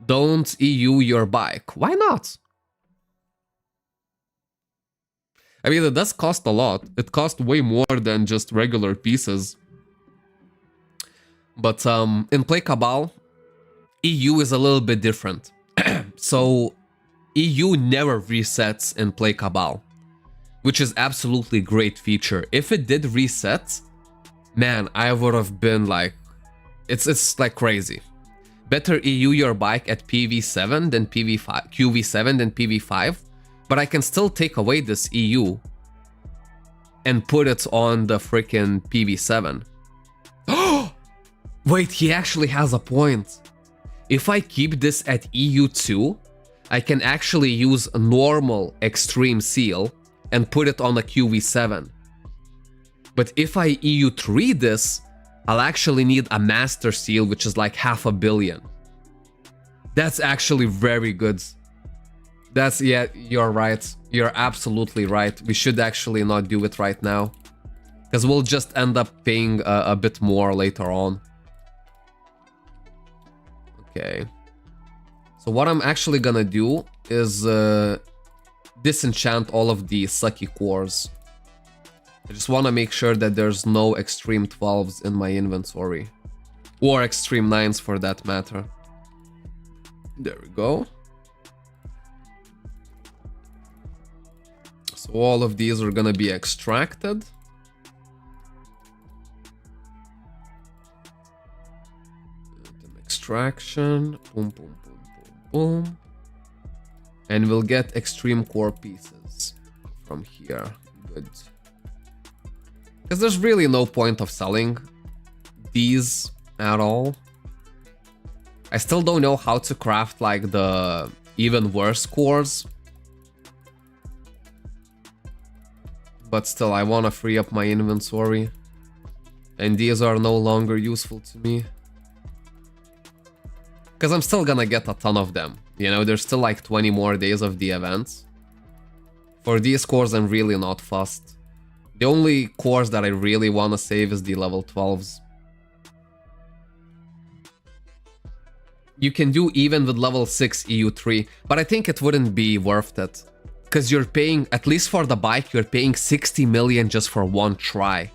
don't EU your bike. Why not? I mean, it does cost a lot. It costs way more than just regular pieces. But in Play Cabal, EU is a little bit different. So EU never resets in Play Cabal, which is absolutely great feature. If it did reset, man, I would have been like, it's like crazy. Better EU your bike at PV7 than PV5, QV7 than PV5, but I can still take away this EU and put it on the freaking PV7. Oh, wait, he actually has a point. If I keep this at EU2, I can actually use a normal extreme seal and put it on a QV7. But if I EU3 this, I'll actually need a master seal, which is like 500 million. That's actually very good. That's, yeah, you're right. You're absolutely right. We should actually not do it right now, because we'll just end up paying a bit more later on. Okay. So what I'm actually gonna do is disenchant all of the sucky cores. I just want to make sure that there's no extreme 12s in my inventory. Or extreme 9s for that matter. There we go. So all of these are gonna be extracted. Extraction. Boom, boom, boom, boom, boom. And we'll get extreme core pieces from here. Good. Because there's really no point of selling these at all. I still don't know how to craft like the even worse cores. But still, I want to free up my inventory. And these are no longer useful to me. Because I'm still gonna get a ton of them. You know, there's still like 20 more days of the event. For these cores, I'm really not fussed. The only cores that I really want to save is the level 12s. You can do even with level 6 EU3, but I think it wouldn't be worth it. Because you're paying, at least for the bike, you're paying 60 million just for one try.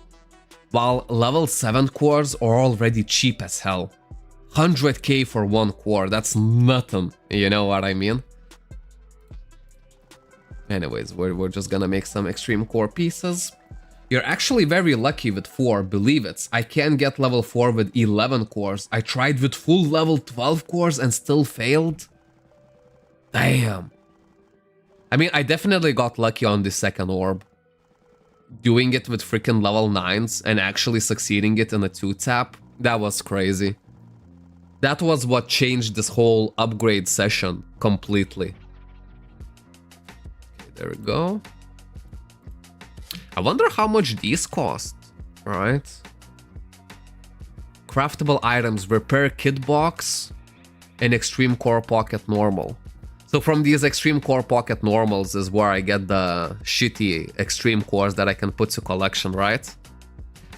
While level 7 cores are already cheap as hell. 100k for one core, that's nothing, you know what I mean? Anyways, we're just gonna make some extreme core pieces. You're actually very lucky with 4, believe it. I can get level 4 with 11 cores. I tried with full level 12 cores and still failed. Damn. I mean, I definitely got lucky on the second orb. Doing it with freaking level 9s and actually succeeding it in a 2-tap, that was crazy. That was what changed this whole upgrade session completely. Okay, there we go. I wonder how much these cost. Alright. Craftable items, repair kit box, and extreme core pocket normal. So from these extreme core pocket normals is where I get the shitty extreme cores that I can put to collection, right?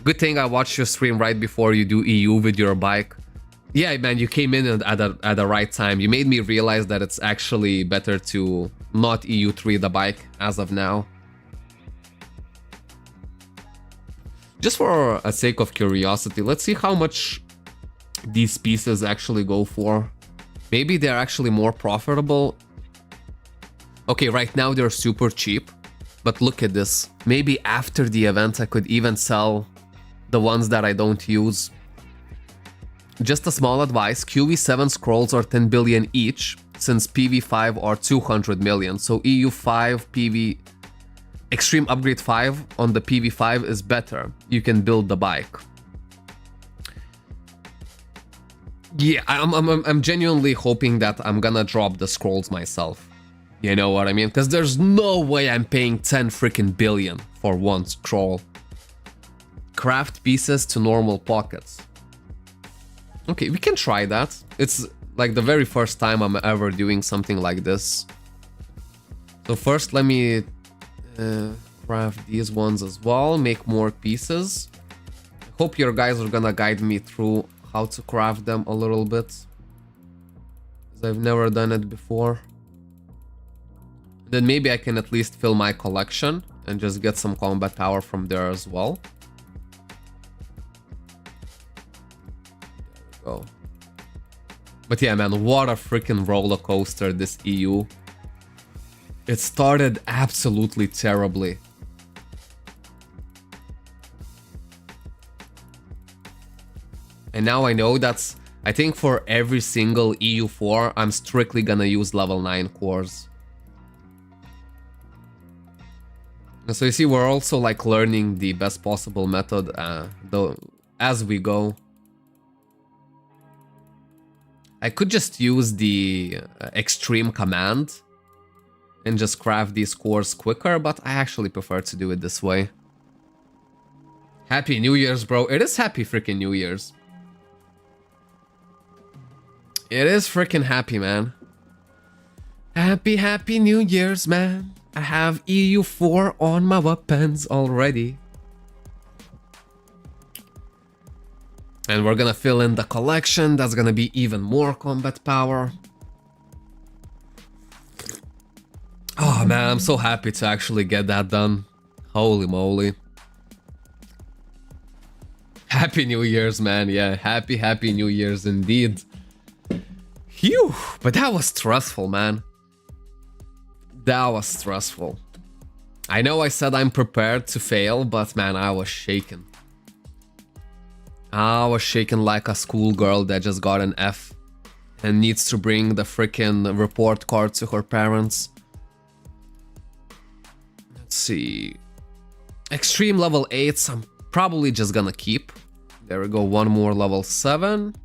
Good thing I watched your stream right before you do EU with your bike. Yeah, man, you came in at the right time. You made me realize that it's actually better to not EU3 the bike as of now. Just for a sake of curiosity, let's see how much these pieces actually go for. Maybe they're actually more profitable. Okay, right now they're super cheap, but look at this. Maybe after the event I could even sell the ones that I don't use. Just a small advice, QV7 scrolls are 10 billion each, since PV5 are 200 million. So EU5, PV... Extreme Upgrade 5 on the PV5 is better. You can build the bike. Yeah, I'm genuinely hoping that I'm gonna drop the scrolls myself. You know what I mean? Because there's no way I'm paying 10 freaking billion for one scroll. Craft pieces to normal pockets. Okay, we can try that. It's like the very first time I'm ever doing something like this. So first let me craft these ones as well, make more pieces. I hope your guys are gonna guide me through how to craft them a little bit, because I've never done it before. Then maybe I can at least fill my collection and just get some combat power from there as well. There we go. But yeah, man, what a freaking roller coaster this EU. It started absolutely terribly. And now I know that's... I think for every single EU4, I'm strictly gonna use level 9 cores. So you see, we're also like learning the best possible method as we go. I could just use the extreme command and just craft these cores quicker, but I actually prefer to do it this way. Happy New Year's, bro. It is happy freaking New Year's. It is freaking happy, man. Happy New Year's, man. I have EU4 on my weapons already. And we're gonna fill in the collection. That's gonna be even more combat power. Oh man, I'm so happy to actually get that done. Holy moly. Happy New Year's, man. Yeah, happy New Year's indeed. Phew, but that was stressful, man. That was stressful. I know I said I'm prepared to fail, but man, I was shaken. I was shaken like a schoolgirl that just got an F and needs to bring the freaking report card to her parents. Let's see. Extreme level 8s, I'm probably just gonna keep. There we go, one more level 7.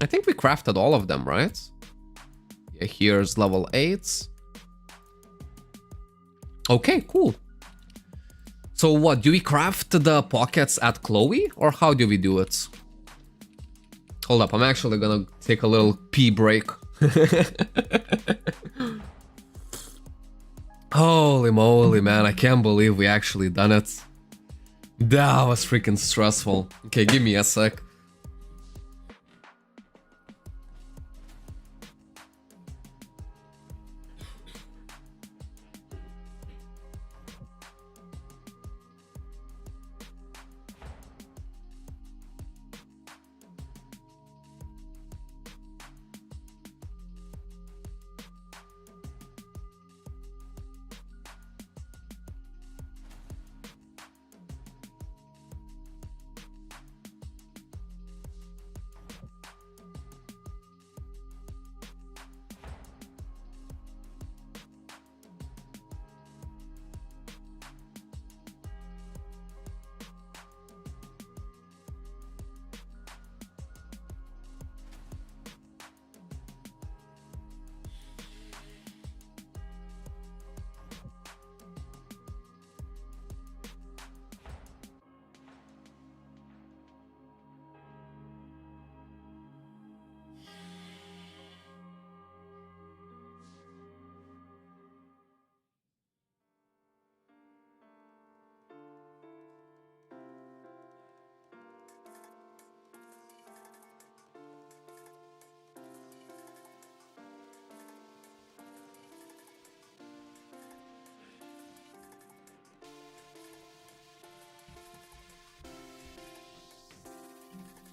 I think we crafted all of them, right? Yeah, here's level 8s. Okay, cool. So what, do we craft the pockets at Chloe, or how do we do it? Hold up, I'm actually gonna take a little pee break. Holy moly, man, I can't believe we actually done it. That was freaking stressful. Okay, give me a sec.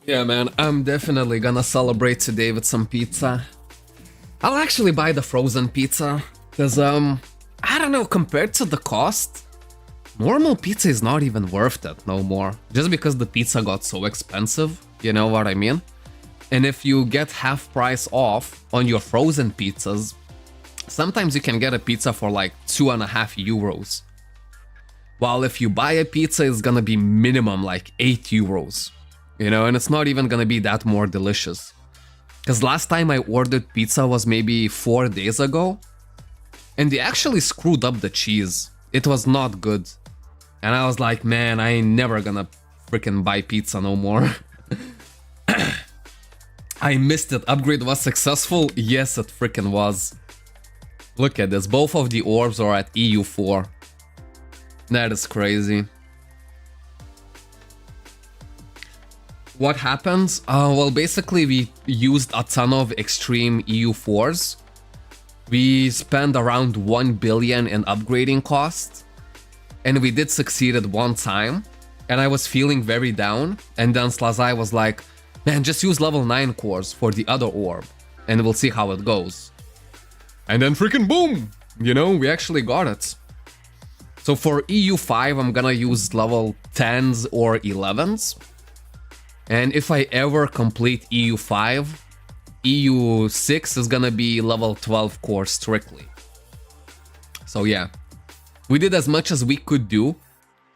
Yeah, man, I'm definitely gonna celebrate today with some pizza. I'll actually buy the frozen pizza, because, I don't know, compared to the cost, normal pizza is not even worth it no more. Just because the pizza got so expensive, you know what I mean? And if you get half price off on your frozen pizzas, sometimes you can get a pizza for like 2.5 euros. While if you buy a pizza, it's gonna be minimum like 8 euros. You know, and it's not even gonna be that more delicious. Because last time I ordered pizza was maybe 4 days ago, and they actually screwed up the cheese. It was not good. And I was like, man, I ain't never gonna freaking buy pizza no more. I missed it. Upgrade was successful? Yes, it freaking was. Look at this. Both of the orbs are at EU4. That is crazy. What happens? Well, basically we used a ton of extreme EU4s. We spent around 1 billion in upgrading costs. And we did succeed at one time. And I was feeling very down. And then Slazai was like, man, just use level 9 cores for the other orb. And we'll see how it goes. And then freaking boom! You know, we actually got it. So for EU5, I'm gonna use level 10s or 11s. And if I ever complete EU5, EU6 is gonna be level 12 core strictly. So yeah, we did as much as we could do.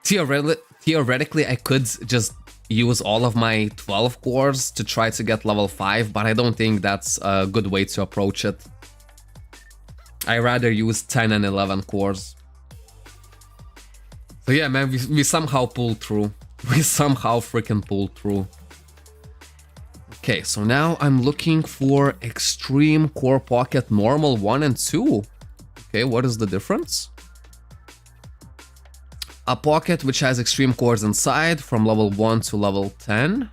Theoretically, I could just use all of my 12 cores to try to get level 5, but I don't think that's a good way to approach it. I rather use 10 and 11 cores. So yeah, man, we somehow pulled through. We somehow freaking pulled through. Okay, so now I'm looking for Extreme Core Pocket Normal 1 and 2. Okay, what is the difference? A pocket which has extreme cores inside from level 1 to level 10.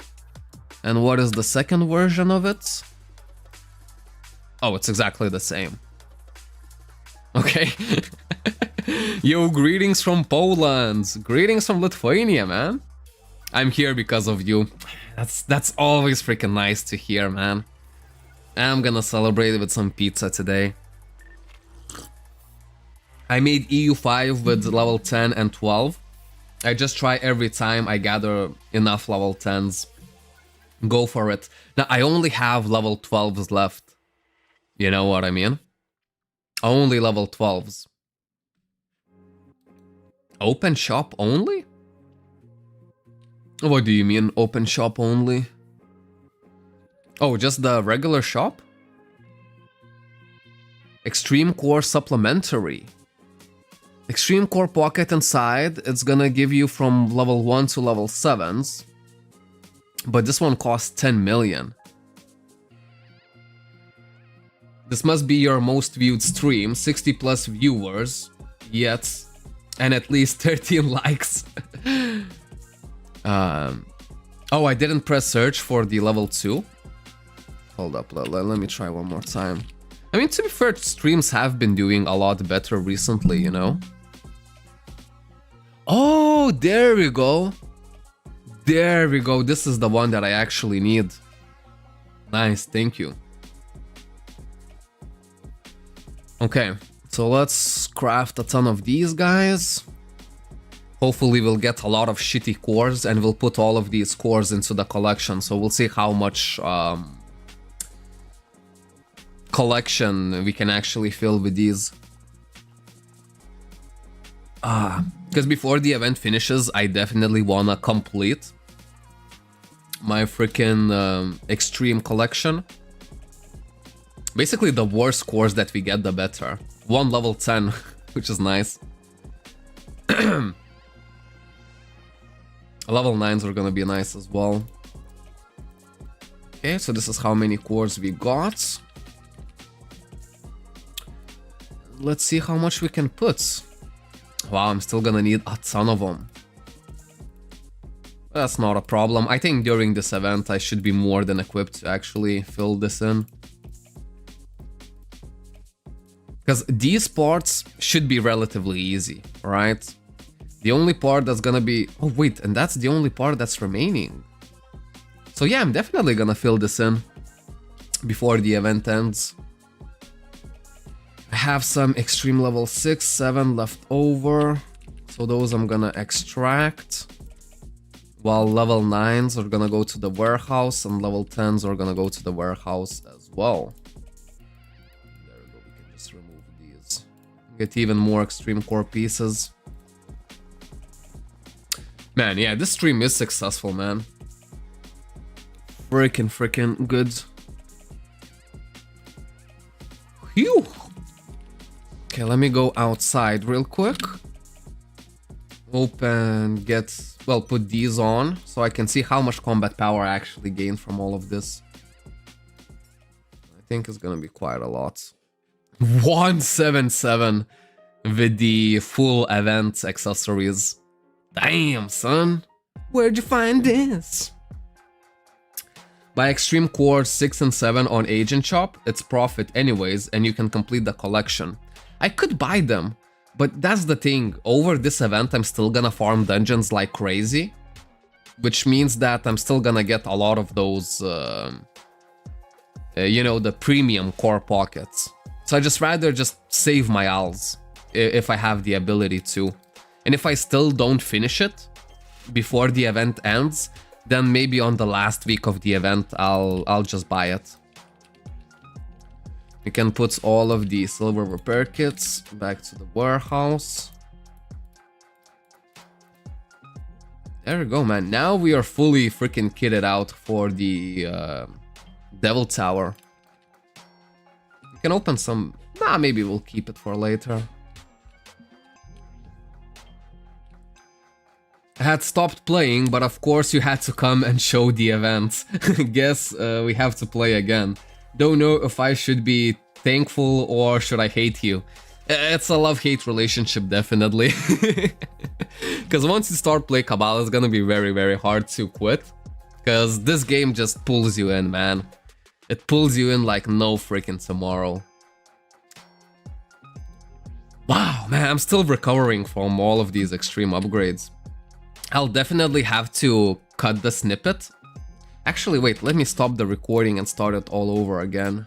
And what is the second version of it? Oh, it's exactly the same. Okay. Yo, greetings from Poland. Greetings from Lithuania, man. I'm here because of you. That's always freaking nice to hear, man. I'm gonna celebrate with some pizza today. I made EU5 with level 10 and 12. I just try every time I gather enough level 10s. Go for it. Now, I only have level 12s left. You know what I mean? Only level 12s. Open shop only? What do you mean, open shop only? Oh, just the regular shop? Extreme Core Supplementary. Extreme Core Pocket inside, it's gonna give you from level 1 to level 7s. But this one costs 10 million. This must be your most viewed stream, 60 plus viewers, yet, and at least 13 likes. Oh, I didn't press search for the level 2. Hold up, let me try one more time. I mean, to be fair, streams have been doing a lot better recently, you know? Oh, there we go. There we go. This is the one that I actually need. Nice, thank you. Okay, so let's craft a ton of these guys. Hopefully we'll get a lot of shitty cores and we'll put all of these cores into the collection. So we'll see how much collection we can actually fill with these. Because before the event finishes, I definitely wanna complete my freaking extreme collection. Basically, the worse cores that we get, the better. One level 10, which is nice. Level 9s are gonna be nice as well. Okay, so this is how many cores we got. Let's see how much we can put. Wow, I'm still gonna need a ton of them. That's not a problem. I think during this event I should be more than equipped to actually fill this in. Because these parts should be relatively easy, right? The only part that's gonna be... Oh wait, and that's the only part that's remaining. So yeah, I'm definitely gonna fill this in before the event ends. I have some extreme level 6, 7 left over. So those I'm gonna extract. While level 9s are gonna go to the warehouse and level 10s are gonna go to the warehouse as well. There we go, we can just remove these. Get even more extreme core pieces. Man, yeah, this stream is successful, man. Freaking good. Phew! Okay, let me go outside real quick. Open, put these on so I can see how much combat power I actually gain from all of this. I think it's gonna be quite a lot. 177 with the full event accessories. Damn, son. Where'd you find this? Buy extreme cores 6 and 7 on Agent Shop. It's profit anyways, and you can complete the collection. I could buy them, but that's the thing. Over this event, I'm still gonna farm dungeons like crazy, which means that I'm still gonna get a lot of those, you know, the premium core pockets. So I just rather just save my ALs if I have the ability to. And if I still don't finish it before the event ends, then maybe on the last week of the event, I'll just buy it. We can put all of the silver repair kits back to the warehouse. There we go, man. Now we are fully freaking kitted out for the Devil Tower. We can open some... Nah, maybe we'll keep it for later. I had stopped playing, but of course you had to come and show the event. Guess we have to play again. Don't know if I should be thankful or should I hate you. It's a love-hate relationship, definitely. Because once you start playing Cabal, it's gonna be very hard to quit. Because this game just pulls you in, man. It pulls you in like no freaking tomorrow. Wow, man, I'm still recovering from all of these extreme upgrades. I'll definitely have to cut the snippet. Actually, wait, let me stop the recording and start it all over again.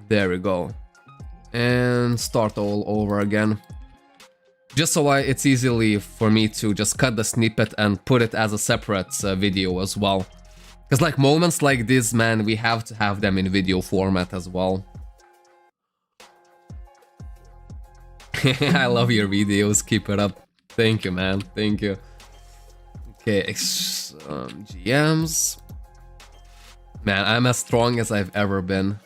There we go. And start all over again. Just so it's easily for me to just cut the snippet and put it as a separate video as well. Because like moments like this, man, we have to have them in video format as well. I love your videos, keep it up. Thank you, man, thank you. Okay, GMs. Man, I'm as strong as I've ever been.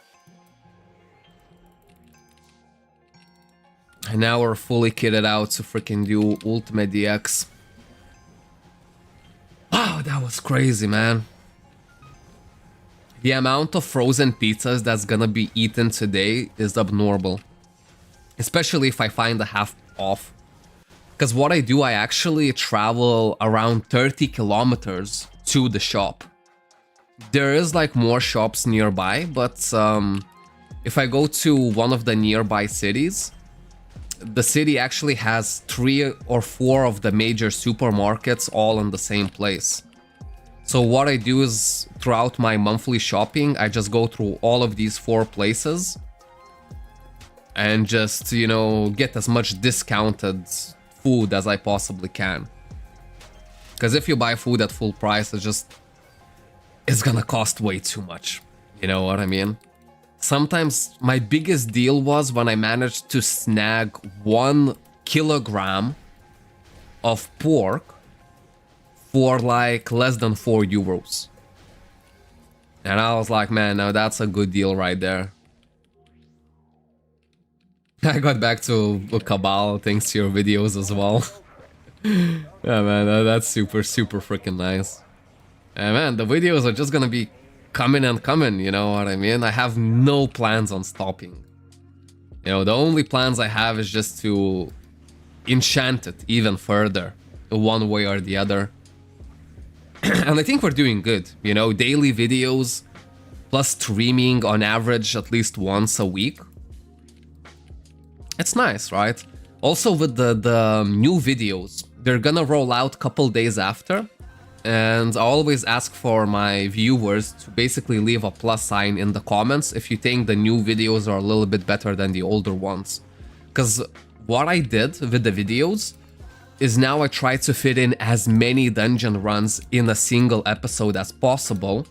And now we're fully kitted out to freaking do Ultimate DX. Wow, that was crazy, man. The amount of frozen pizzas that's gonna be eaten today is abnormal. Especially if I find the half off. Because what I do, I actually travel around 30 kilometers to the shop. There is like more shops nearby, but if I go to one of the nearby cities, the city actually has 3 or 4 of the major supermarkets all in the same place. So what I do is throughout my monthly shopping, I just go through all of these 4 places. And just, you know, get as much discounted food as I possibly can. Because if you buy food at full price, it's gonna cost way too much. You know what I mean? Sometimes my biggest deal was when I managed to snag 1 kilogram of pork for like less than 4 euros. And I was like, man, now that's a good deal right there. I got back to Cabal thanks to your videos as well. Yeah, man, that's super freaking nice. And man, the videos are just gonna be coming and coming, you know what I mean? I have no plans on stopping. You know, the only plans I have is just to enchant it even further, one way or the other. And I think we're doing good, you know, daily videos, plus streaming on average at least once a week. It's nice, right? Also with the new videos, they're gonna roll out a couple days after. And I always ask for my viewers to basically leave a plus sign in the comments if you think the new videos are a little bit better than the older ones. Because what I did with the videos is now I try to fit in as many dungeon runs in a single episode as possible,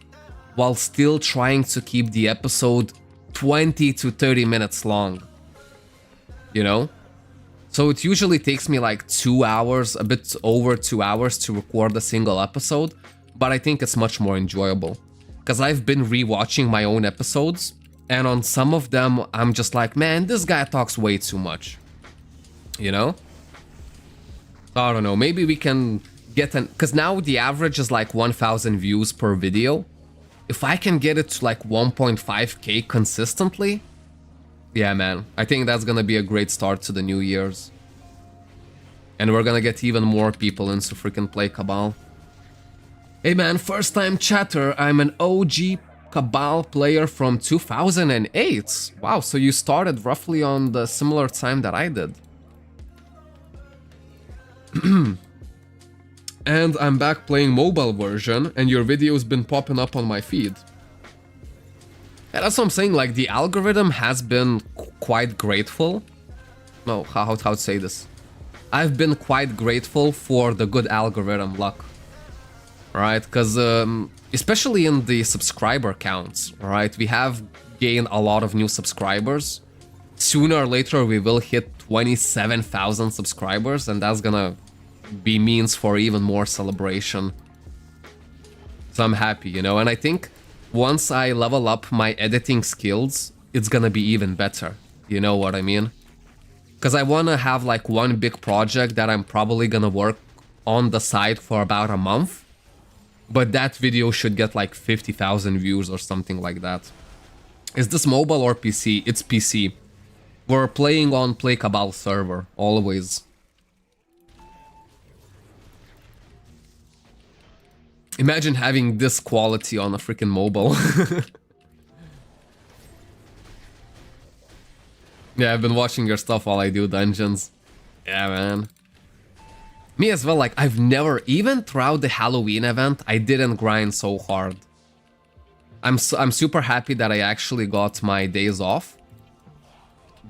while still trying to keep the episode 20 to 30 minutes long. You know? So it usually takes me like 2 hours, a bit over 2 hours to record a single episode, but I think it's much more enjoyable. Because I've been rewatching my own episodes, and on some of them, I'm just like, man, this guy talks way too much. You know? I don't know, maybe we can get an... Because now the average is like 1,000 views per video. If I can get it to like 1.5k consistently... Yeah, man, I think that's gonna be a great start to the New Year's. And we're gonna get even more people into freaking play Cabal. Hey man, first time chatter, I'm an OG Cabal player from 2008. Wow, so you started roughly on the similar time that I did. And I'm back playing mobile version, and your video's been popping up on my feed. And that's what I'm saying, like, the algorithm has been quite grateful. No, how to say this? I've been quite grateful for the good algorithm luck. Right? Because, especially in the subscriber counts, right? We have gained a lot of new subscribers. Sooner or later, we will hit 27,000 subscribers, and that's gonna be means for even more celebration. So I'm happy, you know, and I think once I level up my editing skills, it's gonna be even better. You know what I mean? Because I wanna have like one big project that I'm probably gonna work on the side for about a month. But that video should get like 50,000 views or something like that. Is this mobile or PC? It's PC. We're playing on Play Cabal server, always. Imagine having this quality on a freaking mobile. Yeah, I've been watching your stuff while I do dungeons. Yeah, man. Me as well, like, I've never, even throughout the Halloween event, I didn't grind so hard. I'm super happy that I actually got my days off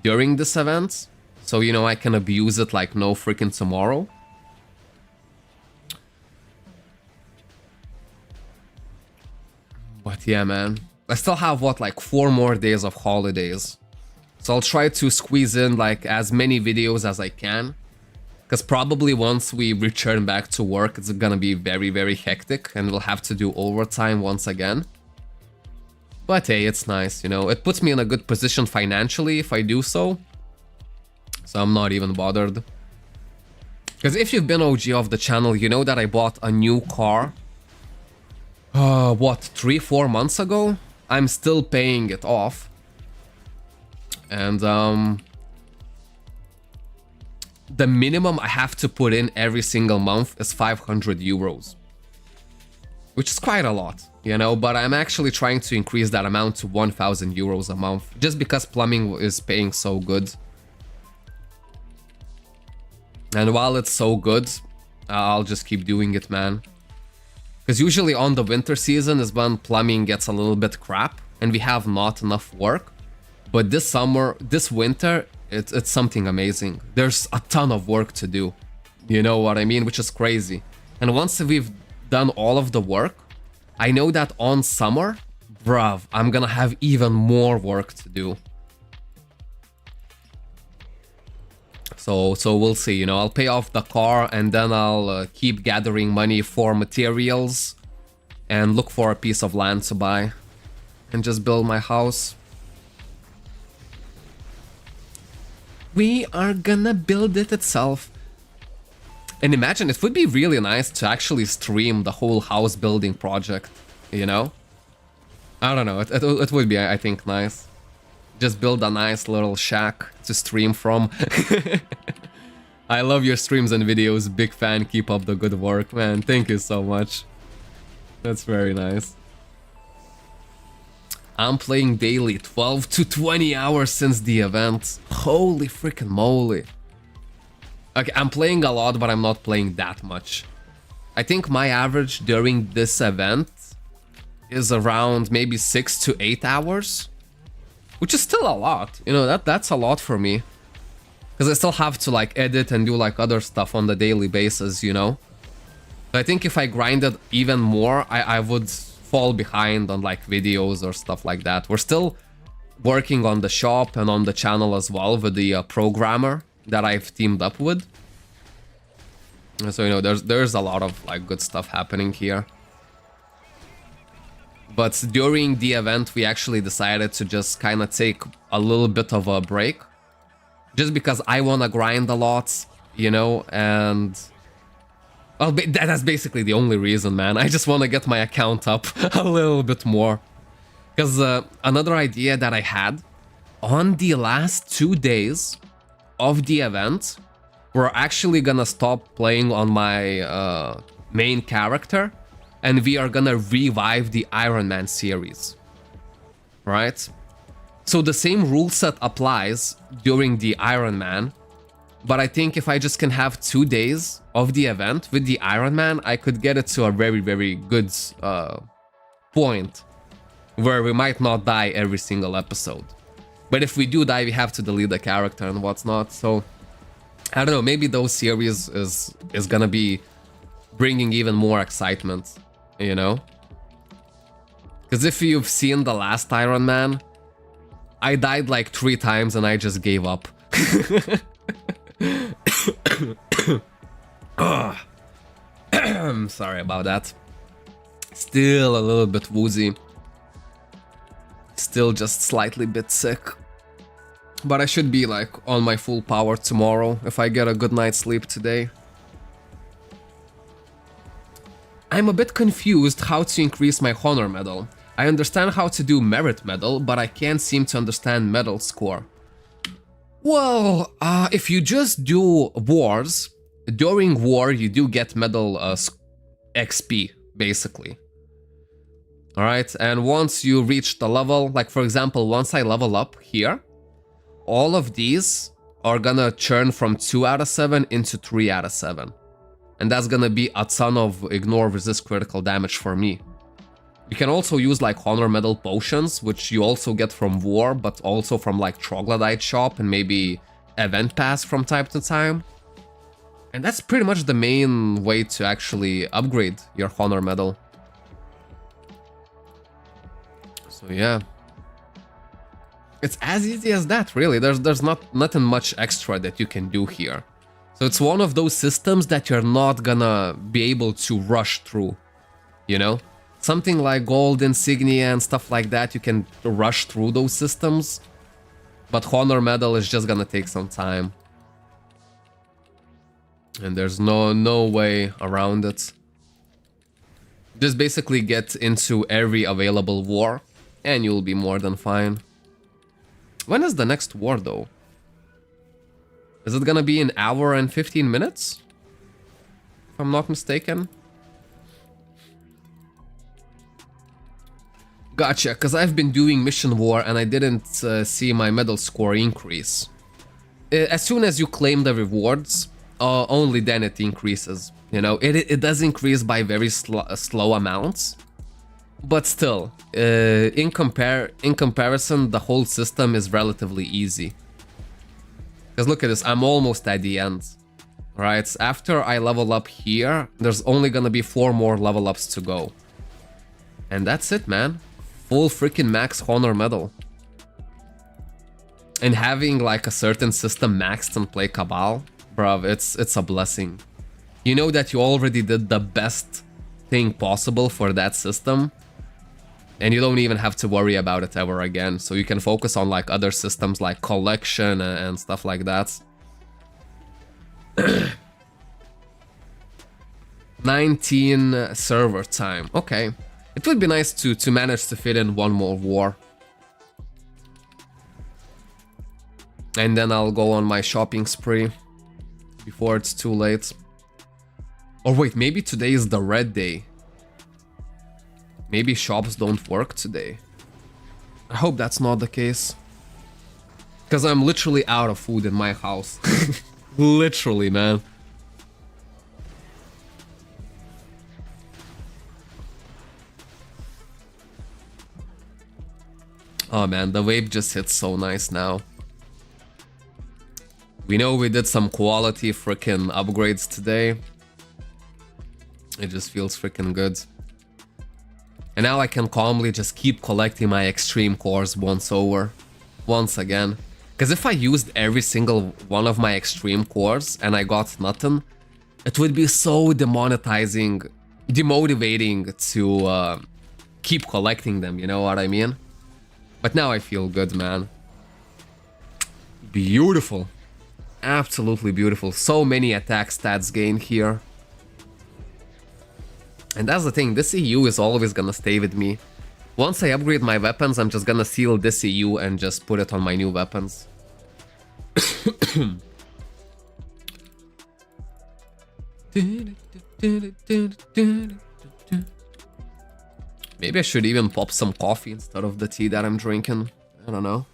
during this event. So, you know, I can abuse it like no freaking tomorrow. But yeah, man, I still have, what, like 4 more days of holidays. So I'll try to squeeze in like as many videos as I can. Because probably once we return back to work, it's gonna be very, very hectic and we'll have to do overtime once again. But hey, it's nice, you know, it puts me in a good position financially if I do so. So I'm not even bothered. Because if you've been OG of the channel, you know that I bought a new car. What, 3-4 months ago? I'm still paying it off. And the minimum I have to put in every single month is 500 euros. Which is quite a lot, you know, but I'm actually trying to increase that amount to 1,000 euros a month. Just because plumbing is paying so good. And while it's so good, I'll just keep doing it, man. Because usually on the winter season is when plumbing gets a little bit crap and we have not enough work. But this summer, this winter, it's something amazing. There's a ton of work to do. You know what I mean? Which is crazy. And once we've done all of the work, I know that on summer, bruv, I'm gonna have even more work to do. So we'll see, you know, I'll pay off the car and then I'll keep gathering money for materials and look for a piece of land to buy and just build my house. We are gonna build it itself. And imagine, it would be really nice to actually stream the whole house building project, you know? I don't know, it would be, I think, nice. Just build a nice little shack to stream from. I love your streams and videos, big fan, keep up the good work, man. Thank you so much. That's very nice. I'm playing daily, 12 to 20 hours since the event. Holy freaking moly. Okay, I'm playing a lot, but I'm not playing that much. I think my average during this event is around maybe 6 to 8 hours, which is still a lot. You know, that's a lot for me. Because I still have to like edit and do like other stuff on the daily basis, you know? So I think if I grinded even more, I would fall behind on like videos or stuff like that. We're still working on the shop and on the channel as well with the programmer that I've teamed up with. So, you know, there's a lot of like good stuff happening here. But during the event, we actually decided to just kind of take a little bit of a break. Just because I want to grind a lot, you know, and... Well, that's basically the only reason, man. I just want to get my account up a little bit more. Because another idea that I had, on the last 2 days of the event, we're actually gonna stop playing on my main character, and we are gonna revive the Iron Man series, right? So the same rule set applies during the Iron Man, but I think if I just can have 2 days of the event with the Iron Man, I could get it to a very, very good point where we might not die every single episode. But if we do die, we have to delete the character and what's not. So I don't know, maybe those series is gonna be bringing even more excitement, you know? Because if you've seen the last Iron Man, I died like 3 times and I just gave up. Sorry about that. Still a little bit woozy. Still just slightly bit sick. But I should be like on my full power tomorrow if I get a good night's sleep today. I'm a bit confused how to increase my honor medal. I understand how to do merit medal, but I can't seem to understand medal score. Well, if you just do wars, during war you do get medal XP, basically. Alright, and once you reach the level, like for example, once I level up here, all of these are gonna churn from 2 out of 7 into 3 out of 7. And that's gonna be a ton of ignore resist critical damage for me. You can also use like honor medal potions, which you also get from war, but also from like troglodyte shop and maybe event pass from time to time. And that's pretty much the main way to actually upgrade your honor medal. So yeah. It's as easy as that, really. There's nothing much extra that you can do here. So it's one of those systems that you're not gonna be able to rush through, you know? Something like gold, insignia and stuff like that, you can rush through those systems. But honor medal is just gonna take some time. And there's no way around it. Just basically get into every available war and you'll be more than fine. When is the next war though? Is it gonna be an hour and 15 minutes? If I'm not mistaken. Gotcha, because I've been doing mission war and I didn't see my medal score increase. As soon as you claim the rewards, only then it increases. You know, it does increase by very slow amounts. But still, in comparison, the whole system is relatively easy. Because look at this, I'm almost at the end. Right, after I level up here, there's only gonna be 4 more level ups to go. And that's it, man. Full freaking max honor medal. And having like a certain system maxed and play Cabal, bruv, it's a blessing. You know that you already did the best thing possible for that system. And you don't even have to worry about it ever again. So you can focus on like other systems like collection and stuff like that. 19 server time. Okay. It would be nice to manage to fit in one more war. And then I'll go on my shopping spree before it's too late. Or wait, maybe today is the red day. Maybe shops don't work today. I hope that's not the case. Because I'm literally out of food in my house. Literally, man. Oh man, the vape just hits so nice now. We know we did some quality freaking upgrades today. It just feels freaking good. And now I can calmly just keep collecting my extreme cores once again. Because if I used every single one of my extreme cores and I got nothing, it would be so demotivating to keep collecting them, you know what I mean? But now I feel good, man. Beautiful. Absolutely beautiful. So many attack stats gained here. And that's the thing, this EU is always gonna stay with me. Once I upgrade my weapons, I'm just gonna seal this EU and just put it on my new weapons. Maybe I should even pop some coffee instead of the tea that I'm drinking. I don't know.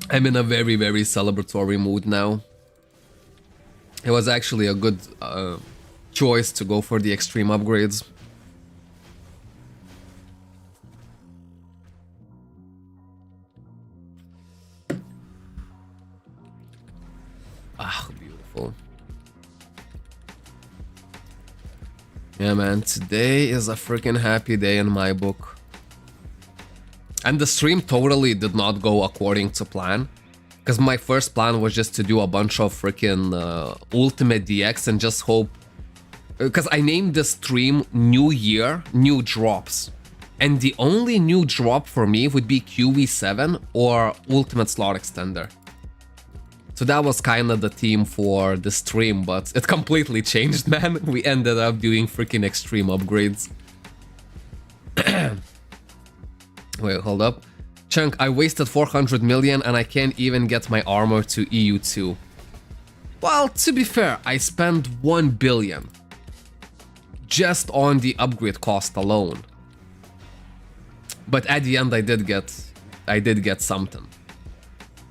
I'm in a very, very celebratory mood now. It was actually a good choice to go for the extreme upgrades. Ah, beautiful. Yeah, man, today is a freaking happy day in my book. And the stream totally did not go according to plan. Because my first plan was just to do a bunch of freaking Ultimate DX and just hope... Because I named the stream New Year, New Drops. And the only new drop for me would be QV7 or Ultimate Slot Extender. So that was kind of the theme for the stream, but it completely changed, man. We ended up doing freaking extreme upgrades. Wait, hold up. Chunk, I wasted 400 million and I can't even get my armor to EU2. Well, to be fair, I spent 1 billion just on the upgrade cost alone. But at the end I did get something.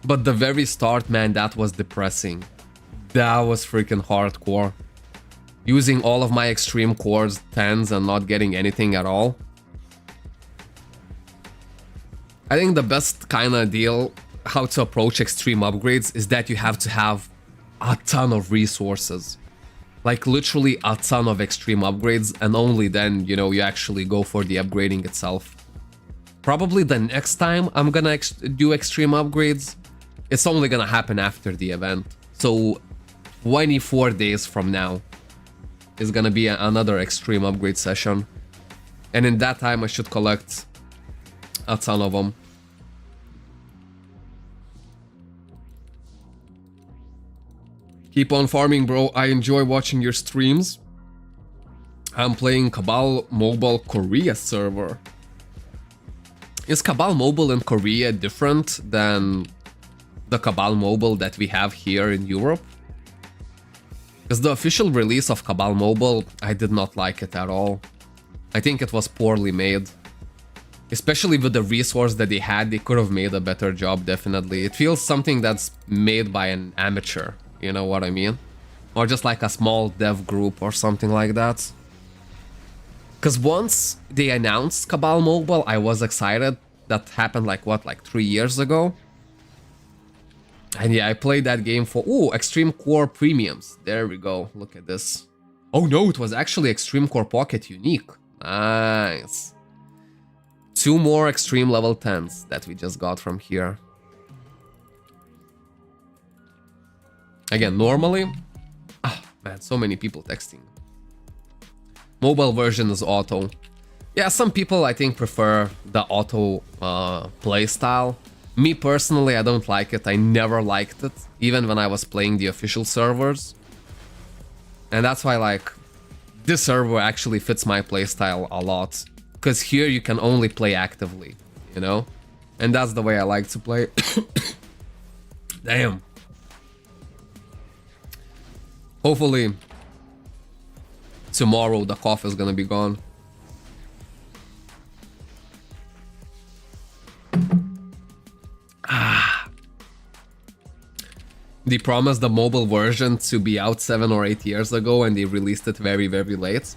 But the very start, man, that was depressing. That was freaking hardcore. Using all of my extreme cores, 10s, and not getting anything at all. I think the best kind of deal how to approach extreme upgrades is that you have to have a ton of resources. Like literally a ton of extreme upgrades, and only then, you know, you actually go for the upgrading itself. Probably the next time I'm gonna do extreme upgrades, it's only gonna happen after the event. So 24 days from now is gonna be another extreme upgrade session. And in that time I should collect a ton of them. Keep on farming, bro. I enjoy watching your streams. I'm playing Cabal Mobile Korea server. Is Cabal Mobile in Korea different than the Cabal Mobile that we have here in Europe? Because the official release of Cabal Mobile, I did not like it at all. I think it was poorly made. Especially with the resource that they had, they could have made a better job, definitely. It feels something that's made by an amateur, you know what I mean? Or just like a small dev group or something like that. Because once they announced Cabal Mobile, I was excited. That happened like, what, like 3 years ago? And yeah, I played that game for... Ooh, Extreme Core Premiums. There we go, look at this. Oh no, it was actually Extreme Core Pocket Unique. Nice. 2 more extreme level 10s that we just got from here. Again, normally... Ah, man, so many people texting. Mobile version is auto. Yeah, some people I think prefer the auto play style. Me personally, I don't like it. I never liked it, even when I was playing the official servers. And that's why, like, this server actually fits my playstyle a lot. Because here you can only play actively, you know? And that's the way I like to play. Damn. Hopefully, tomorrow the cough is gonna be gone. They promised the mobile version to be out 7 or 8 years ago and they released it very, very late.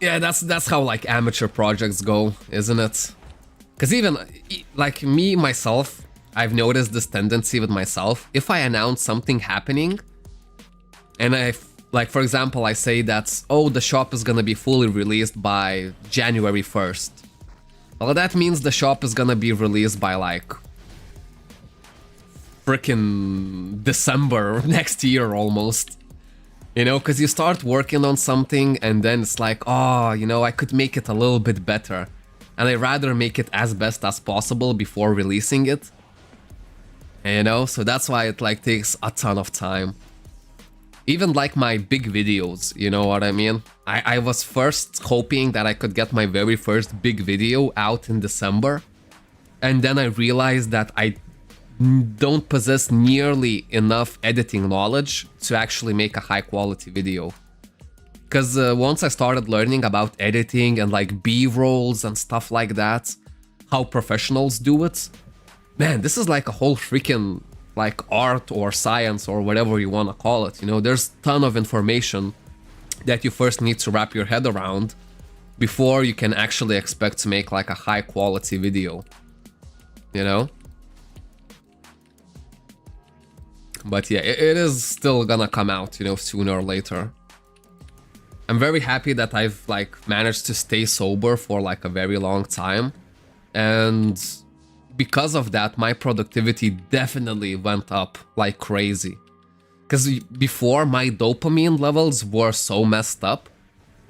Yeah, that's how like amateur projects go, isn't it? Because even like me myself, I've noticed this tendency with myself. If I announce something happening, and like for example, I say that, oh, the shop is gonna be fully released by January 1st. Well, that means the shop is gonna be released by like freaking December next year almost. You know, because you start working on something and then it's like, oh, you know, I could make it a little bit better. And I rather make it as best as possible before releasing it. You know, so that's why it like takes a ton of time. Even like my big videos, you know what I mean? I was first hoping that I could get my very first big video out in December. And then I realized that I don't possess nearly enough editing knowledge to actually make a high quality video. Because once I started learning about editing and like B-rolls and stuff like that, how professionals do it, man, this is like a whole freaking like art or science or whatever you want to call it. You know, there's a ton of information that you first need to wrap your head around before you can actually expect to make like a high quality video, you know? But yeah, it is still gonna come out, you know, sooner or later. I'm very happy that I've like managed to stay sober for like a very long time. And because of that, my productivity definitely went up like crazy. Because before, my dopamine levels were so messed up.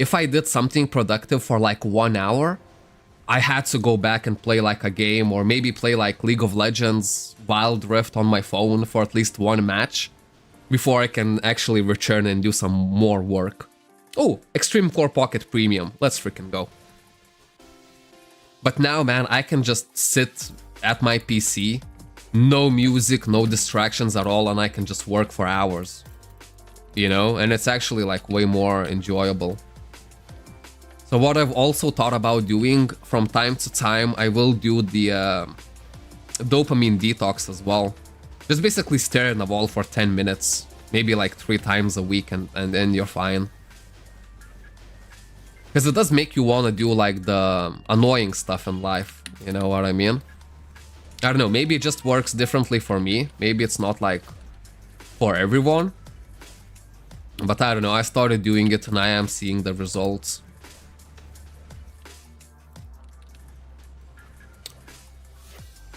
If I did something productive for like 1 hour, I had to go back and play like a game, or maybe play like League of Legends Wild Rift on my phone for at least one match before I can actually return and do some more work. Oh, Extreme Core Pocket Premium. Let's freaking go. But now, man, I can just sit at my PC, no music, no distractions at all, and I can just work for hours. You know? And it's actually like way more enjoyable. So what I've also thought about doing from time to time, I will do the dopamine detox as well. Just basically stare at the wall for 10 minutes, maybe like 3 times a week, and then you're fine. Because it does make you want to do like the annoying stuff in life, you know what I mean? I don't know, maybe it just works differently for me. Maybe it's not like for everyone. But I don't know, I started doing it and I am seeing the results.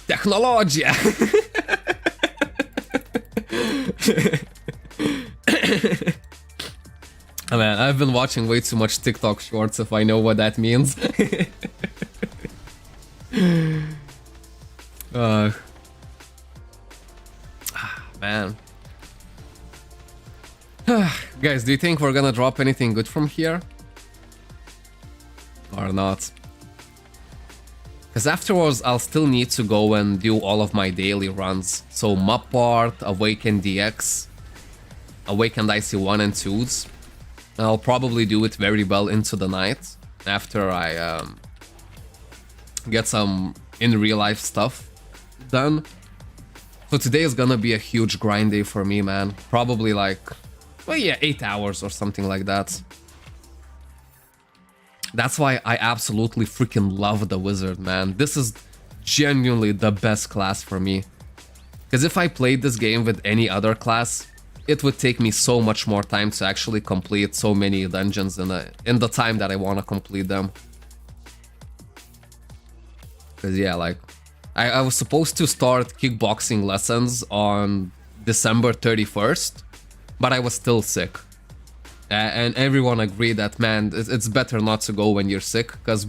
Technologia! Oh man, I've been watching way too much TikTok shorts if I know what that means. Man. Guys, do you think we're gonna drop anything good from here? Or not? Because afterwards, I'll still need to go and do all of my daily runs. So Map Part, Awaken DX, Awakened IC1 and 2s. I'll probably do it very well into the night after I get some in real life stuff done. So today is gonna be a huge grind day for me, man. Probably like, well, yeah, 8 hours or something like that. That's why I absolutely freaking love the Wizard, man. This is genuinely the best class for me. Because if I played this game with any other class, it would take me so much more time to actually complete so many dungeons in the time that I want to complete them. Because yeah, like, I was supposed to start kickboxing lessons on December 31st, but I was still sick. And everyone agreed that, man, it's better not to go when you're sick, because,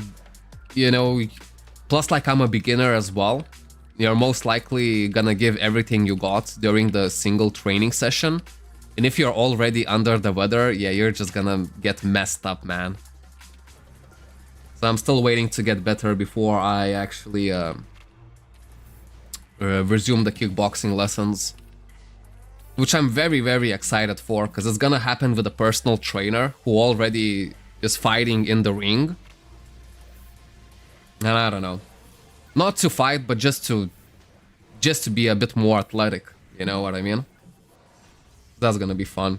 you know, plus like I'm a beginner as well, you're most likely gonna give everything you got during the single training session. And if you're already under the weather, yeah, you're just gonna get messed up, man. So I'm still waiting to get better before I actually resume the kickboxing lessons. Which I'm very, very excited for, because it's gonna happen with a personal trainer who already is fighting in the ring. And I don't know. Not to fight, but just to be a bit more athletic, you know what I mean? That's gonna be fun.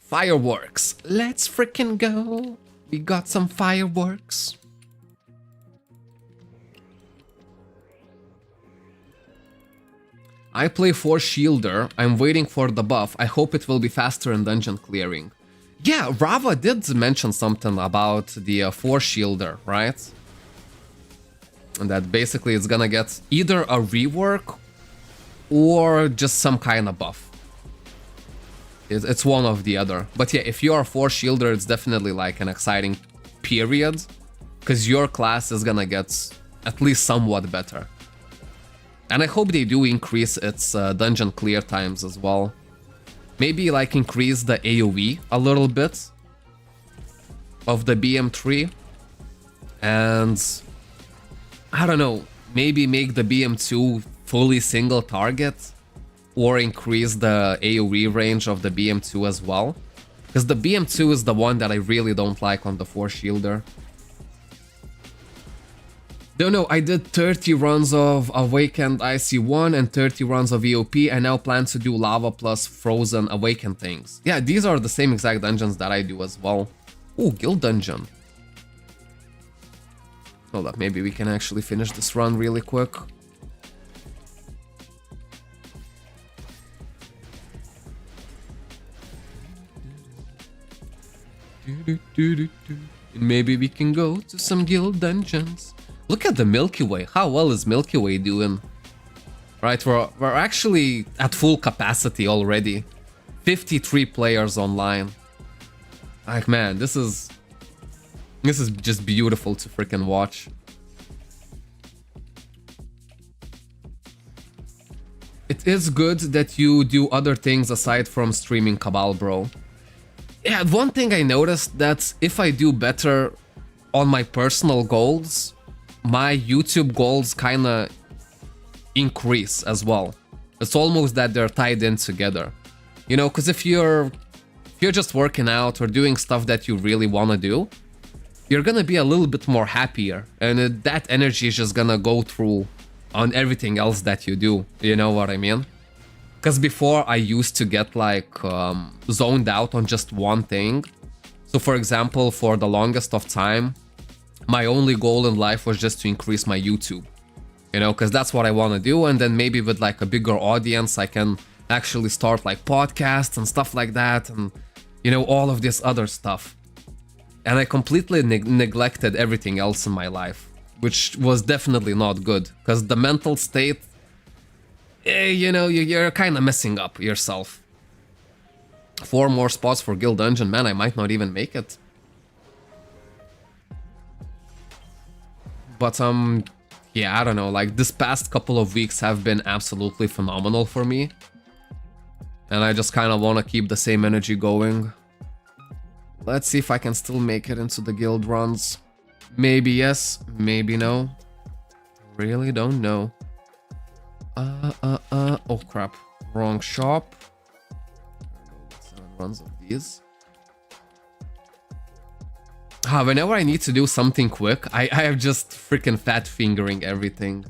Fireworks. Let's freaking go. We got some fireworks. I play Force Shielder. I'm waiting for the buff. I hope it will be faster in dungeon clearing. Yeah, Rava did mention something about the Force Shielder, right? And that basically it's gonna get either a rework or just some kind of buff. It's one of the other. But yeah, if you're a Force Shielder, it's definitely like an exciting period, because your class is gonna get at least somewhat better. And I hope they do increase its dungeon clear times as well. Maybe like increase the AoE a little bit of the BM3. And I don't know, maybe make the BM2 fully single target, or increase the AoE range of the BM2 as well. Because the BM2 is the one that I really don't like on the Force Shielder. Don't know, I did 30 runs of Awakened IC1 and 30 runs of EOP, and now plan to do Lava plus Frozen Awakened things. Yeah, these are the same exact dungeons that I do as well. Ooh, Guild Dungeon. Hold up, maybe we can actually finish this run really quick. Maybe we can go to some Guild Dungeons. Look at the Milky Way. How well is Milky Way doing? Right, we're actually at full capacity already. 53 players online. Like, man, this is just beautiful to freaking watch. It is good that you do other things aside from streaming Cabal, bro. Yeah, one thing I noticed, that if I do better on my personal goals, my YouTube goals kinda increase as well. It's almost that they're tied in together. You know, because if you're just working out or doing stuff that you really want to do, you're gonna be a little bit more happier, and that energy is just gonna go through on everything else that you do. You know what I mean? Because before I used to get like zoned out on just one thing. So for example, for the longest of time, my only goal in life was just to increase my YouTube, you know, because that's what I want to do. And then maybe with like a bigger audience, I can actually start like podcasts and stuff like that, and, you know, all of this other stuff. And I completely neglected everything else in my life, which was definitely not good, because the mental state, you know, you're kind of messing up yourself. 4 more spots for Guild Dungeon, man, I might not even make it. But yeah, I don't know, like this past couple of weeks have been absolutely phenomenal for me. And I just kind of want to keep the same energy going. Let's see if I can still make it into the guild runs. Maybe yes, maybe no. Really don't know. Oh crap, wrong shop. 7 runs of these. Whenever I need to do something quick, I have just freaking fat fingering everything.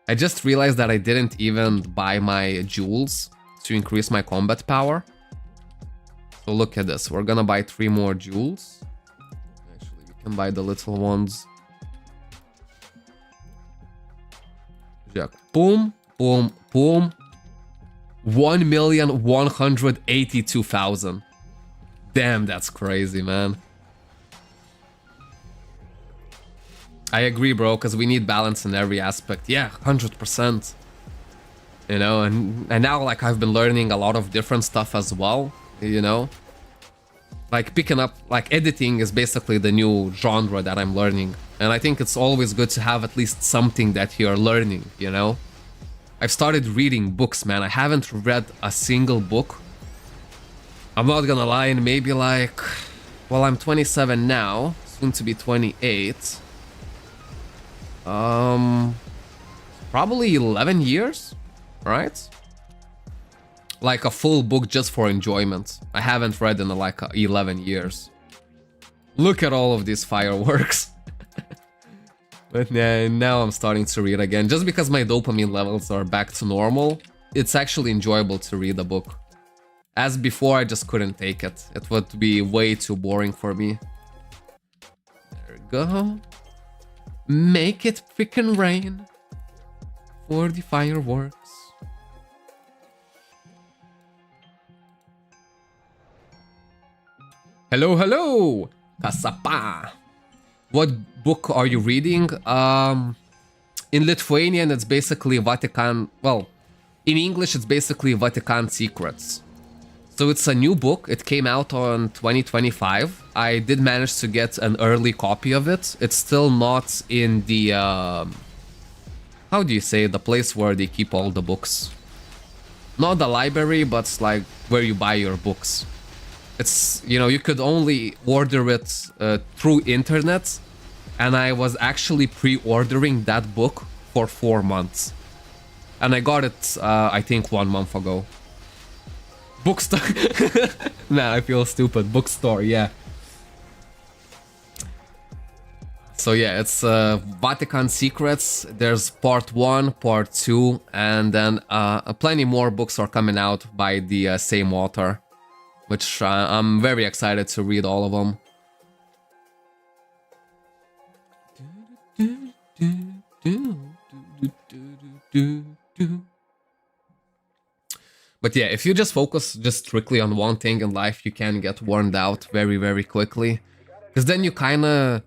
I just realized that I didn't even buy my jewels to increase my combat power. So look at this, we're gonna buy 3 more jewels. Actually, we can buy the little ones. Jack, boom, boom, boom. 1,182,000. Damn, that's crazy, man. I agree, bro, because we need balance in every aspect. Yeah, 100%. You know, and now, like, I've been learning a lot of different stuff as well, you know? Like, picking up, like, editing is basically the new genre that I'm learning. And I think it's always good to have at least something that you're learning, you know? I've started reading books, man. I haven't read a single book. I'm not gonna lie, in maybe like... Well, I'm 27 now, soon to be 28. Probably 11 years, right? Like a full book just for enjoyment. I haven't read in like 11 years. Look at all of these fireworks. But now I'm starting to read again. Just because my dopamine levels are back to normal, it's actually enjoyable to read a book. As before, I just couldn't take it. It would be way too boring for me. There we go. Make it freaking rain for the fireworks. Hello, hello, Kasapa. What book are you reading? In Lithuanian, it's basically Vatican. Well, in English, it's basically Vatican Secrets. So it's a new book. It came out on 2025. I did manage to get an early copy of it. It's still not in the, how do you say, the place where they keep all the books. Not the library, but like where you buy your books. It's, you know, you could only order it through internet. And I was actually pre-ordering that book for 4 months. And I got it, I think 1 month ago. Bookstore. Nah, I feel stupid. Bookstore, yeah. So yeah, it's Vatican Secrets. There's part 1, part 2, and then plenty more books are coming out by the same author, which I'm very excited to read all of them. But yeah, if you just focus just strictly on one thing in life, you can get worn out very, very quickly. Because then you kind of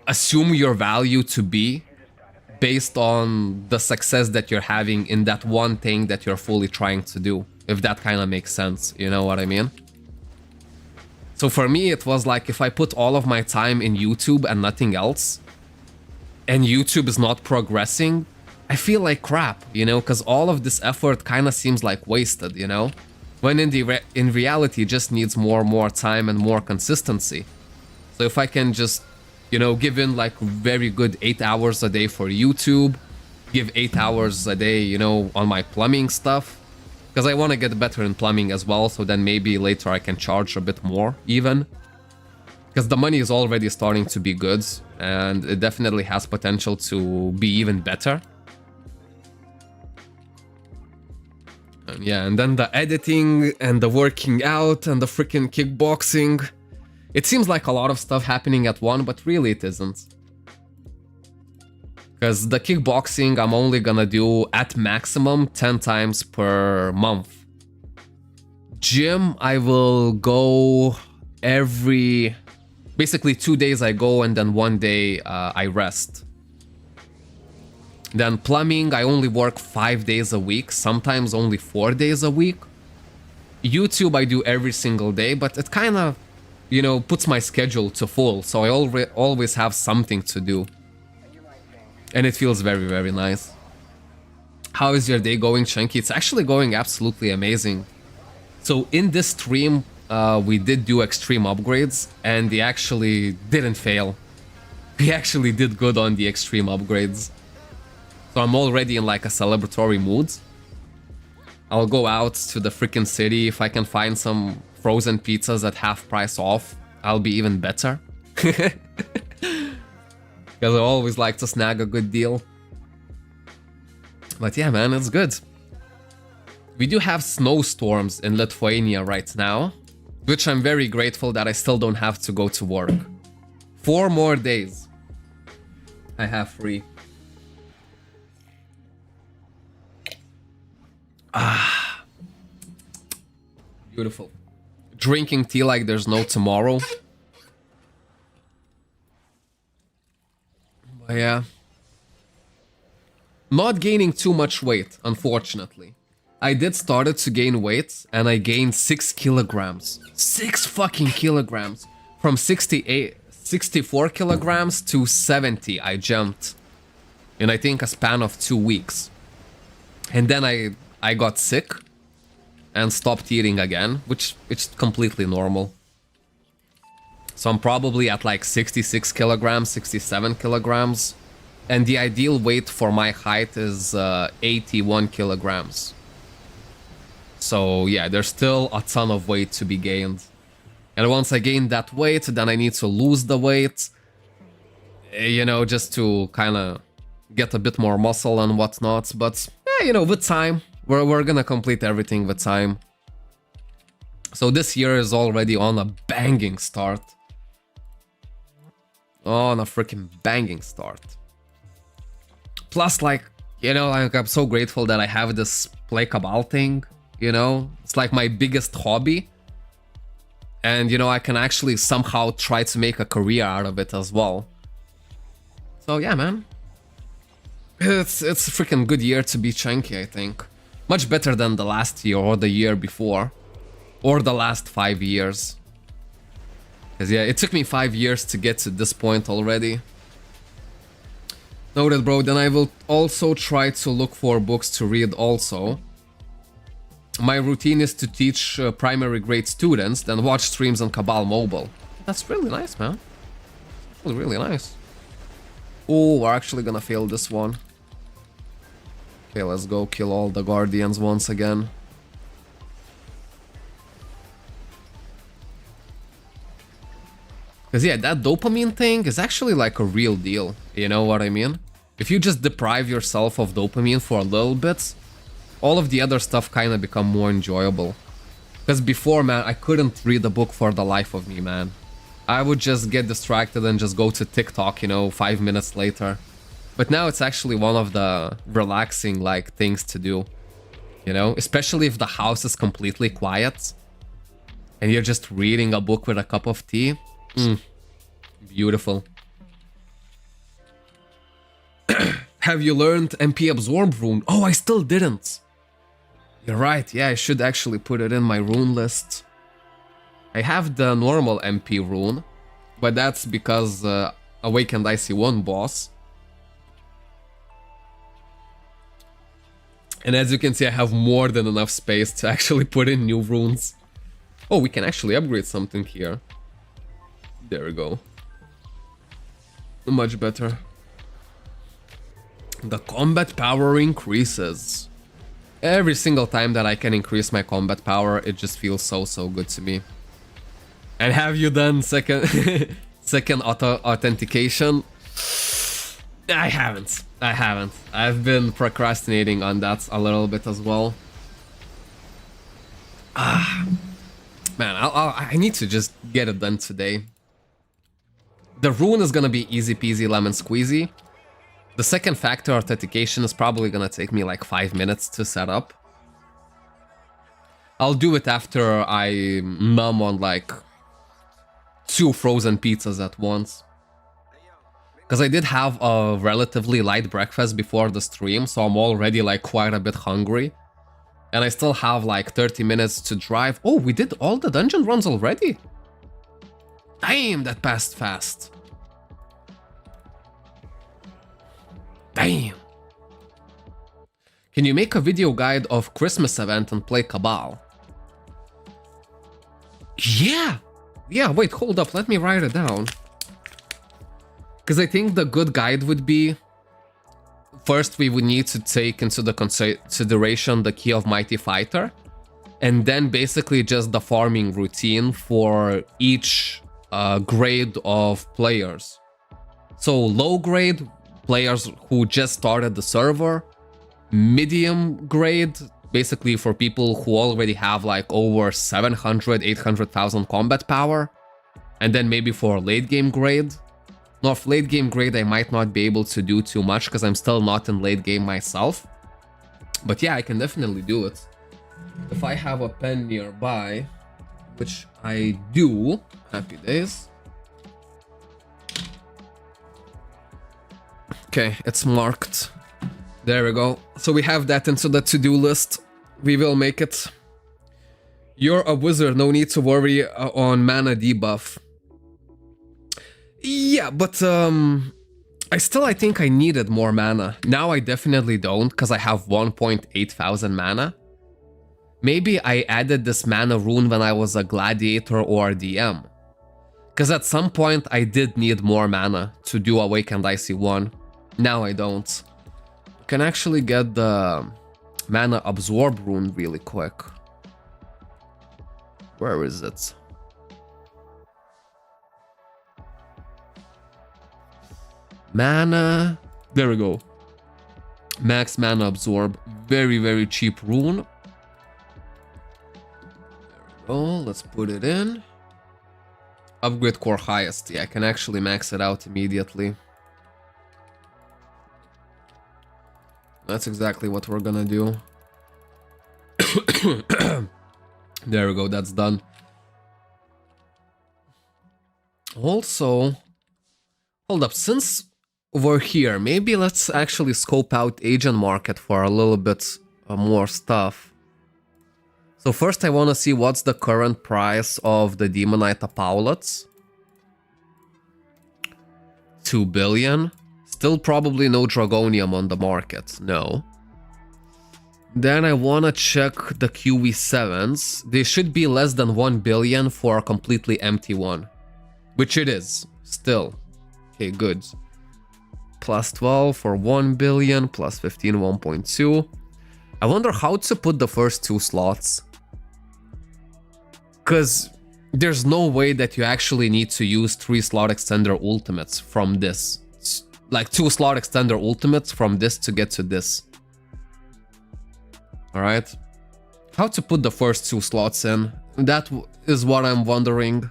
assume your value to be based on the success that you're having in that one thing that you're fully trying to do. If that kind of makes sense, you know what I mean? So for me, it was like if I put all of my time in YouTube and nothing else, and YouTube is not progressing, I feel like crap, you know, because all of this effort kind of seems like wasted, you know? When in reality, it just needs more time and more consistency. So if I can just, you know, give in like very good 8 hours a day for YouTube, give 8 hours a day, you know, on my plumbing stuff, because I want to get better in plumbing as well, so then maybe later I can charge a bit more even. Because the money is already starting to be good, and it definitely has potential to be even better. And yeah, and then the editing and the working out and the freaking kickboxing. It seems like a lot of stuff happening at once, but really it isn't. Because the kickboxing I'm only gonna do at maximum 10 times per month. Gym, I will go every... Basically 2 days I go and then 1 day I rest. Then plumbing, I only work 5 days a week, sometimes only 4 days a week. YouTube I do every single day, but it kind of, you know, puts my schedule to full, so I always have something to do. And it feels very, very nice. How is your day going, Chunky? It's actually going absolutely amazing. So in this stream, we did do extreme upgrades, and they actually didn't fail. We actually did good on the extreme upgrades. So I'm already in like a celebratory mood. I'll go out to the freaking city. If I can find some frozen pizzas at half price off, I'll be even better. Because I always like to snag a good deal. But yeah, man, it's good. We do have snowstorms in Lithuania right now, which I'm very grateful that I still don't have to go to work. 4 more days I have free. Ah, beautiful. Drinking tea like there's no tomorrow. But yeah. Not gaining too much weight, unfortunately. I did started to gain weight and I gained 6 kilograms. 6 fucking kilograms. From 64 kilograms to 70 I jumped. In I think a span of 2 weeks. And then I got sick and stopped eating again, which is completely normal. So I'm probably at like 66 kilograms, 67 kilograms. And the ideal weight for my height is 81 kilograms. So yeah, there's still a ton of weight to be gained. And once I gain that weight, then I need to lose the weight. You know, just to kind of get a bit more muscle and whatnot. But, yeah, you know, with time, We're gonna complete everything with time. So this year is already on a banging start. On a freaking banging start. Plus, like, you know, like, I'm so grateful that I have this play Cabal thing, you know? It's like my biggest hobby. And, you know, I can actually somehow try to make a career out of it as well. So, yeah, man. It's a freaking good year to be chunky, I think. Much better than the last year or the year before. Or the last 5 years. Because, yeah, it took me 5 years to get to this point already. Noted, bro. Then I will also try to look for books to read also. My routine is to teach primary grade students, then watch streams on Cabal Mobile. That's really nice, man. That's really nice. Oh, we're actually gonna fail this one. Okay, let's go kill all the Guardians once again. Because, yeah, that dopamine thing is actually like a real deal. You know what I mean? If you just deprive yourself of dopamine for a little bit, all of the other stuff kind of become more enjoyable. Because before, man, I couldn't read a book for the life of me, man. I would just get distracted and just go to TikTok, you know, 5 minutes later. But now it's actually one of the relaxing, like, things to do. You know? Especially if the house is completely quiet. And you're just reading a book with a cup of tea. Beautiful. Have you learned MP Absorb Rune? Oh, I still didn't. You're right, yeah, I should actually put it in my rune list. I have the normal MP rune, but that's because Awakened IC1 boss. And as you can see, I have more than enough space to actually put in new runes. Oh, we can actually upgrade something here. There we go. Much better. The combat power increases. Every single time that I can increase my combat power, it just feels so good to me. And have you done second authentication? I haven't. I've been procrastinating on that a little bit as well. Man, I need to just get it done today. The rune is gonna be easy peasy lemon squeezy. The second factor authentication is probably gonna take me like 5 minutes to set up. I'll do it after I numb on like 2 frozen pizzas at once. Because I did have a relatively light breakfast before the stream, so I'm already like quite a bit hungry. And I still have like 30 minutes to drive. Oh, we did all the dungeon runs already? Damn, that passed fast. Damn. Can you make a video guide of Christmas event and play Cabal? Yeah! Yeah, wait, hold up, let me write it down. Because I think the good guide would be... First, we would need to take into the consideration the Key of Mighty Fighter. And then basically just the farming routine for each grade of players. So low grade, players who just started the server. Medium grade, basically for people who already have like over 700, 800,000 combat power. And then maybe for late game grade. Now, for late game grade, I might not be able to do too much because I'm still not in late game myself. But yeah, I can definitely do it. If I have a pen nearby, which I do, happy days. Okay, it's marked. There we go. So we have that into the to-do list. We will make it. You're a wizard, no need to worry on mana debuff. Yeah, but I think I needed more mana. Now I definitely don't, because I have 1.8 thousand mana. Maybe I added this mana rune when I was a gladiator or a DM. Because at some point I did need more mana to do Awakened IC1. Now I don't. Can actually get the mana absorb rune really quick. Where is it? Mana... There we go. Max mana absorb. Very, very cheap rune. There we go. Let's put it in. Upgrade core highest. Yeah, I can actually max it out immediately. That's exactly what we're gonna do. There we go, that's done. Also, hold up, since we're here, maybe let's actually scope out agent market for a little bit more stuff. So first I want to see what's the current price of the Demonite Apollets. 2 billion. Still probably no Dragonium on the market, no. Then I want to check the QV7s. They should be less than 1 billion for a completely empty one. Which it is, still. Okay, good. Plus 12 for 1 billion, plus 15, 1.2. I wonder how to put the first 2 slots. Because there's no way that you actually need to use 3 slot extender ultimates from this. Like 2 slot extender ultimates from this to get to this. Alright. How to put the first 2 slots in. That is what I'm wondering.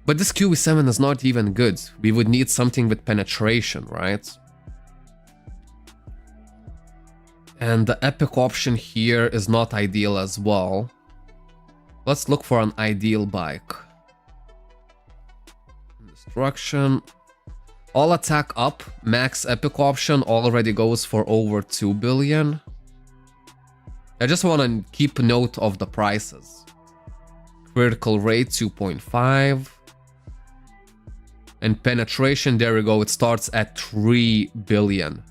But this QV7 is not even good. We would need something with penetration, right? And the epic option here is not ideal as well. Let's look for an ideal bike. Destruction. All attack up, max epic option already goes for over 2 billion. I just want to keep note of the prices. Critical rate 2.5. And penetration, there we go, it starts at 3 billion.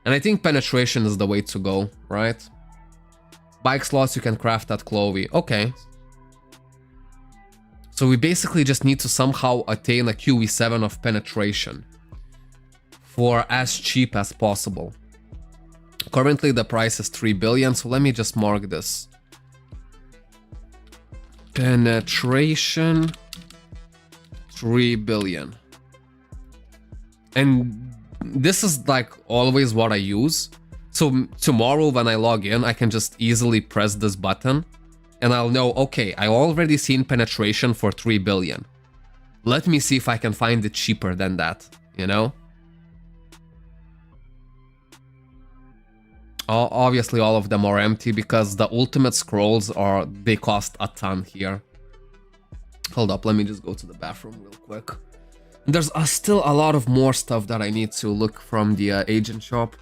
And I think penetration is the way to go, right? Bike slots you can craft at Chloe. Okay. So we basically just need to somehow attain a QV7 of penetration for as cheap as possible. Currently the price is 3 billion, so let me just mark this. Penetration 3 billion. And this is like always what I use. So tomorrow when I log in, I can just easily press this button and I'll know, okay, I already seen penetration for 3 billion. Let me see if I can find it cheaper than that, you know? Obviously all of them are empty because the ultimate scrolls they cost a ton here. Hold up, let me just go to the bathroom real quick. There's still a lot of more stuff that I need to look from the agent shop.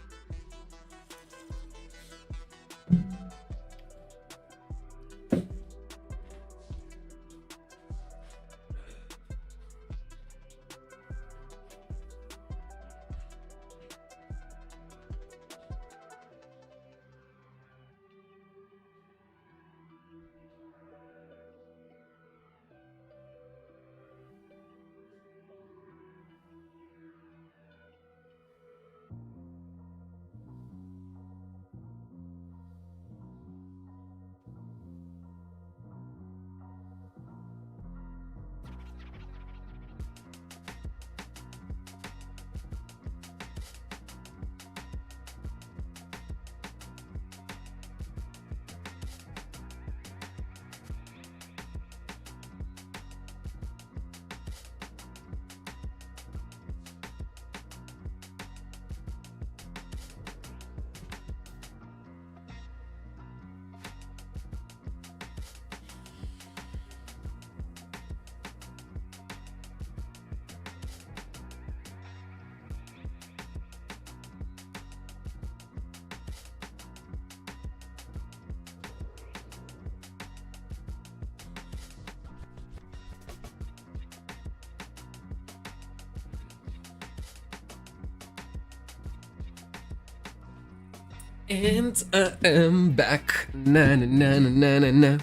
And I am back. Na na na na na na.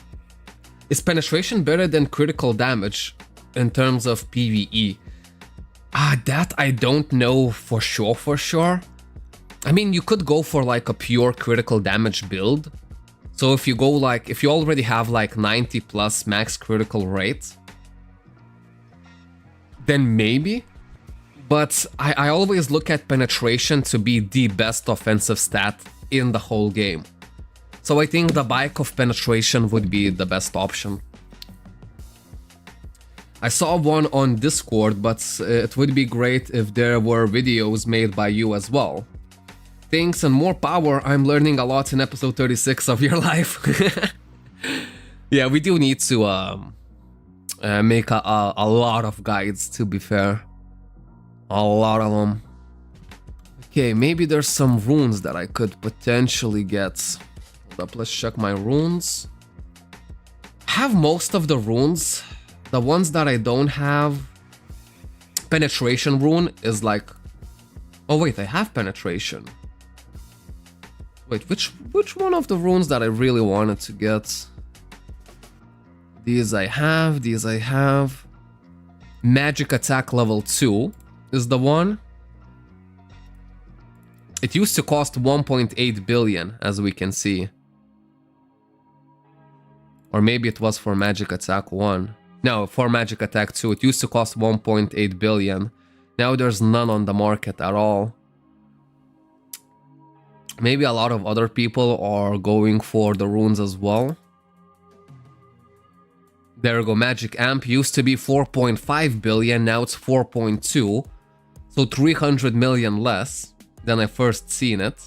Is penetration better than critical damage in terms of PvE? That I don't know for sure. I mean, you could go for like a pure critical damage build. So if you go like, if you already have like 90 plus max critical rate, then maybe. But I always look at penetration to be the best offensive stat in the whole game. So I think the bike of penetration would be the best option. I saw one on Discord, but it would be great if there were videos made by you as well. Thanks and more power, I'm learning a lot in episode 36 of your life. Yeah, we do need to make a lot of guides, to be fair. A lot of them. Okay, maybe there's some runes that I could potentially get. Hold up, let's check my runes. I have most of the runes. The ones that I don't have... Penetration rune is like... Oh wait, I have penetration. Wait, which one of the runes that I really wanted to get? These I have, these I have. Magic attack level 2 is the one. It used to cost 1.8 billion, as we can see. Or maybe it was for Magic Attack 1. No, for Magic Attack 2, it used to cost 1.8 billion. Now there's none on the market at all. Maybe a lot of other people are going for the runes as well. There we go, Magic Amp used to be 4.5 billion, now it's 4.2. So 300 million less than I first seen it.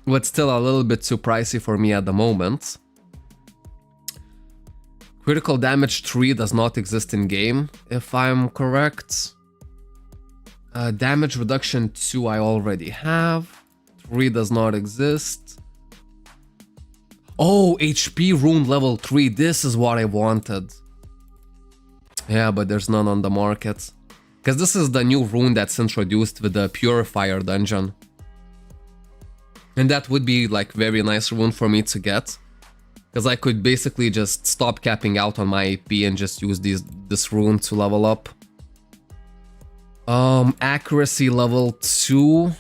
But still a little bit too pricey for me at the moment. Critical damage 3 does not exist in game, if I'm correct. Damage reduction 2 I already have. 3 does not exist. Oh, HP rune level 3, this is what I wanted. Yeah, but there's none on the market. Because this is the new rune that's introduced with the Purifier dungeon. And that would be like very nice rune for me to get. Because I could basically just stop capping out on my AP and just use this rune to level up. Accuracy level 2.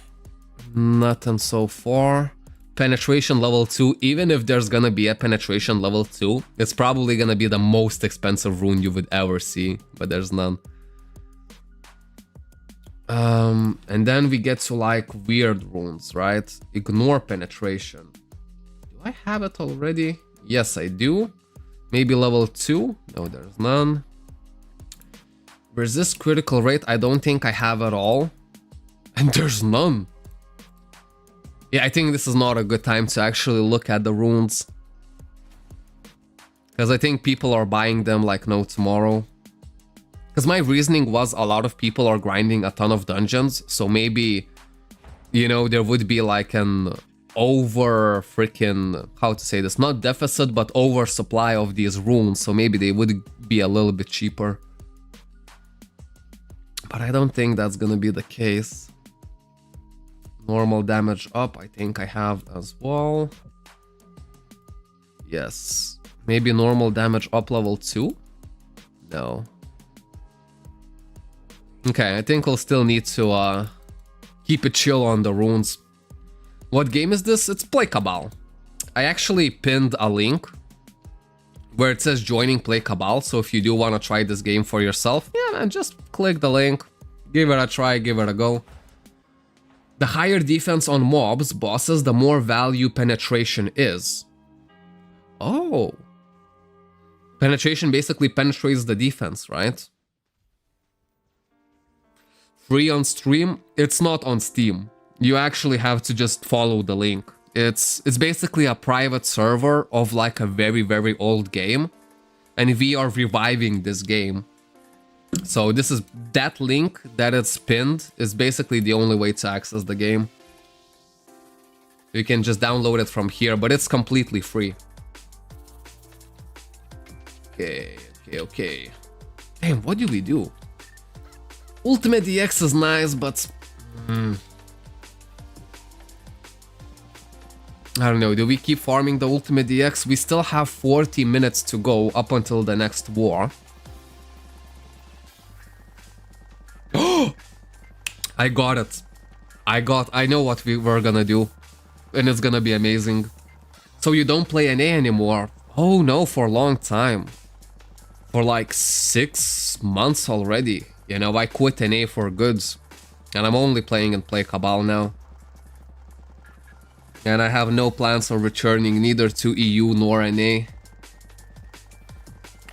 Nothing so far. Penetration level 2, even if there's gonna be a penetration level 2, it's probably gonna be the most expensive rune you would ever see, but there's none. And then we get to like weird runes, right? Ignore penetration. Do I have it already? Yes, I do. Maybe level 2? No, there's none. Resist critical rate, I don't think I have it all. And there's none. Yeah, I think this is not a good time to actually look at the runes. Because I think people are buying them like no tomorrow. Because my reasoning was a lot of people are grinding a ton of dungeons. So maybe, you know, there would be like an over freaking, how to say this, not deficit, but oversupply of these runes. So maybe they would be a little bit cheaper. But I don't think that's gonna be the case. Normal damage up, I think I have as well. Yes. Maybe normal damage up level 2? No. Okay, I think we'll still need to keep it chill on the runes. What game is this? It's Play Cabal. I actually pinned a link where it says joining Play Cabal, so if you do want to try this game for yourself, yeah man, just click the link, give it a try, give it a go. The higher defense on mobs, bosses, the more value penetration is. Oh. Penetration basically penetrates the defense, right? Free on stream? It's not on Steam. You actually have to just follow the link. It's basically a private server of like a very, very old game. And we are reviving this game. So this is that link that it's pinned is basically the only way to access the game. You can just download it from here, but it's completely free. Okay. Damn, what do we do? Ultimate DX is nice, but... I don't know, do we keep farming the Ultimate DX? We still have 40 minutes to go up until the next war. I got it. I know what we were gonna do. And it's gonna be amazing. So you don't play NA anymore? Oh no, for a long time. for like 6 months already. You know, I quit NA for goods. And I'm only playing and play Cabal now. And I have no plans on returning neither to EU nor NA.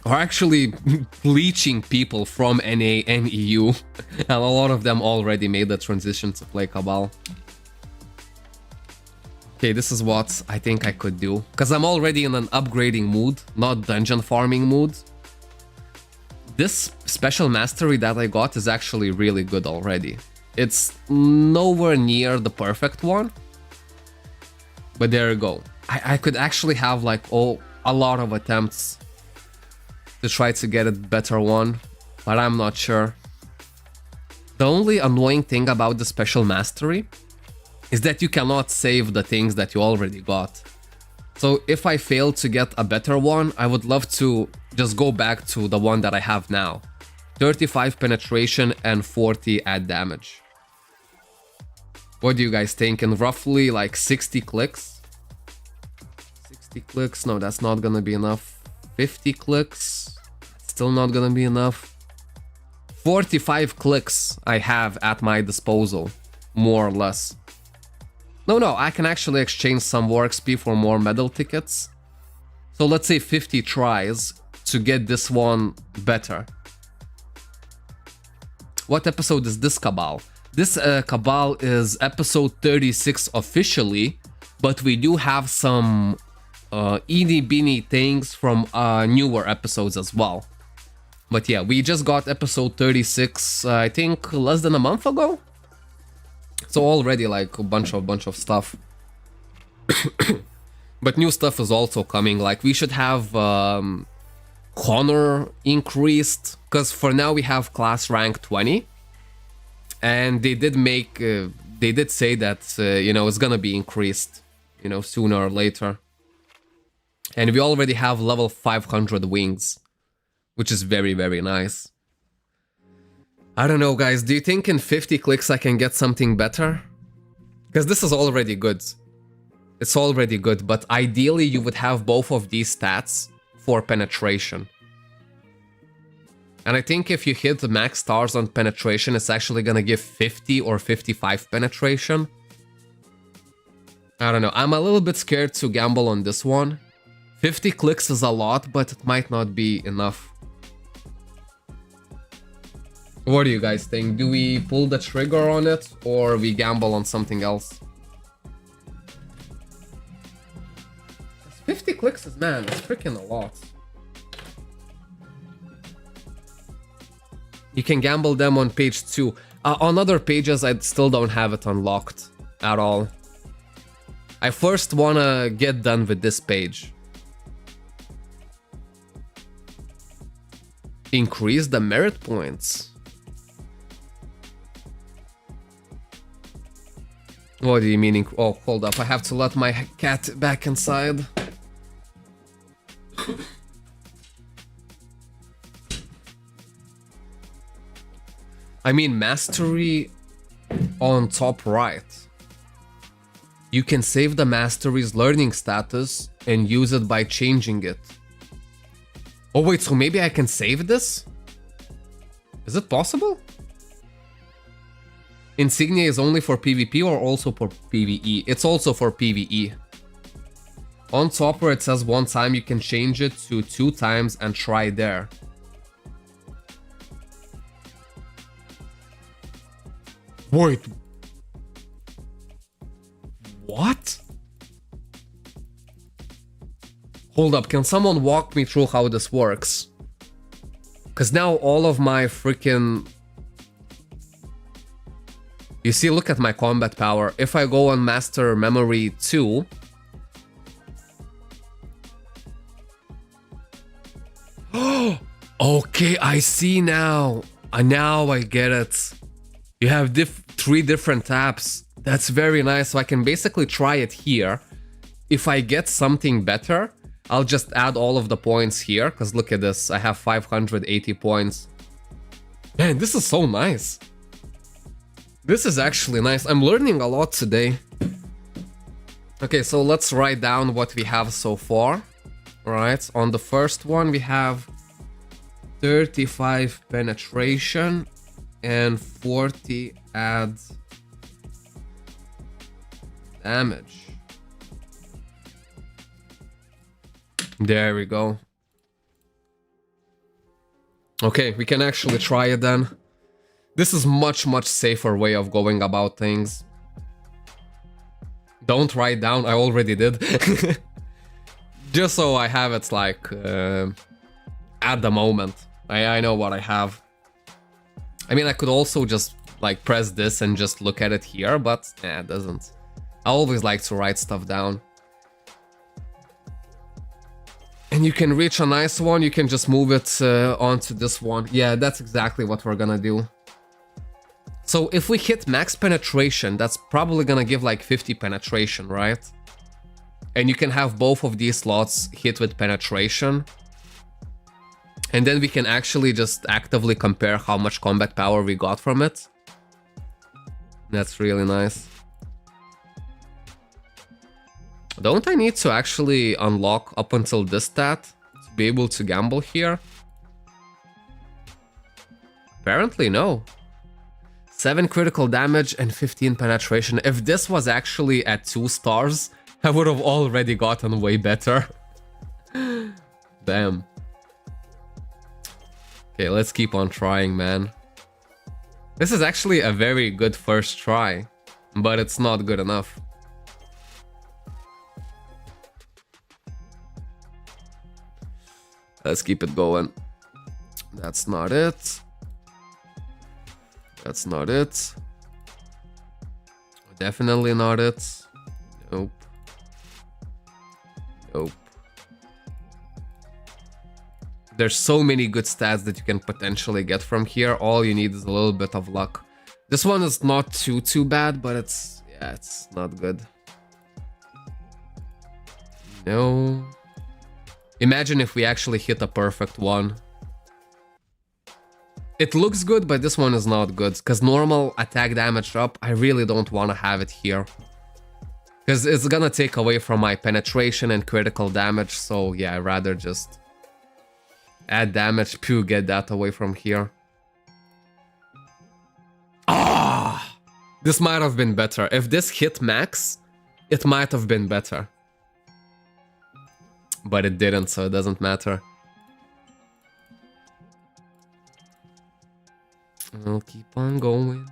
Or actually bleaching people from NA and EU. And a lot of them already made the transition to play Cabal. Okay, this is what I think I could do. Because I'm already in an upgrading mood, not dungeon farming mood. This special mastery that I got is actually really good already. It's nowhere near the perfect one. But there you go. I could actually have like a lot of attempts to try to get a better one, but I'm not sure. The only annoying thing about the special mastery is that you cannot save the things that you already got. So if I fail to get a better one, I would love to just go back to the one that I have now. 35 penetration and 40 add damage. What do you guys think? In roughly like 60 clicks? 60 clicks? No, that's not gonna be enough. 50 clicks? Still not gonna be enough. 45 clicks I have at my disposal, more or less. No, I can actually exchange some war XP for more medal tickets. So let's say 50 tries to get this one better. What episode is this Cabal? This Cabal is episode 36 officially, but we do have some eeny beeny things from newer episodes as well. But yeah, we just got episode 36, I think less than a month ago. So already like a bunch of stuff. But new stuff is also coming. Like we should have honor increased, because for now we have class rank 20. And they did make, they did say that, you know, it's gonna be increased, you know, sooner or later. And we already have level 500 wings, which is very, very nice. I don't know, guys, do you think in 50 clicks I can get something better? Because this is already good. It's already good, but ideally you would have both of these stats for penetration. And I think if you hit the max stars on penetration, it's actually gonna give 50 or 55 penetration. I don't know, I'm a little bit scared to gamble on this one. 50 clicks is a lot, but it might not be enough. What do you guys think? Do we pull the trigger on it, or we gamble on something else? 50 clicks is, man, it's freaking a lot. You can gamble them on page 2. On other pages, I still don't have it unlocked at all. I first wanna get done with this page. Increase the merit points. What do you mean? Oh, hold up. I have to let my cat back inside. I mean, mastery on top right. You can save the mastery's learning status and use it by changing it. Oh wait, so maybe I can save this? Is it possible? Insignia is only for PvP or also for PvE? It's also for PvE. On top where it says 1 time, you can change it to 2 times and try there. Wait. What? Hold up, can someone walk me through how this works? Because now all of my freaking... You see, look at my combat power. If I go on Master Memory 2... Okay, I see now. Now I get it. You have 3 different tabs. That's very nice. So I can basically try it here. If I get something better, I'll just add all of the points here. Because look at this. I have 580 points. Man, this is so nice. This is actually nice. I'm learning a lot today. Okay, so let's write down what we have so far. Alright, on the first one we have 35 penetration and 40 add damage. There we go. Okay, we can actually try it then. This is much safer way of going about things. Don't write down, I already did. Just so I have it like at the moment. I know what I have. I mean, I could also just like press this and just look at it here, but it doesn't. I always like to write stuff down. And you can reach a nice one, you can just move it onto this one. Yeah, that's exactly what we're gonna do. So if we hit max penetration, that's probably gonna give like 50 penetration, right? And you can have both of these slots hit with penetration. And then we can actually just actively compare how much combat power we got from it. That's really nice. Don't I need to actually unlock up until this stat to be able to gamble here? Apparently no. 7 critical damage and 15 penetration. If this was actually at 2 stars, I would have already gotten way better. Damn. Okay, let's keep on trying, man. This is actually a very good first try, but it's not good enough. Let's keep it going. That's not it. That's not it. Definitely not it. Nope. Nope. There's so many good stats that you can potentially get from here. All you need is a little bit of luck. This one is not too bad, but it's not good. No. Imagine if we actually hit a perfect one. It looks good, but this one is not good, because normal attack damage up, I really don't want to have it here. Because it's gonna take away from my penetration and critical damage, so yeah, I'd rather just add damage to get that away from here. Ah! This might have been better. If this hit max, it might have been better. But it didn't, so it doesn't matter. We'll keep on going.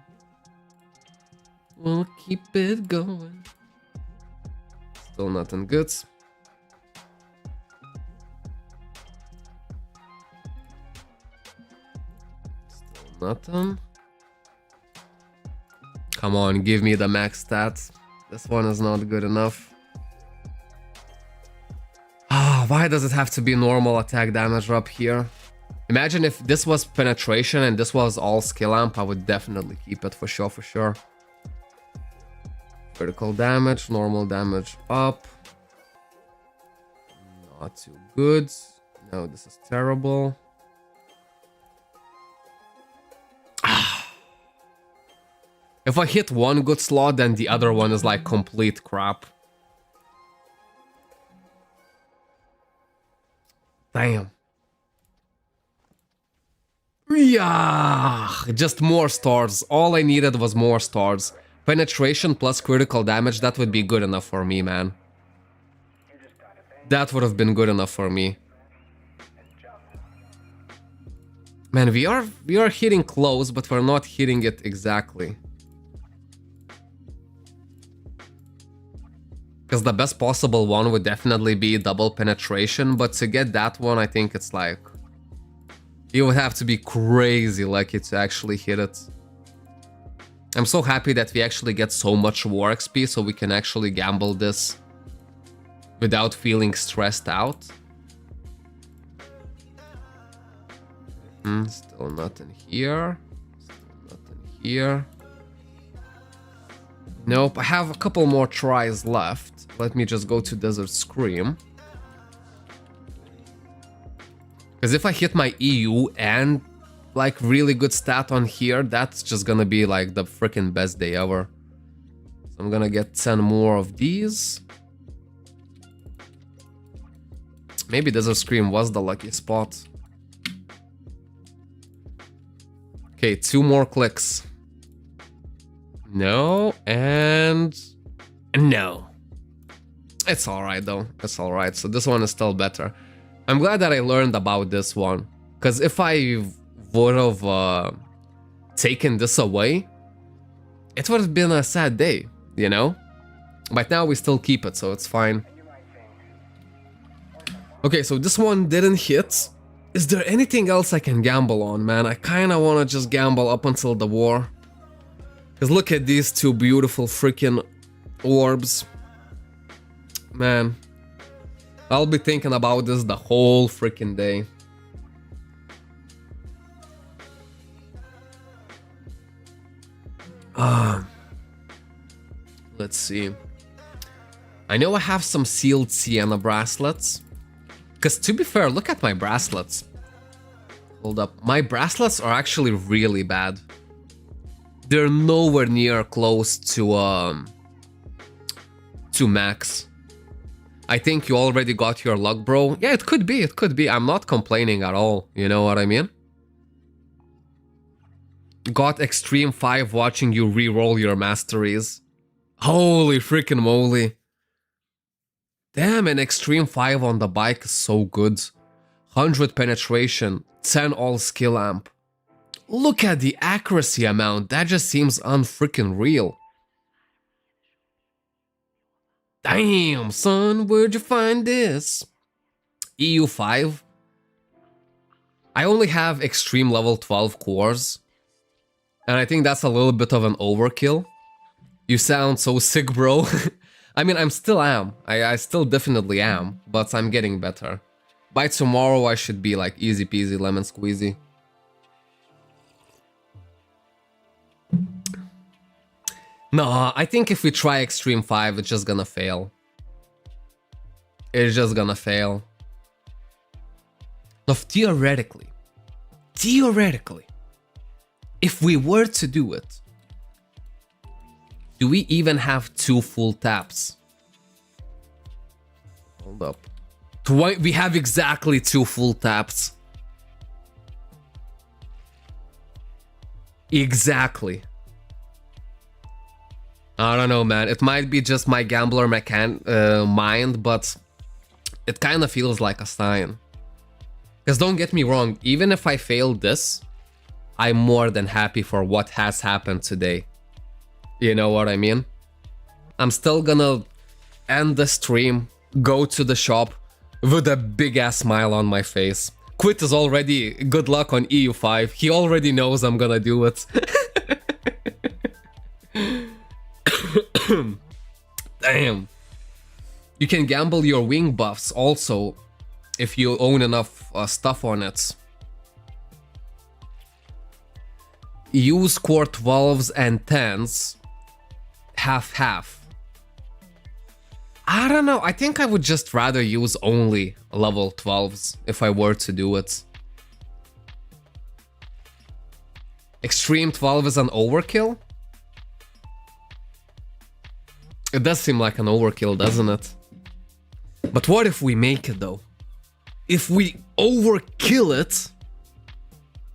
We'll keep it going. Still nothing good. Still nothing. Come on, give me the max stats. This one is not good enough. Ah, why does it have to be normal attack damage up here? Imagine if this was penetration and this was all skill amp, I would definitely keep it for sure. Critical damage, normal damage up. Not too good. No, this is terrible. If I hit one good slot, then the other one is like complete crap. Damn. Yeah, just more stars. All I needed was more stars. Penetration plus critical damage, that would be good enough for me, man. That would have been good enough for me. Man, we are hitting close, but we're not hitting it exactly. Because the best possible one would definitely be double penetration, but to get that one, I think it's like... You would have to be crazy lucky to actually hit it. I'm so happy that we actually get so much war XP, so we can actually gamble this without feeling stressed out. Still nothing here. Still nothing here. Nope, I have a couple more tries left. Let me just go to Desert Scream. Because if I hit my EU and like really good stat on here, that's just gonna be like the freaking best day ever. So I'm gonna get 10 more of these. Maybe Desert Scream was the lucky spot. Okay, 2 more clicks. No, and no. It's alright though, it's alright. So this one is still better. I'm glad that I learned about this one. Because if I would have taken this away, it would have been a sad day, you know? But now we still keep it, so it's fine. Okay, so this one didn't hit. Is there anything else I can gamble on, man? I kinda wanna just gamble up until the war. Because look at these 2 beautiful freaking orbs. Man. I'll be thinking about this the whole freaking day. Let's see. I know I have some sealed Sienna bracelets. Because to be fair, look at my bracelets. Hold up. My bracelets are actually really bad. They're nowhere near close to max. I think you already got your luck, bro. Yeah, it could be, it could be. I'm not complaining at all. You know what I mean? Got Extreme 5 watching you re-roll your masteries. Holy freaking moly. Damn, an Extreme 5 on the bike is so good. 100 penetration, 10 all skill amp. Look at the accuracy amount, that just seems unfreaking real. Damn, son, where'd you find this? EU5. I only have extreme level 12 cores. And I think that's a little bit of an overkill. You sound so sick, bro. I mean, I still definitely am, but I'm getting better. By tomorrow, I should be like easy peasy lemon squeezy. No, I think if we try Extreme 5, it's just gonna fail. It's just gonna fail. Now, theoretically, if we were to do it, do we even have 2 full taps? Hold up. We have exactly 2 full taps. Exactly. I don't know, man. It might be just my gambler mind, but it kind of feels like a sign. Because don't get me wrong, even if I fail this, I'm more than happy for what has happened today. You know what I mean? I'm still gonna end the stream, go to the shop with a big ass smile on my face. Quit is already good luck on EU5. He already knows I'm gonna do it. Damn. You can gamble your wing buffs also if you own enough stuff on it. Use core 12s and 10s. Half-half. I don't know. I think I would just rather use only level 12s if I were to do it. Extreme 12 is an overkill? It does seem like an overkill, doesn't it? But what if we make it though? If we overkill it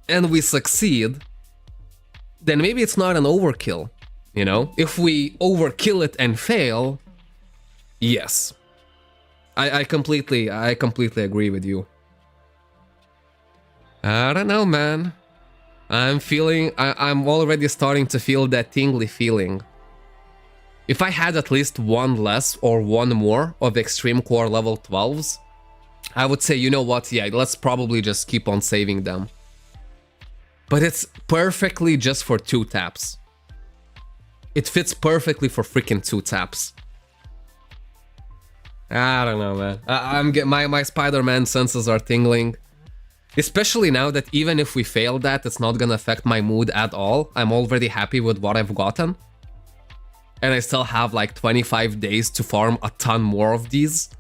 and we succeed, then maybe it's not an overkill, you know? If we overkill it and fail, yes. I completely agree with you. I don't know, man. I'm already starting to feel that tingly feeling. If I had at least one less or one more of Extreme Core level 12s, I would say, you know what, yeah, let's probably just keep on saving them. But it's perfectly just for 2 taps. It fits perfectly for freaking 2 taps. I don't know, man. My Spider-Man senses are tingling. Especially now that even if we fail that, it's not gonna affect my mood at all. I'm already happy with what I've gotten. And I still have like 25 days to farm a ton more of these.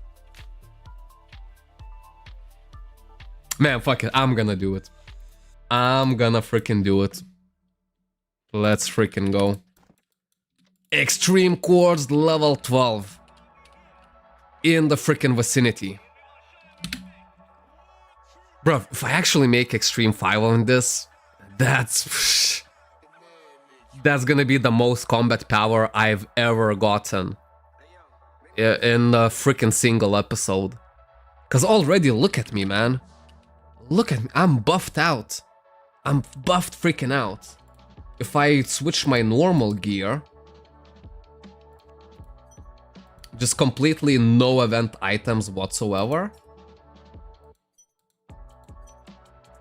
Man, fuck it. I'm gonna do it. I'm gonna freaking do it. Let's freaking go. Extreme Quartz level 12. In the freaking vicinity. Bro, if I actually make Extreme 5 on this, That's gonna be the most combat power I've ever gotten in a freaking single episode. Cause already look at me, man. Look at me, I'm buffed out. I'm buffed freaking out. If I switch my normal gear, just completely no event items whatsoever.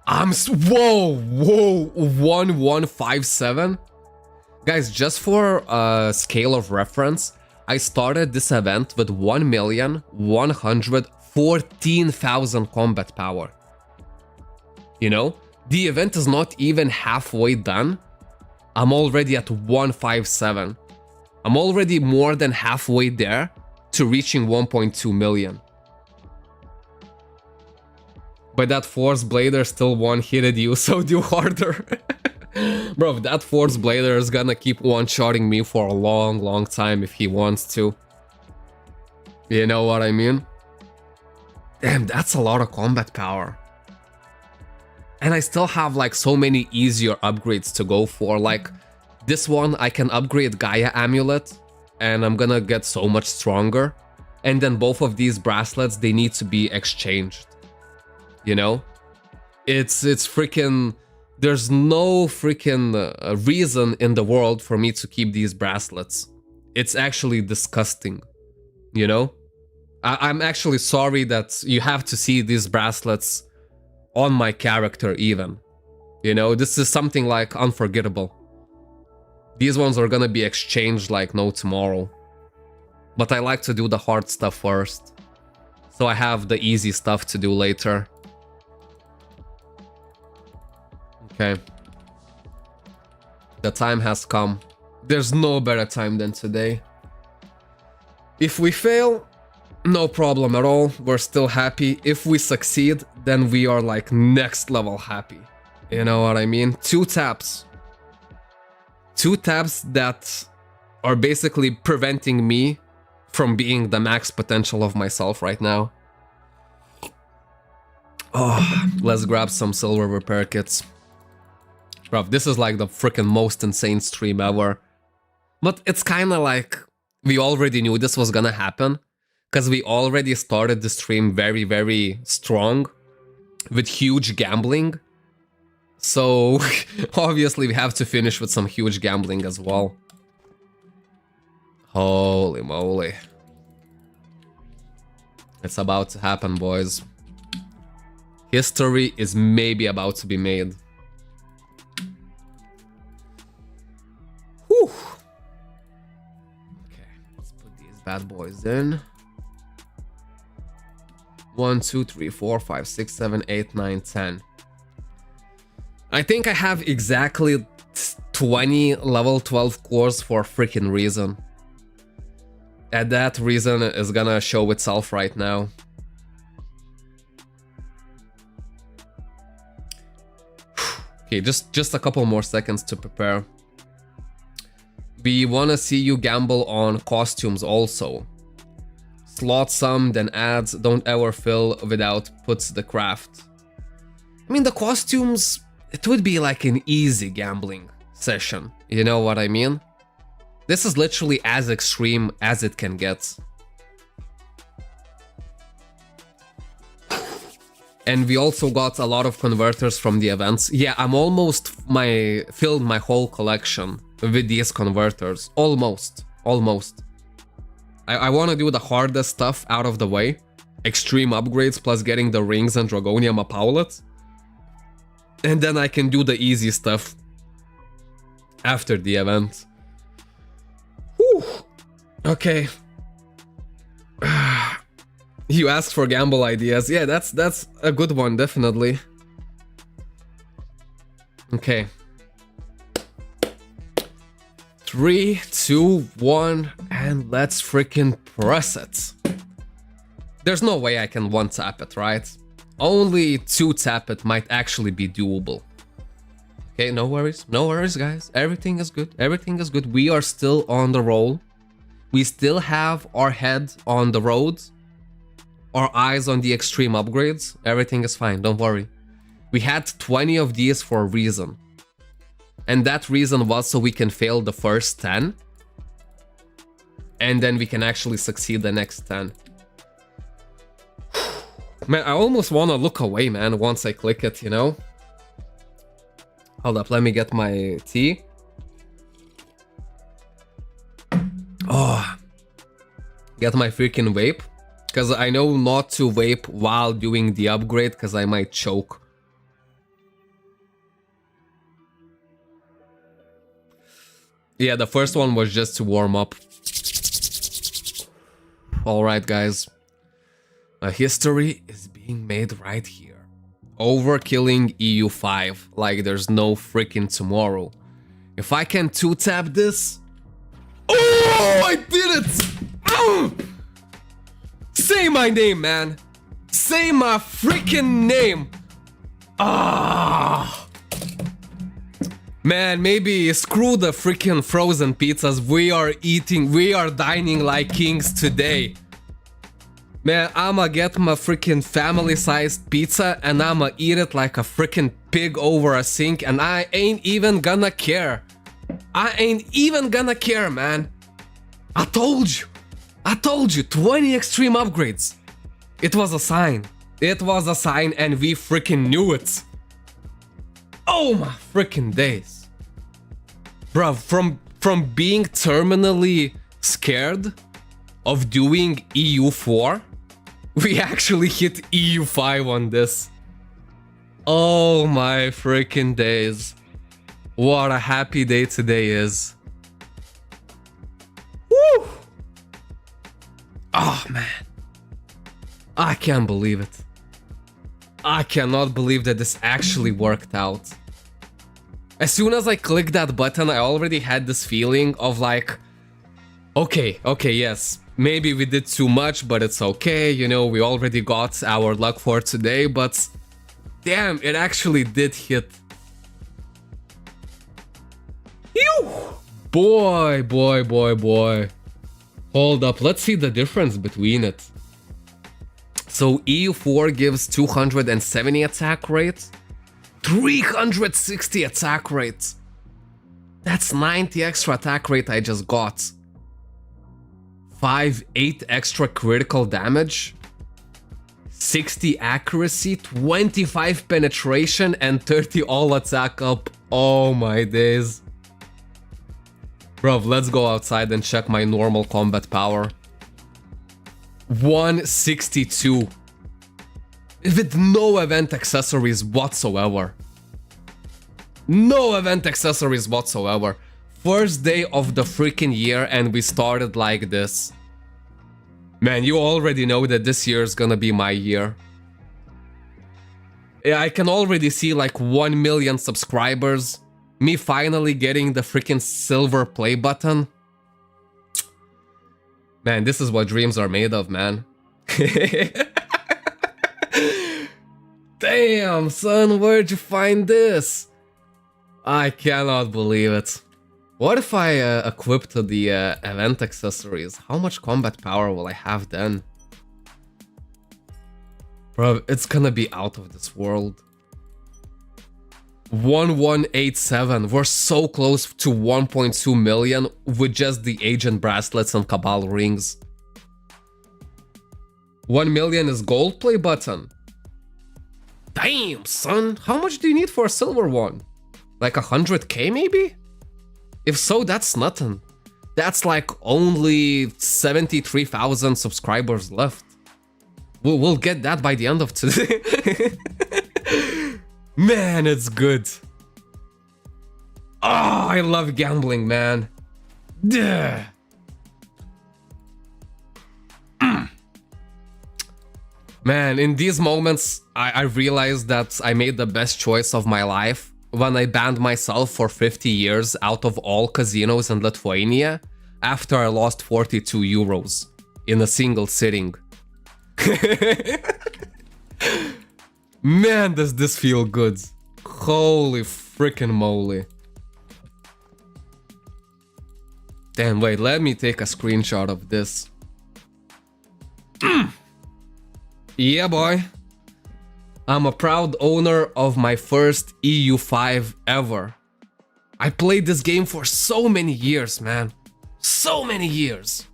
Whoa, 1157. Guys, just for a scale of reference, I started this event with 1,114,000 combat power. You know, the event is not even halfway done. I'm already at 157. I'm already more than halfway there to reaching 1.2 million. But that Forceblader still one-hitted you, so do harder. Bro, that Forceblader is gonna keep one-shotting me for a long time if he wants to. You know what I mean? Damn, that's a lot of combat power. And I still have like so many easier upgrades to go for. Like this one, I can upgrade Gaia Amulet and I'm gonna get so much stronger. And then both of these bracelets, they need to be exchanged. You know? It's freaking... There's no freaking reason in the world for me to keep these bracelets. It's actually disgusting. You know? I'm actually sorry that you have to see these bracelets on my character even. You know, this is something like unforgettable. These ones are gonna be exchanged like no tomorrow. But I like to do the hard stuff first, so I have the easy stuff to do later. Okay. The time has come. There's no better time than today. If we fail, no problem at all, we're still happy. If we succeed, then we are like next level happy. You know what I mean? 2 taps. 2 taps that are basically preventing me from being the max potential of myself right now. Oh, let's grab some silver repair kits. Bro, this is like the freaking most insane stream ever. But it's kinda like we already knew this was gonna happen. Because we already started the stream very strong. With huge gambling. So, obviously we have to finish with some huge gambling as well. Holy moly. It's about to happen, boys. History is maybe about to be made. Whew. Okay, let's put these bad boys in. 1, 2, 3, 4, 5, 6, 7, 8, 9, 10. I think I have exactly 20 level 12 cores for a freaking reason. And that reason is gonna show itself right now. Okay, just a couple more seconds to prepare. We wanna see you gamble on costumes also. Slot some, then adds, don't ever fill without puts the craft. I mean, the costumes, it would be like an easy gambling session. You know what I mean? This is literally as extreme as it can get. And we also got a lot of converters from the events. Yeah, I'm almost filled my whole collection with these converters. Almost. I want to do the hardest stuff out of the way. Extreme upgrades plus getting the rings and Dragonium Apaulet. And then I can do the easy stuff after the event. Whew. Okay. You asked for gamble ideas. Yeah, that's a good one, definitely. Okay. 3, 2, 1, and let's freaking press it. There's no way I can one tap it, right? Only 2 tap it might actually be doable. Okay, no worries, guys. Everything is good. We are still on the roll. We still have our head on the road. Our eyes on the extreme upgrades. Everything is fine, don't worry. We had 20 of these for a reason. And that reason was so we can fail the first 10. And then we can actually succeed the next 10. Man, I almost want to look away, man, once I click it, you know? Hold up, let me get my tea. Oh, get my freaking vape. Because I know not to vape while doing the upgrade, because I might choke. Yeah, the first one was just to warm up. Alright, guys. A history is being made right here. Overkilling EU5 like there's no freaking tomorrow. If I can 2-tap this... Oh, I did it! Say my name, man. Say my freaking name. Ah. Man, maybe screw the freaking frozen pizzas. We are dining like kings today. Man, I'ma get my freaking family-sized pizza and I'ma eat it like a freaking pig over a sink and I ain't even gonna care. I ain't even gonna care, man. I told you. 20 extreme upgrades. It was a sign. It was a sign and we freaking knew it. Oh my freaking days. Bruh, from being terminally scared of doing EU4, we actually hit EU5 on this. Oh my freaking days. What a happy day today is. Woo! Oh man. I can't believe it. I cannot believe that this actually worked out. As soon as I clicked that button, I already had this feeling of like, okay, yes, maybe we did too much, but it's okay, you know, we already got our luck for today, but damn, it actually did hit. Ew! Boy. Hold up, let's see the difference between it. So EU4 gives 270 attack rate, 360 attack rate. That's 90 extra attack rate I just got. 8 extra critical damage, 60 accuracy, 25 penetration, and 30 all attack up. Oh my days. Bruv, let's go outside and check my normal combat power. 162. With no event accessories whatsoever. No event accessories whatsoever. First day of the freaking year and we started like this. Man, you already know that this year is gonna be my year. Yeah, I can already see like 1 million subscribers. Me finally getting the freaking silver play button. Man, this is what dreams are made of, man. Damn, son, where'd you find this? I cannot believe it. What if I equip to the event accessories? How much combat power will I have then? Bro, it's gonna be out of this world. 1187. We're so close to 1.2 million with just the agent bracelets and cabal rings. 1 million is gold play button. Damn, son. How much do you need for a silver one? Like 100k maybe? If so, that's nothing. That's like only 73,000 subscribers left. We'll get that by the end of today. Man, it's good. Oh, I love gambling, man. Duh. Man, in these moments, I realized that I made the best choice of my life when I banned myself for 50 years out of all casinos in Lithuania after I lost 42 euros in a single sitting. Man, does this feel good. Holy freaking moly. Damn, wait, let me take a screenshot of this. Yeah, boy. I'm a proud owner of my first EU5 ever. I played this game for so many years, man. So many years.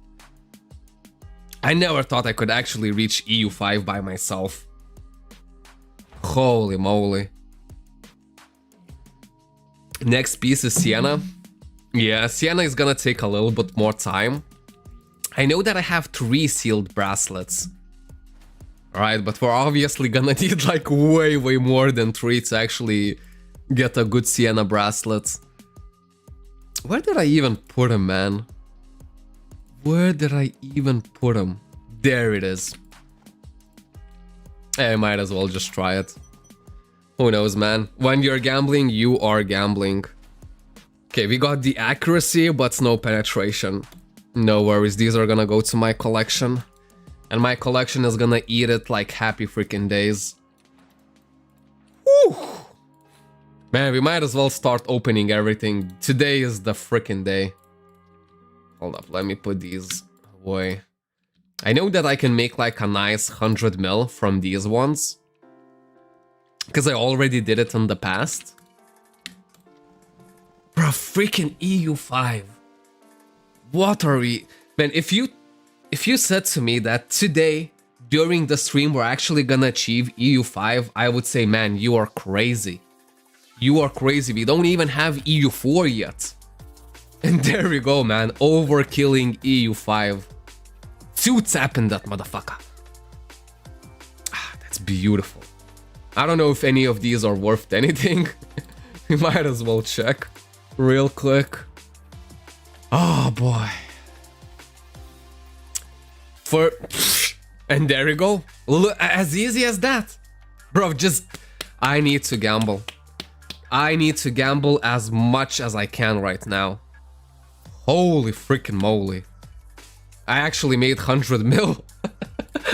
I never thought I could actually reach EU5 by myself. Holy moly. Next piece is Sienna. Yeah, Sienna is gonna take a little bit more time. I know that I have 3 sealed bracelets. Alright, but we're obviously gonna need like way more than 3 to actually get a good Sienna bracelet. Where did I even put him, man? Where did I even put him? There it is. I might as well just try it. Who knows, man? When you're gambling, you are gambling. Okay, we got the accuracy, but no penetration. No worries, these are gonna go to my collection. And my collection is gonna eat it like happy freaking days. Whew. Man, we might as well start opening everything. Today is the freaking day. Hold up, let me put these away. I know that I can make like a nice 100 mil from these ones. Because I already did it in the past. Bro, freaking EU5. What are we... Man, if you said to me that today, during the stream, we're actually gonna achieve EU5, I would say, man, you are crazy. You are crazy. We don't even have EU4 yet. And there we go, man. Overkilling EU5. 2 tapping that motherfucker. Ah, that's beautiful. I don't know if any of these are worth anything. We might as well check real quick. Oh boy. And there you go. Look, as easy as that. Bro, just... I need to gamble. I need to gamble as much as I can right now. Holy freaking moly. I actually made 100 mil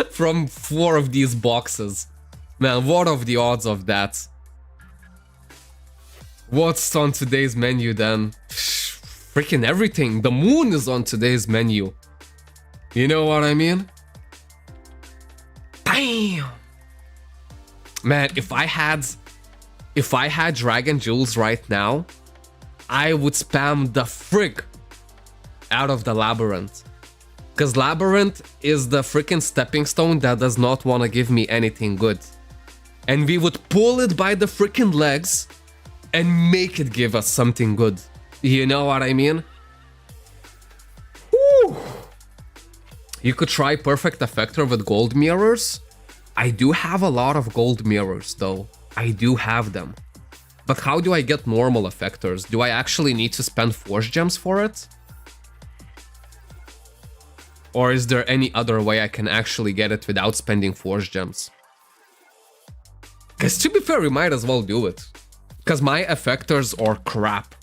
from 4 of these boxes. Man, what are the odds of that? What's on today's menu then? Freaking everything. The moon is on today's menu. You know what I mean? Bam! Man, if I had Dragon Jewels right now, I would spam the frig out of the Labyrinth. Because Labyrinth is the freaking stepping stone that does not want to give me anything good. And we would pull it by the freaking legs and make it give us something good. You know what I mean? Whew. You could try Perfect Effector with gold mirrors. I do have a lot of gold mirrors though. I do have them. But how do I get normal effectors? Do I actually need to spend Force Gems for it? Or is there any other way I can actually get it without spending Force Gems? Because to be fair, we might as well do it. Because my effectors are crap.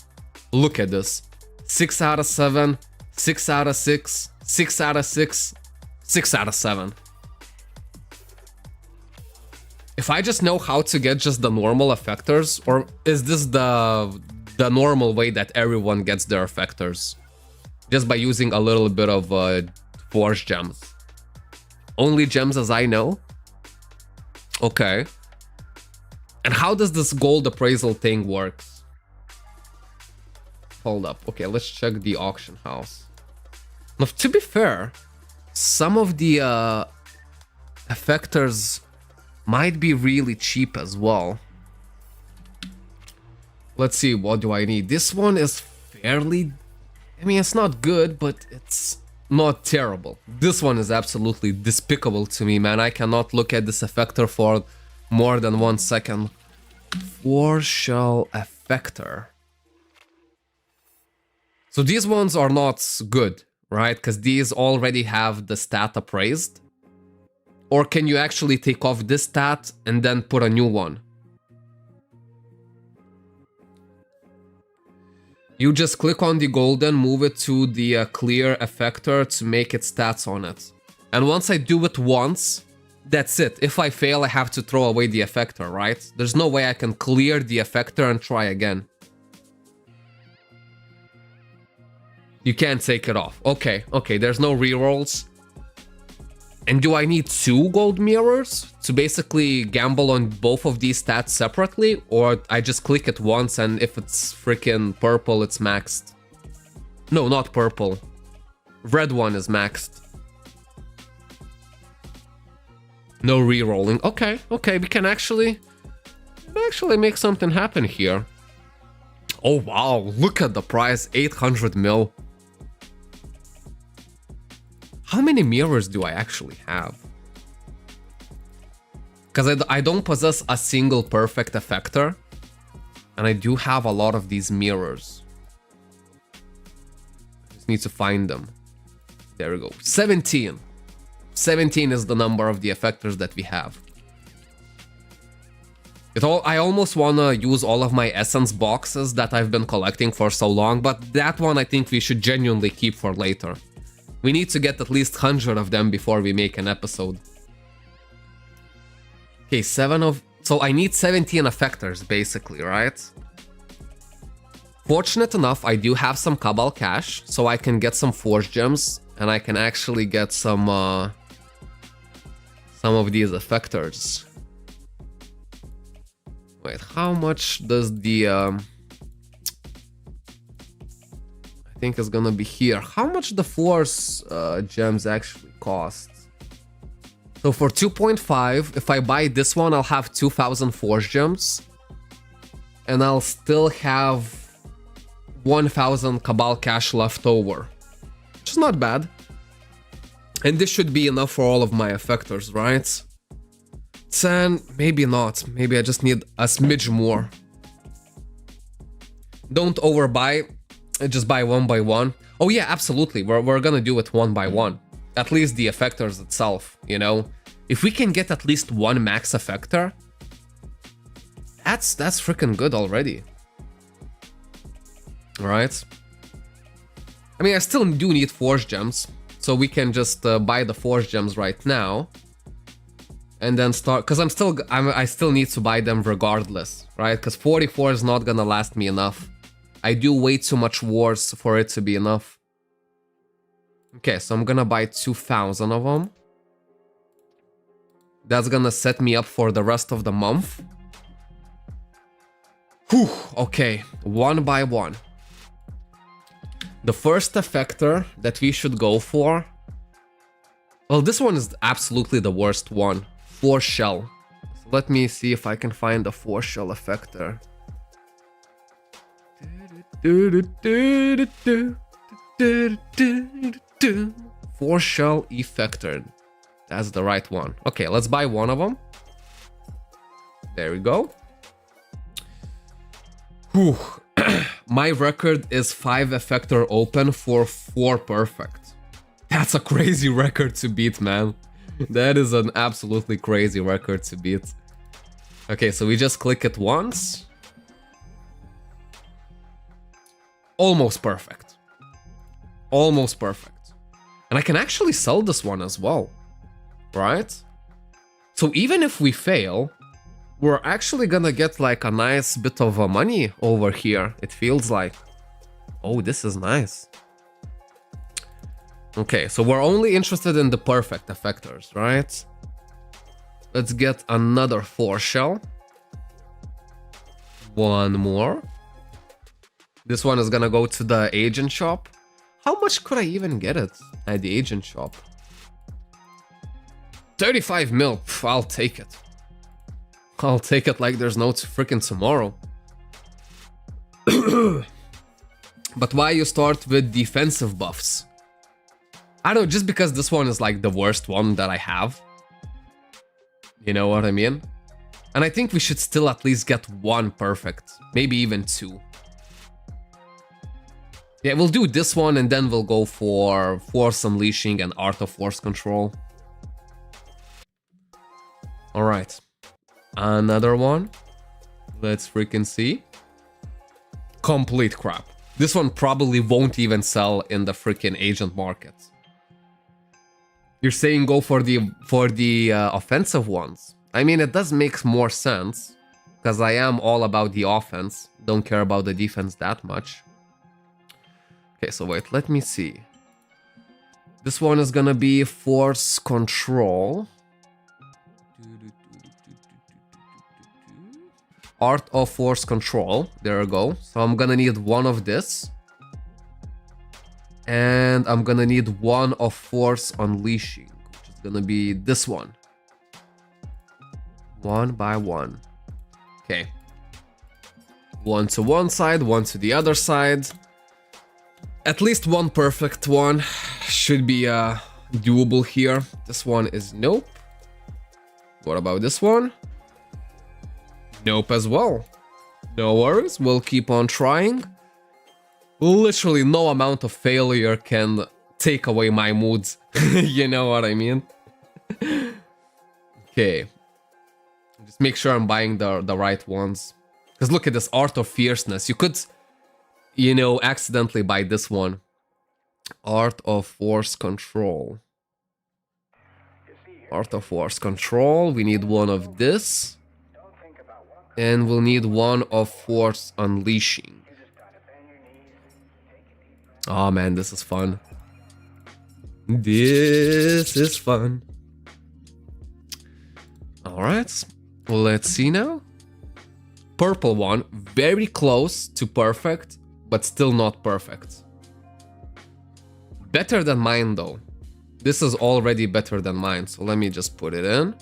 Look at this. 6 out of 7, 6 out of 6, 6 out of 6, 6 out of 7. If I just know how to get just the normal effectors, or is this the normal way that everyone gets their effectors? Just by using a little bit of Force Gems. Only gems as I know? Okay. And how does this gold appraisal thing work? Hold up. Okay, let's check the auction house. Now, to be fair, some of the effectors might be really cheap as well. Let's see, what do I need? This one is fairly... I mean, it's not good, but it's not terrible. This one is absolutely despicable to me, man. I cannot look at this effector for more than 1 second. Force Shell Effector. So these ones are not good, right? Because these already have the stat appraised. Or can you actually take off this stat and then put a new one? You just click on the golden, move it to the clear effector to make it stats on it. And once I do it once, that's it. If I fail, I have to throw away the effector, right? There's no way I can clear the effector and try again. You can't take it off. Okay, okay, there's no rerolls. And do I need 2 gold mirrors to basically gamble on both of these stats separately? Or I just click it once and if it's freaking purple, it's maxed? No, not purple. Red one is maxed. No re-rolling. Okay, okay, we can actually make something happen here. Oh wow, look at the price, 800 mil. How many mirrors do I actually have? Because I don't possess a single perfect effector. And I do have a lot of these mirrors. I just need to find them. There we go. 17. 17 is the number of the effectors that we have. I almost want to use all of my essence boxes that I've been collecting for so long, but that one I think we should genuinely keep for later. We need to get at least 100 of them before we make an episode. Okay, so I need 17 effectors, basically, right? Fortunate enough, I do have some Cabal cash, so I can get some Forge Gems, and I can actually get some of these effectors. Wait, how much does the... I think it's gonna be here. How much the Force gems actually cost? So for 2.5, if I buy this one, I'll have 2,000 Force gems. And I'll still have 1,000 Cabal cash left over. Which is not bad. And this should be enough for all of my effectors, right? 10, maybe not. Maybe I just need a smidge more. Don't overbuy. Just buy one by one. Oh yeah, absolutely. We're gonna do it one by one. At least the effectors itself, you know? If we can get at least one max effector, that's freaking good already. Alright. I mean, I still do need Force Gems, so we can just buy the Force Gems right now. And then start, because I still need to buy them regardless, right? Because 44 is not gonna last me enough. I do way too much wars for it to be enough. Okay, so I'm gonna buy 2,000 of them. That's gonna set me up for the rest of the month. Whew, okay, one by one. The first effector that we should go for... Well, this one is absolutely the worst one. Force Shell. So let me see if I can find a Force Shell effector. Force Shell effector. That's the right one. Okay, let's buy one of them. There we go. Whew. My record is 5 effector open for 4 perfect. That's a crazy record to beat, man. That is an absolutely crazy record to beat. Okay, so we just click it once. Almost perfect. Almost perfect. And I can actually sell this one as well. Right? So even if we fail, we're actually gonna get like a nice bit of money over here, it feels like. Oh, this is nice. Okay, so we're only interested in the perfect effectors, right? Let's get another Force Shell. One more. This one is gonna go to the agent shop. How much could I even get it at the agent shop? 35 mil, pff, I'll take it. I'll take it like there's no freaking tomorrow. But why you start with defensive buffs? I don't know, just because this one is like the worst one that I have. You know what I mean? And I think we should still at least get one perfect, maybe even 2. Yeah, we'll do this one and then we'll go for Force Unleashing and Art of Force Control. Alright. Another one. Let's freaking see. Complete crap. This one probably won't even sell in the freaking agent market. You're saying go for the offensive ones. I mean, it does make more sense. Because I am all about the offense. Don't care about the defense that much. Okay, so wait, let me see. This one is gonna be force control. Art of force control. There we go. So I'm gonna need one of this. And I'm gonna need one of force unleashing, which is gonna be this one. One by one. Okay. One to one side, one to the other side. At least one perfect one should be doable here. This one is nope. What about this one? Nope as well. No worries, we'll keep on trying. Literally no amount of failure can take away my moods. You know what I mean? Okay. Just make sure I'm buying the right ones. Because look at this Art of Fierceness. You could, you know, accidentally buy this one. Art of Force Control. Art of Force Control. We need one of this. And we'll need one of Force Unleashing. Oh man, this is fun. This is fun. Alright, let's see now. Purple one, very close to perfect, but still not perfect. Better than mine though. This is already better than mine, so let me just put it in.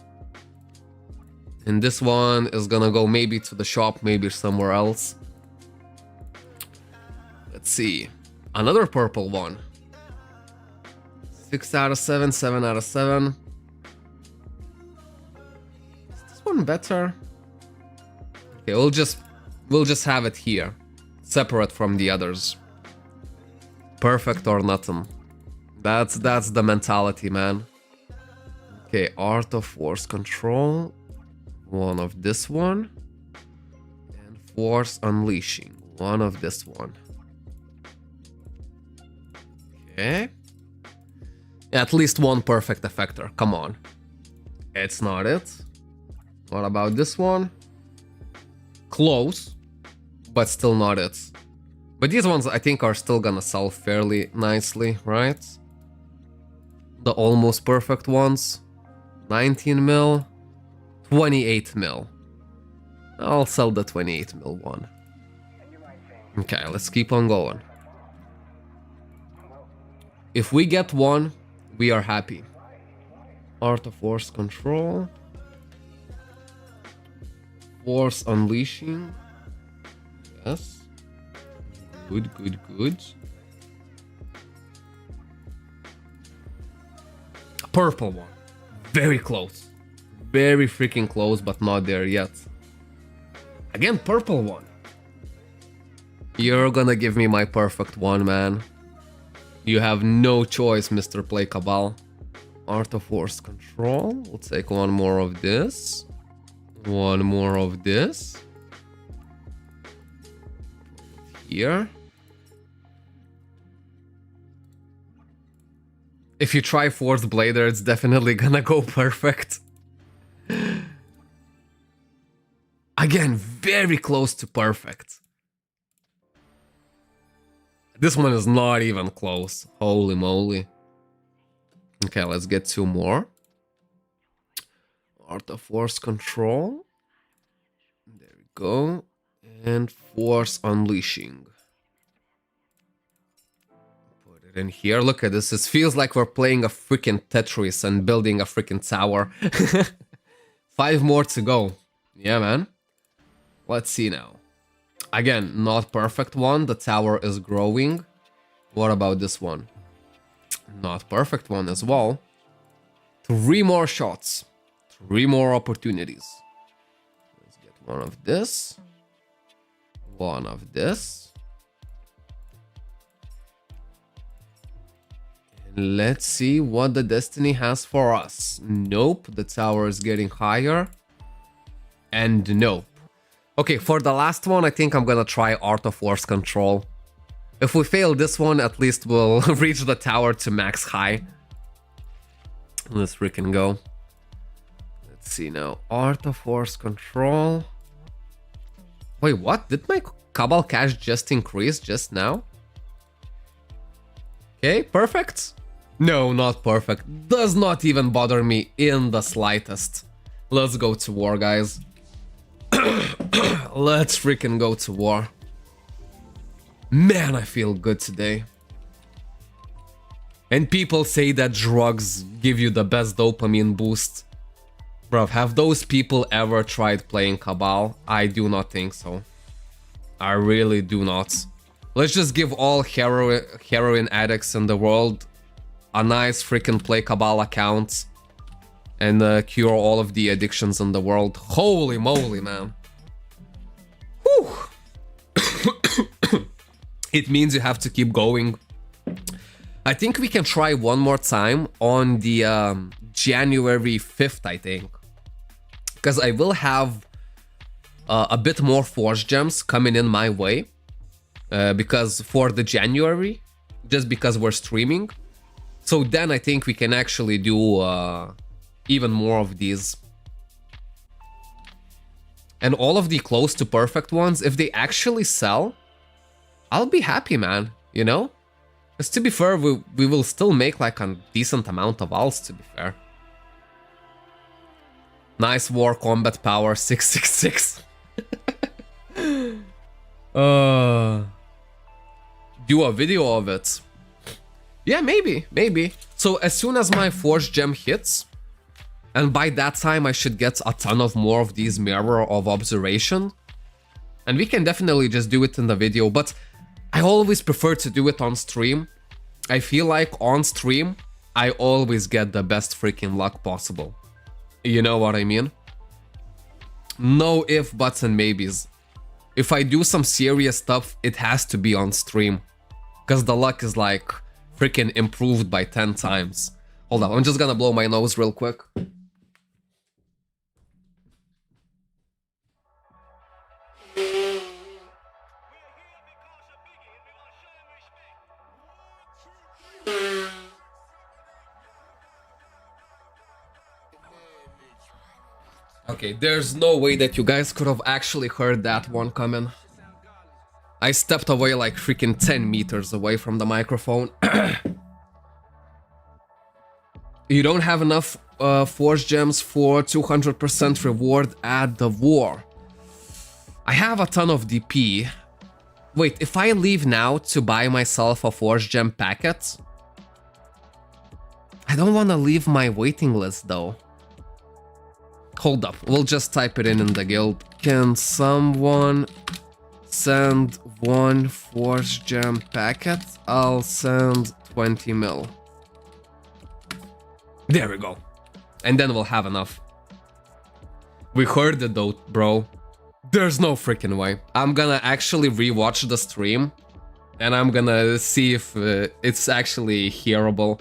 And this one is gonna go maybe to the shop, maybe somewhere else. Let's see. Another purple one. 6 out of 7, 7 out of 7. Is this one better? Okay, we'll just have it here. Separate from the others. Perfect or nothing. That's the mentality, man. Okay, Art of Force Control. One of this one. And Force Unleashing. One of this one. Okay. At least one perfect effector. Come on. It's not it. What about this one? Close. But still not it. But these ones I think are still gonna sell fairly nicely, right? The almost perfect ones. 19 mil. 28 mil. I'll sell the 28 mil one. Okay, let's keep on going. If we get one, we are happy. Art of Force Control. Force Unleashing. Yes. Good, good, good. Purple one. Very close. Very freaking close, but not there yet. Again, purple one. You're gonna give me my perfect one, man. You have no choice, Mr. Play Cabal. Art of Force Control. We'll take one more of this. One more of this. Here. If you try Forceblader, it's definitely gonna go perfect. Again, very close to perfect. This one is not even close. Holy moly. Okay, let's get two more. Art of Force Control. There we go. And Force Unleashing. Put it in here. Look at this. It feels like we're playing a freaking Tetris and building a freaking tower. 5 more to go. Yeah, man. Let's see now. Again, not perfect one. The tower is growing. What about this one? Not perfect one as well. 3 more shots. 3 more opportunities. Let's get one of this. One of this. And let's see what the destiny has for us. Nope, the tower is getting higher. And nope. Okay, for the last one, I think I'm gonna try Art of Force Control. If we fail this one, at least we'll reach the tower to max high. Let's freaking go. Let's see now. Art of Force Control. Wait, what? Did my Cabal cash just increase just now? Okay, perfect. No, not perfect. Does not even bother me in the slightest. Let's go to war, guys. Let's freaking go to war. Man, I feel good today. And people say that drugs give you the best dopamine boost. Bruv, have those people ever tried playing Cabal? I do not think so. I really do not. Let's just give all heroin addicts in the world a nice freaking play Cabal account and cure all of the addictions in the world. Holy moly, man. Whew. It means you have to keep going. I think we can try one more time on the January 5th, I think. Because I will have a bit more Force Gems coming in my way. Because for the January, just because we're streaming. So then I think we can actually do even more of these. And all of the close to perfect ones, if they actually sell, I'll be happy, man, you know? Because to be fair, we will still make like a decent amount of alts, to be fair. Nice war combat power, 666. Do a video of it. Yeah, maybe. So as soon as my Force Gem hits, and by that time I should get a ton of more of these Mirror of Observation. And we can definitely just do it in the video, but I always prefer to do it on stream. I feel like on stream, I always get the best freaking luck possible. You know what I mean? No if, buts, and maybes. If I do some serious stuff, it has to be on stream. Because the luck is like freaking improved by 10 times. Hold on, I'm just gonna blow my nose real quick. Okay, there's no way that you guys could have actually heard that one coming. I stepped away like freaking 10 meters away from the microphone. You don't have enough Force Gems for 200% reward at the war. I have a ton of DP. Wait, if I leave now to buy myself a Force Gem packet? I don't want to leave my waiting list though. Hold up, we'll just type it in the guild. Can someone send one Force Gem packet? I'll send 20 mil. There we go. And then we'll have enough. We heard it though, bro. There's no freaking way. I'm gonna actually rewatch the stream. And I'm gonna see if it's actually hearable.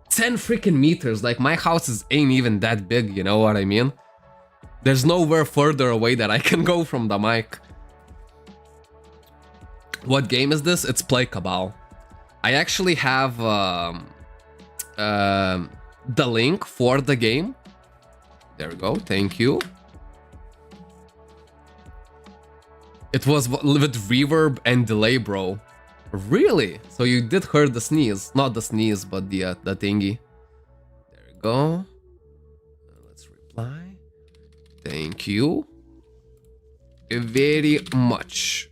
10 freaking meters, like my house ain't even that big, you know what I mean? There's nowhere further away that I can go from the mic. What game is this? It's Play Cabal. I actually have the link for the game. There we go, thank you. It was with reverb and delay, bro. Really? So you did hear the sneeze. Not the sneeze, but the thingy. There we go. Let's reply. Thank you. Very much.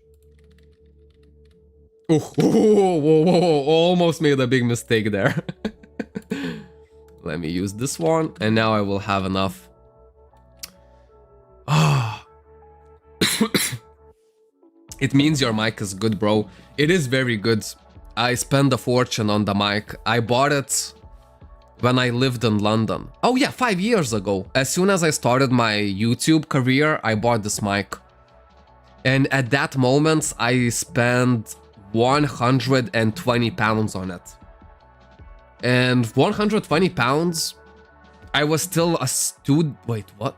Oh, whoa, almost made a big mistake there. Let me use this one, and now I will have enough. Ah. It means your mic is good, bro. It is very good. I spent a fortune on the mic. I bought it when I lived in London. Oh yeah, 5 years ago. As soon as I started my YouTube career, I bought this mic. And at that moment, I spent 120 pounds on it. And 120 pounds, I was still a student. Wait, what?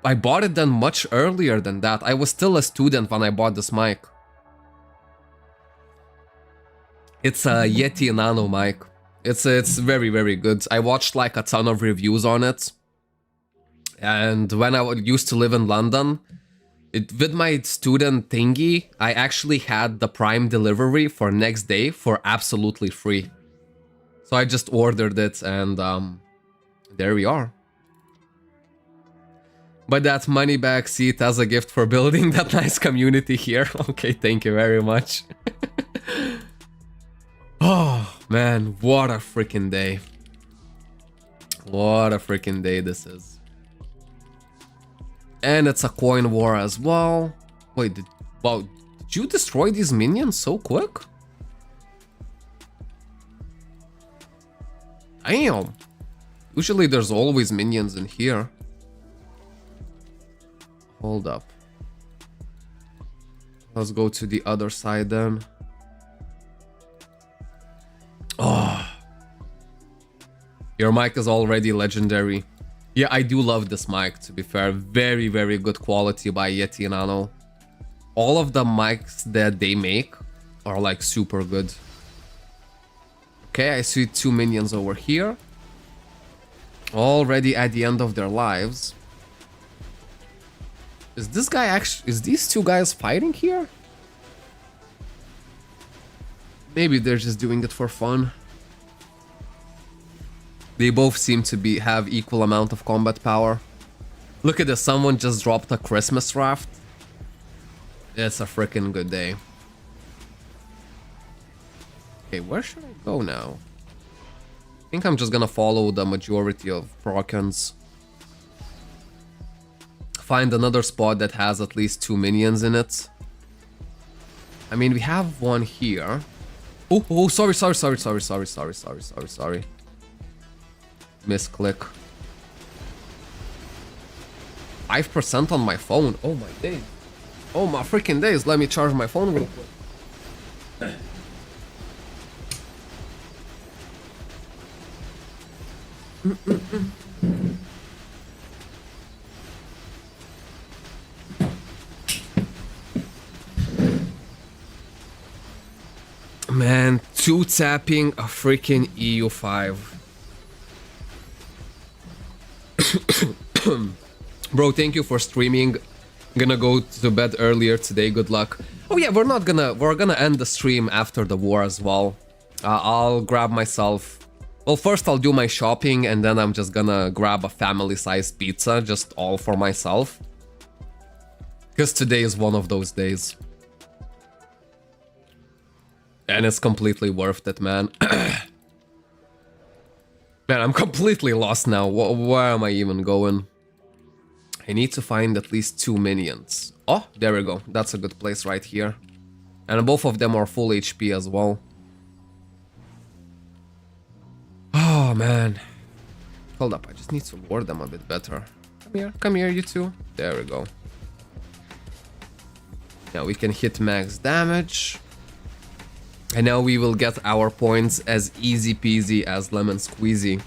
I bought it then much earlier than that. I was still a student when I bought this mic. It's a Yeti Nano mic. It's very, very good. I watched like a ton of reviews on it. And when I used to live in London, With my student thingy, I actually had the Prime delivery for next day for absolutely free. So I just ordered it and there we are. But that money back, see it as a gift for building that nice community here. Okay, thank you very much. Oh, man, what a freaking day. What a freaking day this is. And it's a coin war as well. Wait, did you destroy these minions so quick? Damn. Usually there's always minions in here. Hold up. Let's go to the other side then. Oh. Your mic is already legendary. Yeah, I do love this mic, to be fair. Very, very good quality by Yeti Nano. All of the mics that they make are like super good. Okay, I see 2 minions over here. Already at the end of their lives. Is this guy actually... Is these 2 guys fighting here? Maybe they're just doing it for fun. They both seem to have equal amount of combat power. Look at this, someone just dropped a Christmas raft. It's a freaking good day. Okay, where should I go now? I think I'm just gonna follow the majority of Procons. Find another spot that has at least 2 minions in it. I mean, we have one here. Oh, sorry. Misclick. 5% on my phone. Oh my days. Oh my freaking days. Let me charge my phone real quick. Man, 2-tapping a freaking EU5. Bro, thank you for streaming. I'm gonna go to bed earlier today. Good luck. Oh yeah, we're gonna end the stream after the war as well. I'll grab myself. Well, first I'll do my shopping and then I'm just gonna grab a family-sized pizza, just all for myself. Because today is one of those days. And it's completely worth it, man. Man, I'm completely lost now. Where am I even going? I need to find at least 2 minions. Oh, there we go. That's a good place right here. And both of them are full HP as well. Oh, man. Hold up, I just need to ward them a bit better. Come here, you two. There we go. Now we can hit max damage. And now we will get our points as easy peasy as lemon squeezy.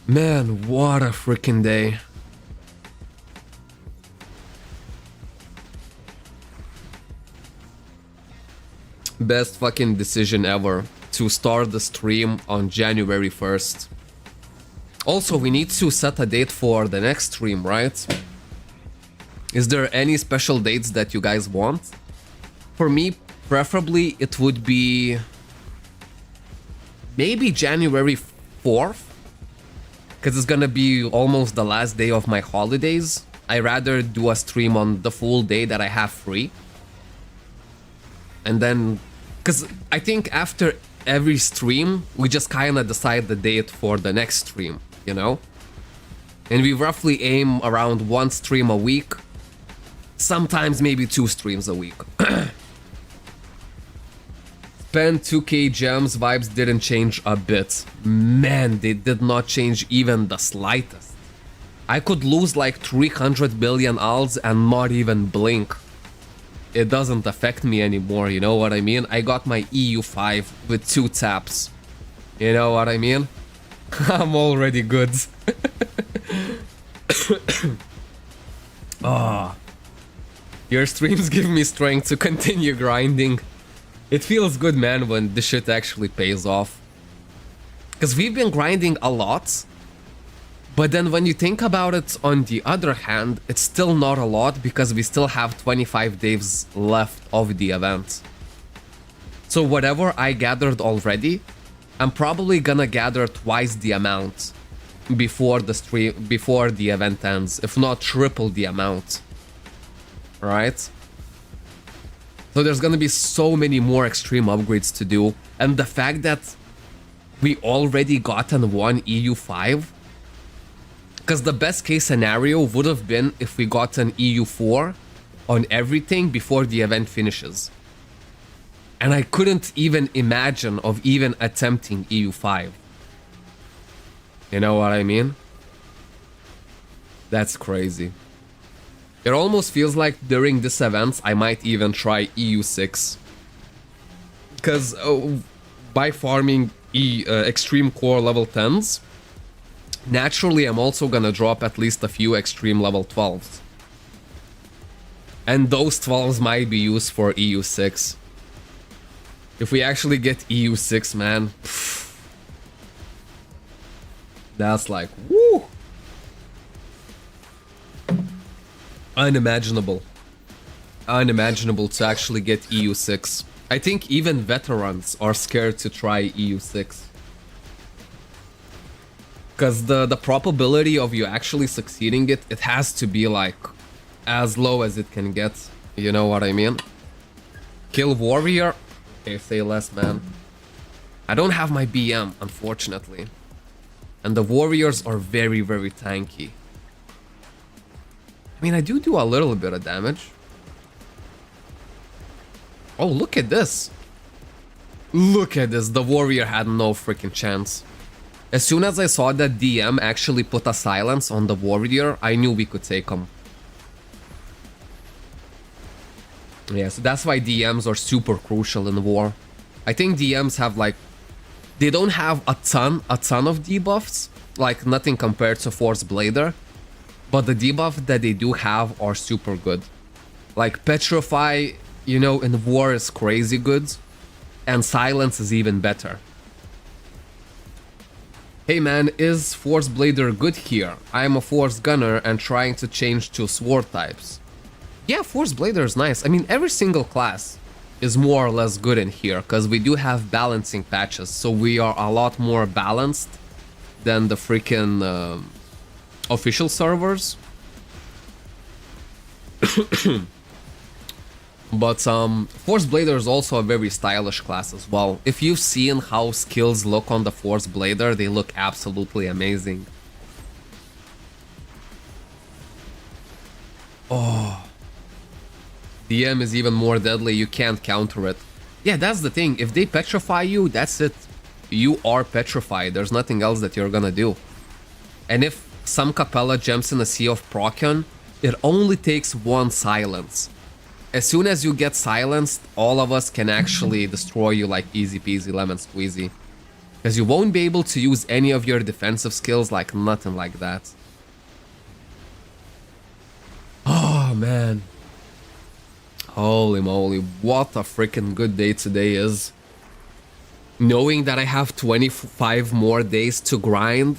Man, what a freaking day. Best fucking decision ever to start the stream on January 1st. Also, we need to set a date for the next stream, right? Is there any special dates that you guys want? For me, preferably it would be maybe January 4th, because it's gonna be almost the last day of my holidays. I rather do a stream on the full day that I have free. And then, because I think after every stream, we just kind of decide the date for the next stream, you know? And we roughly aim around 1 stream a week, sometimes maybe 2 streams a week. Spend 2k gems, vibes didn't change a bit. Man, they did not change even the slightest. I could lose like 300 billion alts and not even blink. It doesn't affect me anymore, you know what I mean? I got my EU5 with 2 taps. You know what I mean? I'm already good. Ah, your streams give me strength to continue grinding. It feels good, man, when this shit actually pays off. Because we've been grinding a lot, But then when you think about it, on the other hand, it's still not a lot because we still have 25 days left of the event. So whatever I gathered already, I'm probably gonna gather twice the amount before the event ends, if not triple the amount. Right? So there's gonna be so many more extreme upgrades to do, and the fact that we already gotten one EU5, because the best case scenario would have been if we got an EU4 on everything before the event finishes. And I couldn't even imagine of even attempting EU5. You know what I mean? That's crazy. It almost feels like during this event I might even try EU6. Because by farming extreme core level 10s, naturally I'm also gonna drop at least a few extreme level 12s. And those 12s might be used for EU6. If we actually get EU6, man, that's like, woo! Unimaginable. Unimaginable to actually get EU6. I think even veterans are scared to try EU6. Because the probability of you actually succeeding it has to be like as low as it can get. You know what I mean? Kill warrior. Okay, say less, man. I don't have my BM, unfortunately. And the warriors are very, very tanky. I mean, I do a little bit of damage. Oh, look at this. Look at this. The warrior had no freaking chance. As soon as I saw that DM actually put a silence on the warrior, I knew we could take him. Yeah, so that's why DMs are super crucial in war. I think DMs have like... They don't have a ton of debuffs. Like nothing compared to Forceblader. But the debuff that they do have are super good. Like Petrify, you know, in war is crazy good. And Silence is even better. Hey man, is Forceblader good here? I am a Force Gunner and trying to change to sword types. Yeah, Forceblader is nice. I mean, every single class is more or less good in here, because we do have balancing patches, so we are a lot more balanced than the freaking official servers. But Forceblader is also a very stylish class as well. If you've seen how skills look on the Forceblader, they look absolutely amazing. Oh. DM is even more deadly, you can't counter it. Yeah, that's the thing. If they petrify you, that's it. You are petrified. There's nothing else that you're gonna do. And if some Capella jumps in a Sea of Procyon, it only takes one silence. As soon as you get silenced, all of us can actually destroy you like easy peasy lemon squeezy. Because you won't be able to use any of your defensive skills, like nothing like that. Oh man. Holy moly, what a freaking good day today is. Knowing that I have 25 more days to grind,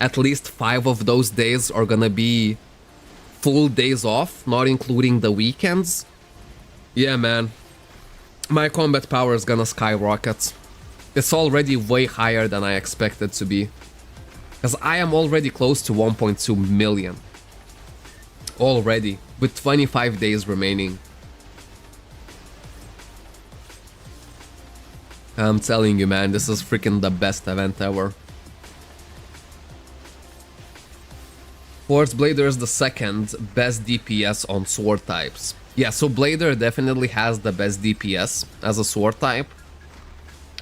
at least 5 of those days are gonna be full days off, not including the weekends. Yeah, man. My combat power is gonna skyrocket. It's already way higher than I expected to be. Because I am already close to 1.2 million. Already, with 25 days remaining. I'm telling you, man, this is freaking the best event ever. Forceblader is the second best DPS on sword types. Yeah, so Blader definitely has the best DPS as a sword type.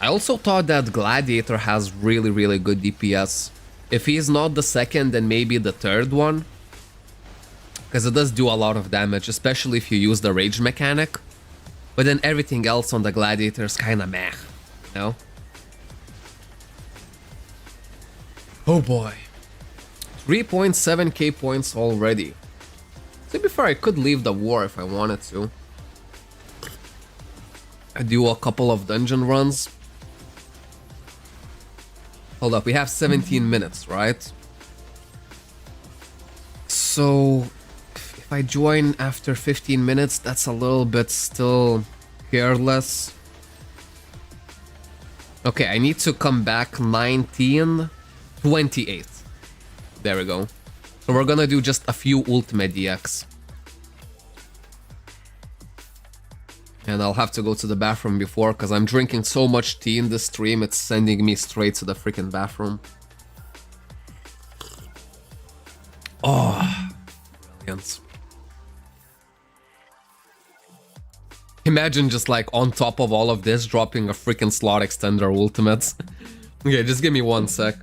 I also thought that Gladiator has really good DPS. If he's not the second, then maybe the third one. Because it does do a lot of damage, especially if you use the rage mechanic. But then everything else on the Gladiator is kinda meh. No? Oh boy. 3.7k points already. To be fair, I could leave the war if I wanted to. I do a couple of dungeon runs. Hold up, we have 17 minutes, right? So if I join after 15 minutes, that's a little bit still careless. Okay, I need to come back 1928. There we go. So we're gonna do just a few ultimate DX. And I'll have to go to the bathroom before, because I'm drinking so much tea in this stream, it's sending me straight to the freaking bathroom. Oh, brilliant. Imagine just like on top of all of this, dropping a freaking slot extender ultimate. Okay, just give me 1 sec.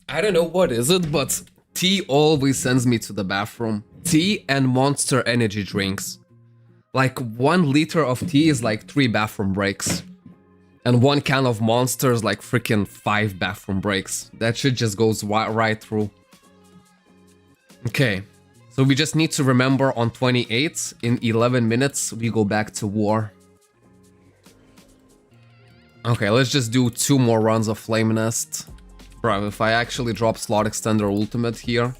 I don't know what is it, but tea always sends me to the bathroom. Tea and Monster energy drinks. Like 1 liter of tea is like 3 bathroom breaks. And 1 can of Monster is like freaking 5 bathroom breaks. That shit just goes right through. Okay, so we just need to remember on 28, in 11 minutes, we go back to war. Okay, let's just do 2 more runs of Flame Nest. Bro, if I actually drop Slot Extender Ultimate here...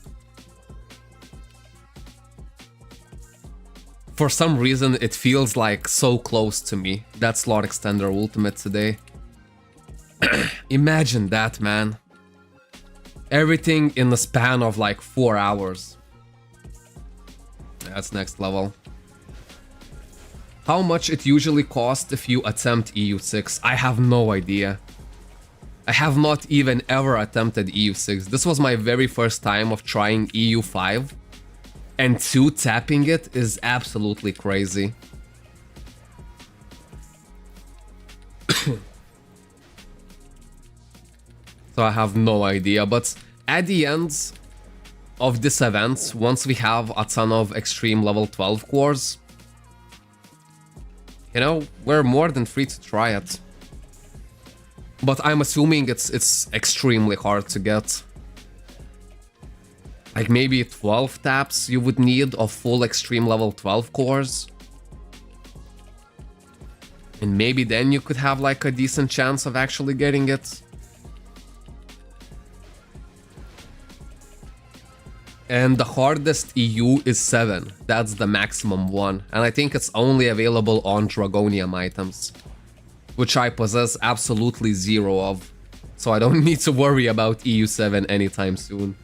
For some reason, it feels like so close to me, that Slot Extender Ultimate today. Imagine that, man. Everything in the span of like 4 hours. That's next level. How much it usually costs if you attempt EU6? I have no idea. I have not even ever attempted EU6. This was my very first time of trying EU5. And 2 tapping it is absolutely crazy. So I have no idea, but at the end of this event, once we have a ton of extreme level 12 cores, you know, we're more than free to try it. But I'm assuming it's extremely hard to get. Like maybe 12 taps you would need of full extreme level 12 cores. And maybe then you could have like a decent chance of actually getting it. And the hardest EU is 7. That's the maximum one. And I think it's only available on Dragonium items, which I possess absolutely 0 of. So I don't need to worry about EU7 anytime soon.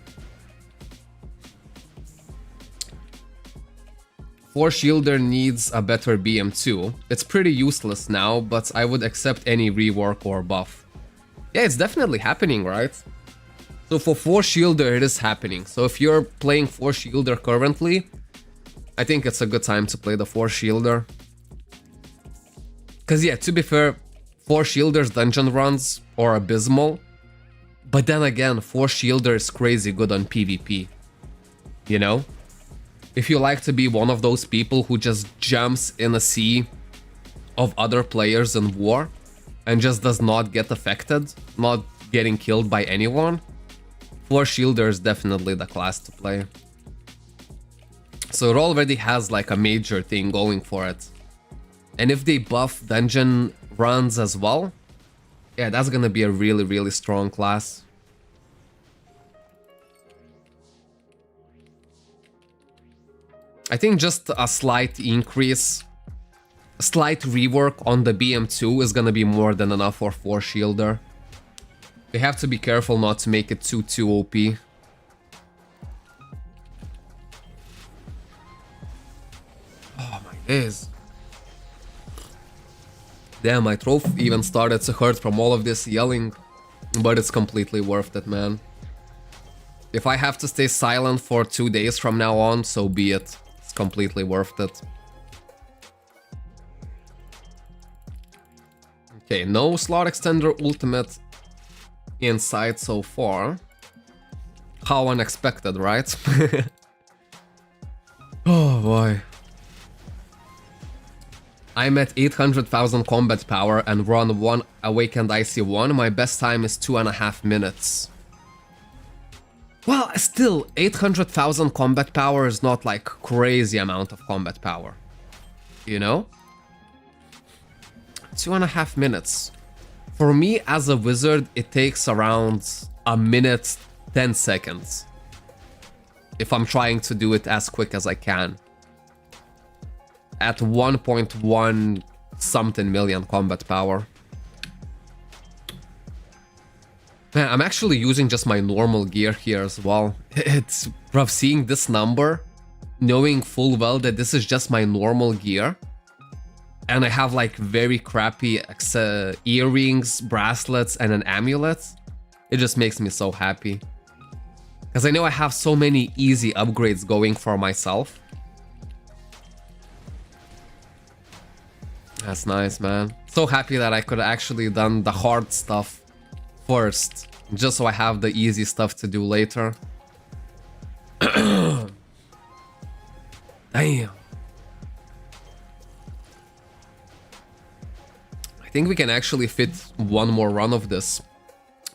Force Shielder needs a better BM2. It's pretty useless now, but I would accept any rework or buff. Yeah, it's definitely happening, right? So for Force Shielder, it is happening. So if you're playing Force Shielder currently, I think it's a good time to play the Force Shielder. Because yeah, to be fair, Force Shielder's dungeon runs are abysmal. But then again, Force Shielder is crazy good on PvP. You know? If you like to be one of those people who just jumps in a sea of other players in war and just does not get affected, not getting killed by anyone, Force Shielder is definitely the class to play. So it already has like a major thing going for it. And if they buff dungeon runs as well, yeah, that's gonna be a really, really strong class. I think just a slight increase, a slight rework on the BM2 is gonna be more than enough for Force Shielder. They have to be careful not to make it too OP. Is. Damn, my throat even started to hurt from all of this yelling. But it's completely worth it, man. If I have to stay silent for 2 days from now on, so be it. It's completely worth it. Okay, no slot extender ultimate inside so far. How unexpected, right? Oh boy. I'm at 800,000 combat power and run 1 Awakened IC1. My best time is 2.5 minutes. Well, still, 800,000 combat power is not like crazy amount of combat power. You know? 2.5 minutes. For me, as a wizard, it takes around a minute, 10 seconds. If I'm trying to do it as quick as I can. At 1.1 something million combat power. Man, I'm actually using just my normal gear here as well. It's rough seeing this number, knowing full well that this is just my normal gear. And I have like very crappy earrings, bracelets, and an amulet. It just makes me so happy. Because I know I have so many easy upgrades going for myself. That's nice, man. So happy that I could actually done the hard stuff first, just so I have the easy stuff to do later. Damn. I think we can actually fit one more run of this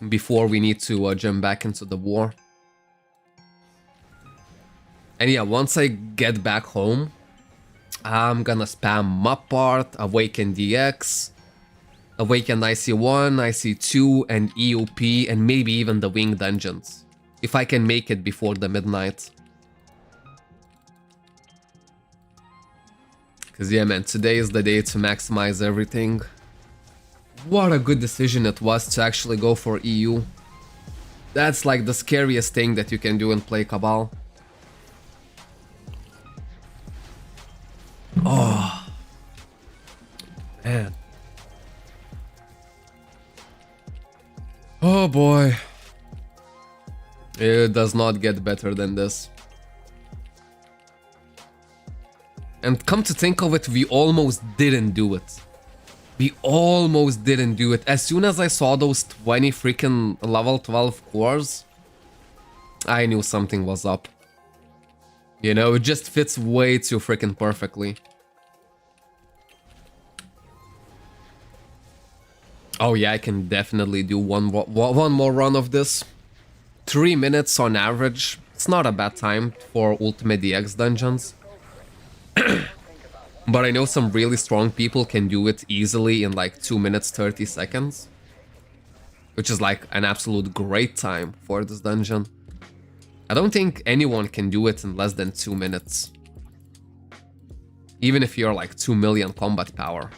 before we need to jump back into the war. And yeah, once I get back home, I'm gonna spam Map Art, Awaken DX, Awaken IC1, IC2, and EUP, and maybe even the Wing Dungeons. If I can make it before the midnight. Cause yeah man, today is the day to maximize everything. What a good decision it was to actually go for EU. That's like the scariest thing that you can do in Play Cabal. Oh, man. Oh boy. It does not get better than this. And come to think of it, we almost didn't do it. We almost didn't do it. As soon as I saw those 20 freaking level 12 cores, I knew something was up. You know, it just fits way too freaking perfectly. Oh yeah, I can definitely do one more run of this. 3 minutes on average. It's not a bad time for Ultimate DX dungeons. But I know some really strong people can do it easily in like 2 minutes 30 seconds. Which is like an absolute great time for this dungeon. I don't think anyone can do it in less than 2 minutes. Even if you're like 2 million combat power.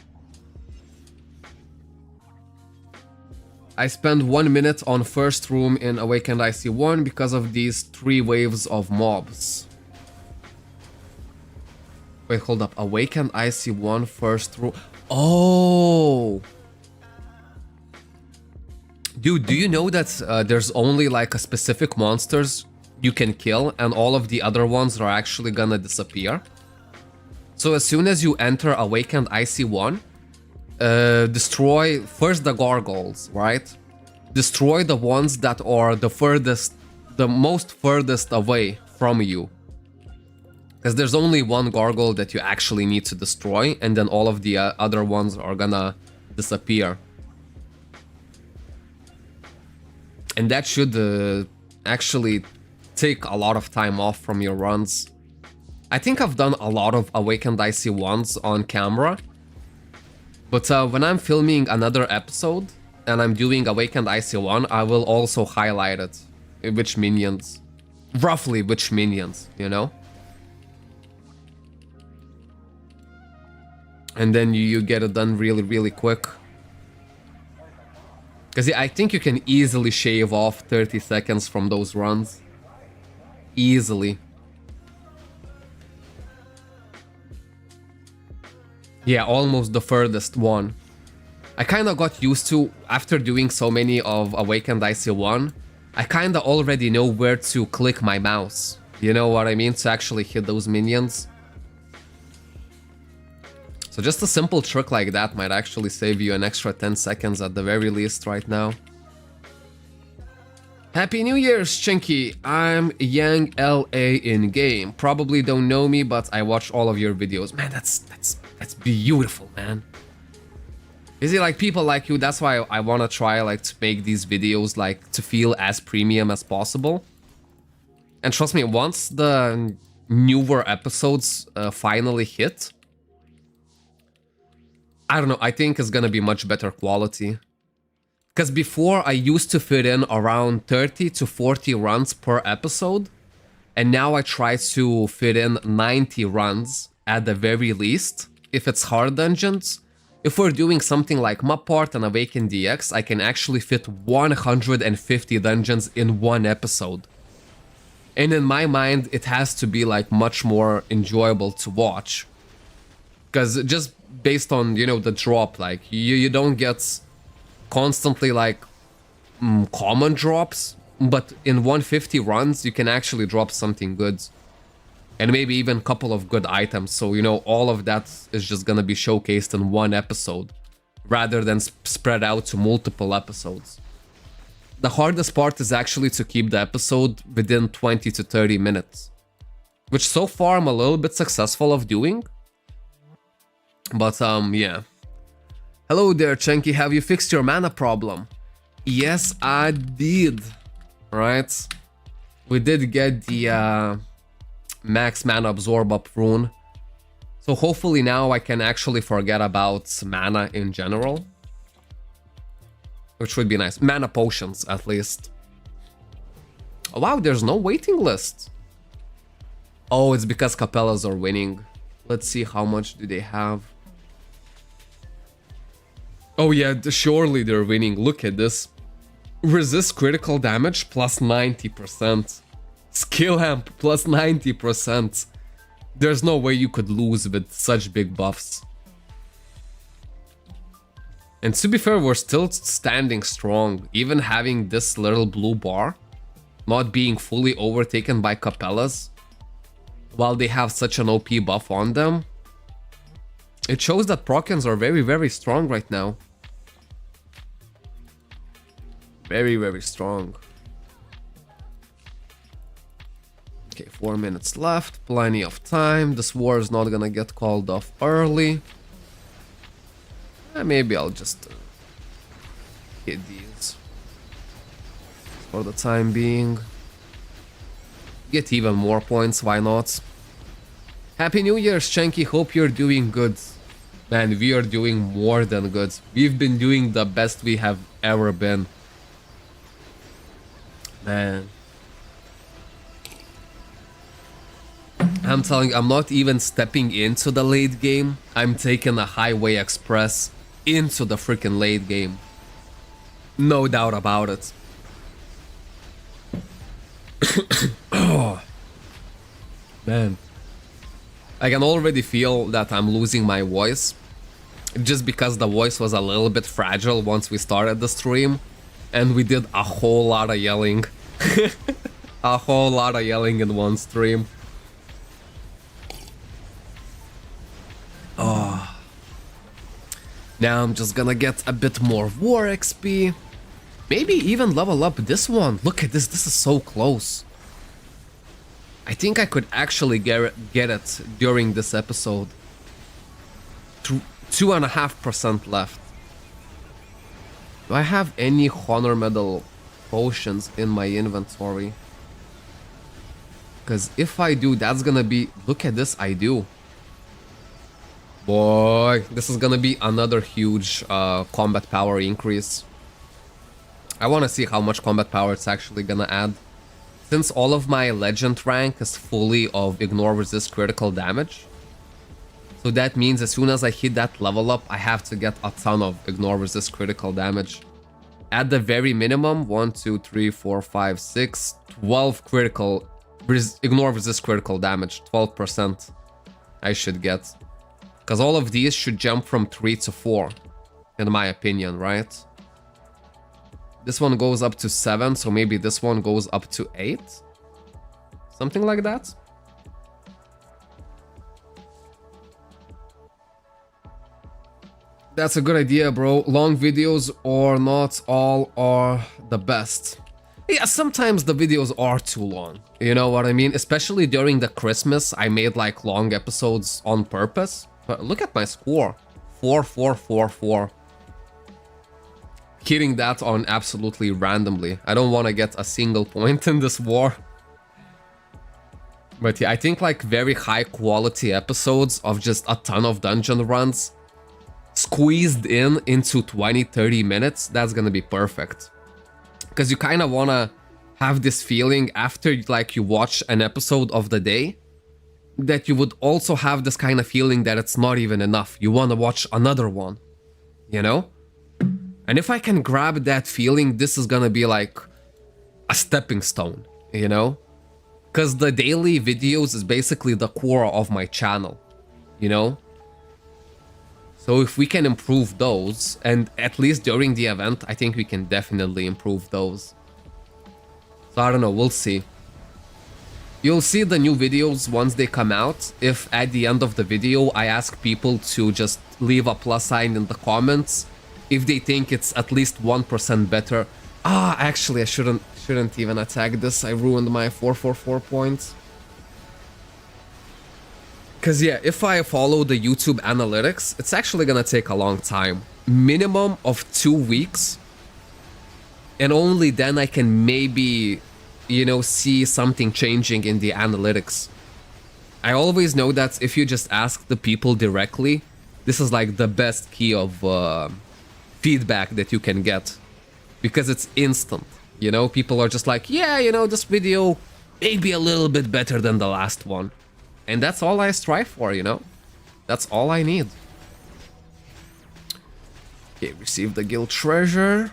I spent 1 minute on first room in Awakened IC1 because of these 3 waves of mobs. Wait, hold up. Awakened IC1 first room. Oh! Dude, do you know that there's only like a specific monsters you can kill and all of the other ones are actually gonna disappear? So as soon as you enter Awakened IC1, destroy first the gargoyles, right? Destroy the ones that are the most furthest away from you. Because there's only one gargoyle that you actually need to destroy, and then all of the other ones are gonna disappear. And that should actually take a lot of time off from your runs. I think I've done a lot of Awakened IC1s on camera. But when I'm filming another episode and I'm doing Awakened IC1, I will also highlight it. Which minions. Roughly which minions, you know? And then you get it done really, really quick. Because I think you can easily shave off 30 seconds from those runs. Easily. Yeah, almost the furthest one. I kind of got used to, after doing so many of Awakened IC1, I kind of already know where to click my mouse. You know what I mean? To actually hit those minions. So just a simple trick like that might actually save you an extra 10 seconds at the very least right now. Happy New Year's, Chinky! I'm Yang LA in game. Probably don't know me, but I watch all of your videos. Man, that's beautiful, man. Is it like people like you? That's why I want to try like to make these videos like to feel as premium as possible. And trust me, once the newer episodes finally hit, I don't know, I think it's gonna be much better quality. Because before I used to fit in around 30 to 40 runs per episode, and now I try to fit in 90 runs at the very least, if it's hard dungeons. If we're doing something like Map Art and Awaken DX, I can actually fit 150 dungeons in one episode. And in my mind, it has to be like much more enjoyable to watch. Because just based on, you know, the drop, like you don't get constantly like common drops, but in 150 runs, you can actually drop something good. And maybe even a couple of good items. So, you know, all of that is just gonna be showcased in one episode rather than spread out to multiple episodes. The hardest part is actually to keep the episode within 20 to 30 minutes, which so far I'm a little bit successful of doing. But, yeah. Hello there, Chenky. Have you fixed your mana problem? Yes, I did. Right? We did get the, max mana absorb up rune. So hopefully now I can actually forget about mana in general. Which would be nice. Mana potions, at least. Oh, wow, there's no waiting list. Oh, it's because Capellas are winning. Let's see how much do they have. Oh yeah, surely they're winning. Look at this. Resist critical damage plus 90%. Skill amp plus 90%. There's no way you could lose with such big buffs. And to be fair, we're still standing strong, even having this little blue bar, not being fully overtaken by Capellas, while they have such an OP buff on them. It shows that Procyons are very, very strong right now. Very, very strong. Okay, 4 minutes left, plenty of time. This war is not gonna get called off early. Maybe I'll just hit these for the time being. Get even more points, why not? Happy New Year, Shanky. Hope you're doing good. Man, we are doing more than good. We've been doing the best we have ever been. Man. I'm telling you, I'm not even stepping into the late game. I'm taking a highway express into the freaking late game. No doubt about it. Oh. Man. I can already feel that I'm losing my voice. Just because the voice was a little bit fragile once we started the stream. And we did a whole lot of yelling. A whole lot of yelling in one stream. Oh. Now I'm just gonna get a bit more war XP. Maybe even level up this one. Look at this, this is so close. I think I could actually get it during this episode. 2.5% left. Do I have any honor medal potions in my inventory? Because if I do, that's gonna be... Look at this, I do. Boy, this is gonna be another huge combat power increase. I want to see how much combat power it's actually gonna add. Since all of my legend rank is fully of ignore resist critical damage. So that means as soon as I hit that level up, I have to get a ton of ignore resist critical damage. At the very minimum, 1, 2, 3, 4, 5, 6, 12 critical... ignore resist critical damage, 12% I should get. Because all of these should jump from 3 to 4, in my opinion, right? This one goes up to 7, so maybe this one goes up to 8? Something like that? That's a good idea, bro. Long videos or not all are the best. Yeah, sometimes the videos are too long. You know what I mean? Especially during the Christmas, I made like long episodes on purpose. But look at my score. 4, 4, 4, 4. Hitting that on absolutely randomly. I don't want to get a single point in this war. But yeah, I think like very high quality episodes of just a ton of dungeon runs squeezed into 20-30 minutes, that's gonna be perfect. Because you kind of want to have this feeling after like you watch an episode of the day that you would also have this kind of feeling that it's not even enough. You want to watch another one, you know? And if I can grab that feeling, this is gonna be like a stepping stone, you know? Because the daily videos is basically the core of my channel, you know? So if we can improve those, and at least during the event, I think we can definitely improve those. So I don't know, we'll see. You'll see the new videos once they come out. If at the end of the video I ask people to just leave a plus sign in the comments if they think it's at least 1% better. Actually I shouldn't even attack this. I ruined my 444 points. Because yeah, if I follow the YouTube analytics, it's actually gonna take a long time. Minimum of 2 weeks. And only then I can maybe, you know, see something changing in the analytics. I always know that if you just ask the people directly, this is like the best key of feedback that you can get. Because it's instant, you know? People are just like, yeah, you know, this video may be a little bit better than the last one. And that's all I strive for, you know? That's all I need. Okay, receive the guild treasure.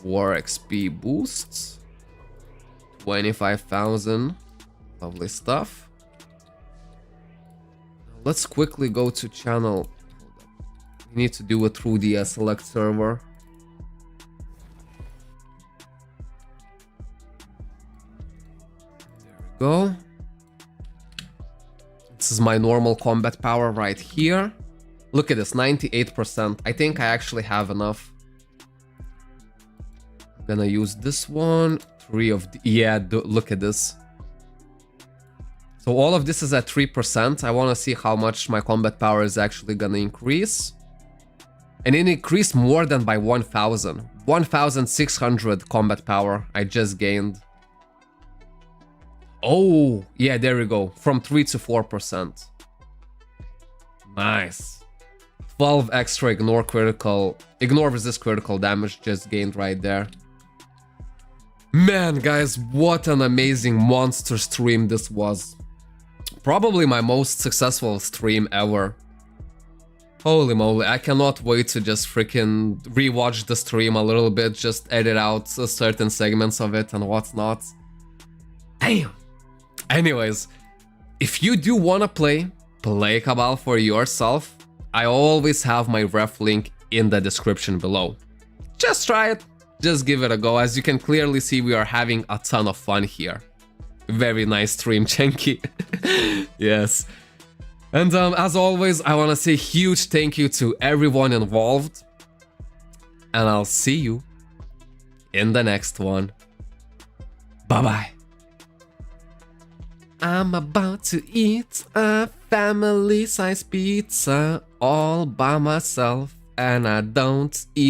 War XP boosts. 25,000. Lovely stuff. Let's quickly go to channel. We need to do it through the select server. There we go. This is my normal combat power right here. Look at this, 98%. I think I actually have enough. I'm gonna use this one. 3 of the... Yeah, look at this. So all of this is at 3%. I want to see how much my combat power is actually gonna increase. And it increased more than by 1,000. 1,600 combat power I just gained. Oh, yeah, there we go. From 3 to 4%. Nice. 12 extra ignore resist critical damage just gained right there. Man, guys, what an amazing monster stream this was. Probably my most successful stream ever. Holy moly, I cannot wait to just freaking rewatch the stream a little bit, just edit out certain segments of it and whatnot. Damn. Anyways, if you do wanna play Cabal for yourself, I always have my ref link in the description below. Just try it, just give it a go. As you can clearly see, we are having a ton of fun here. Very nice stream, Chenki. Yes. And as always, I wanna say huge thank you to everyone involved. And I'll see you in the next one. Bye-bye. I'm about to eat a family-sized pizza all by myself, and I don't eat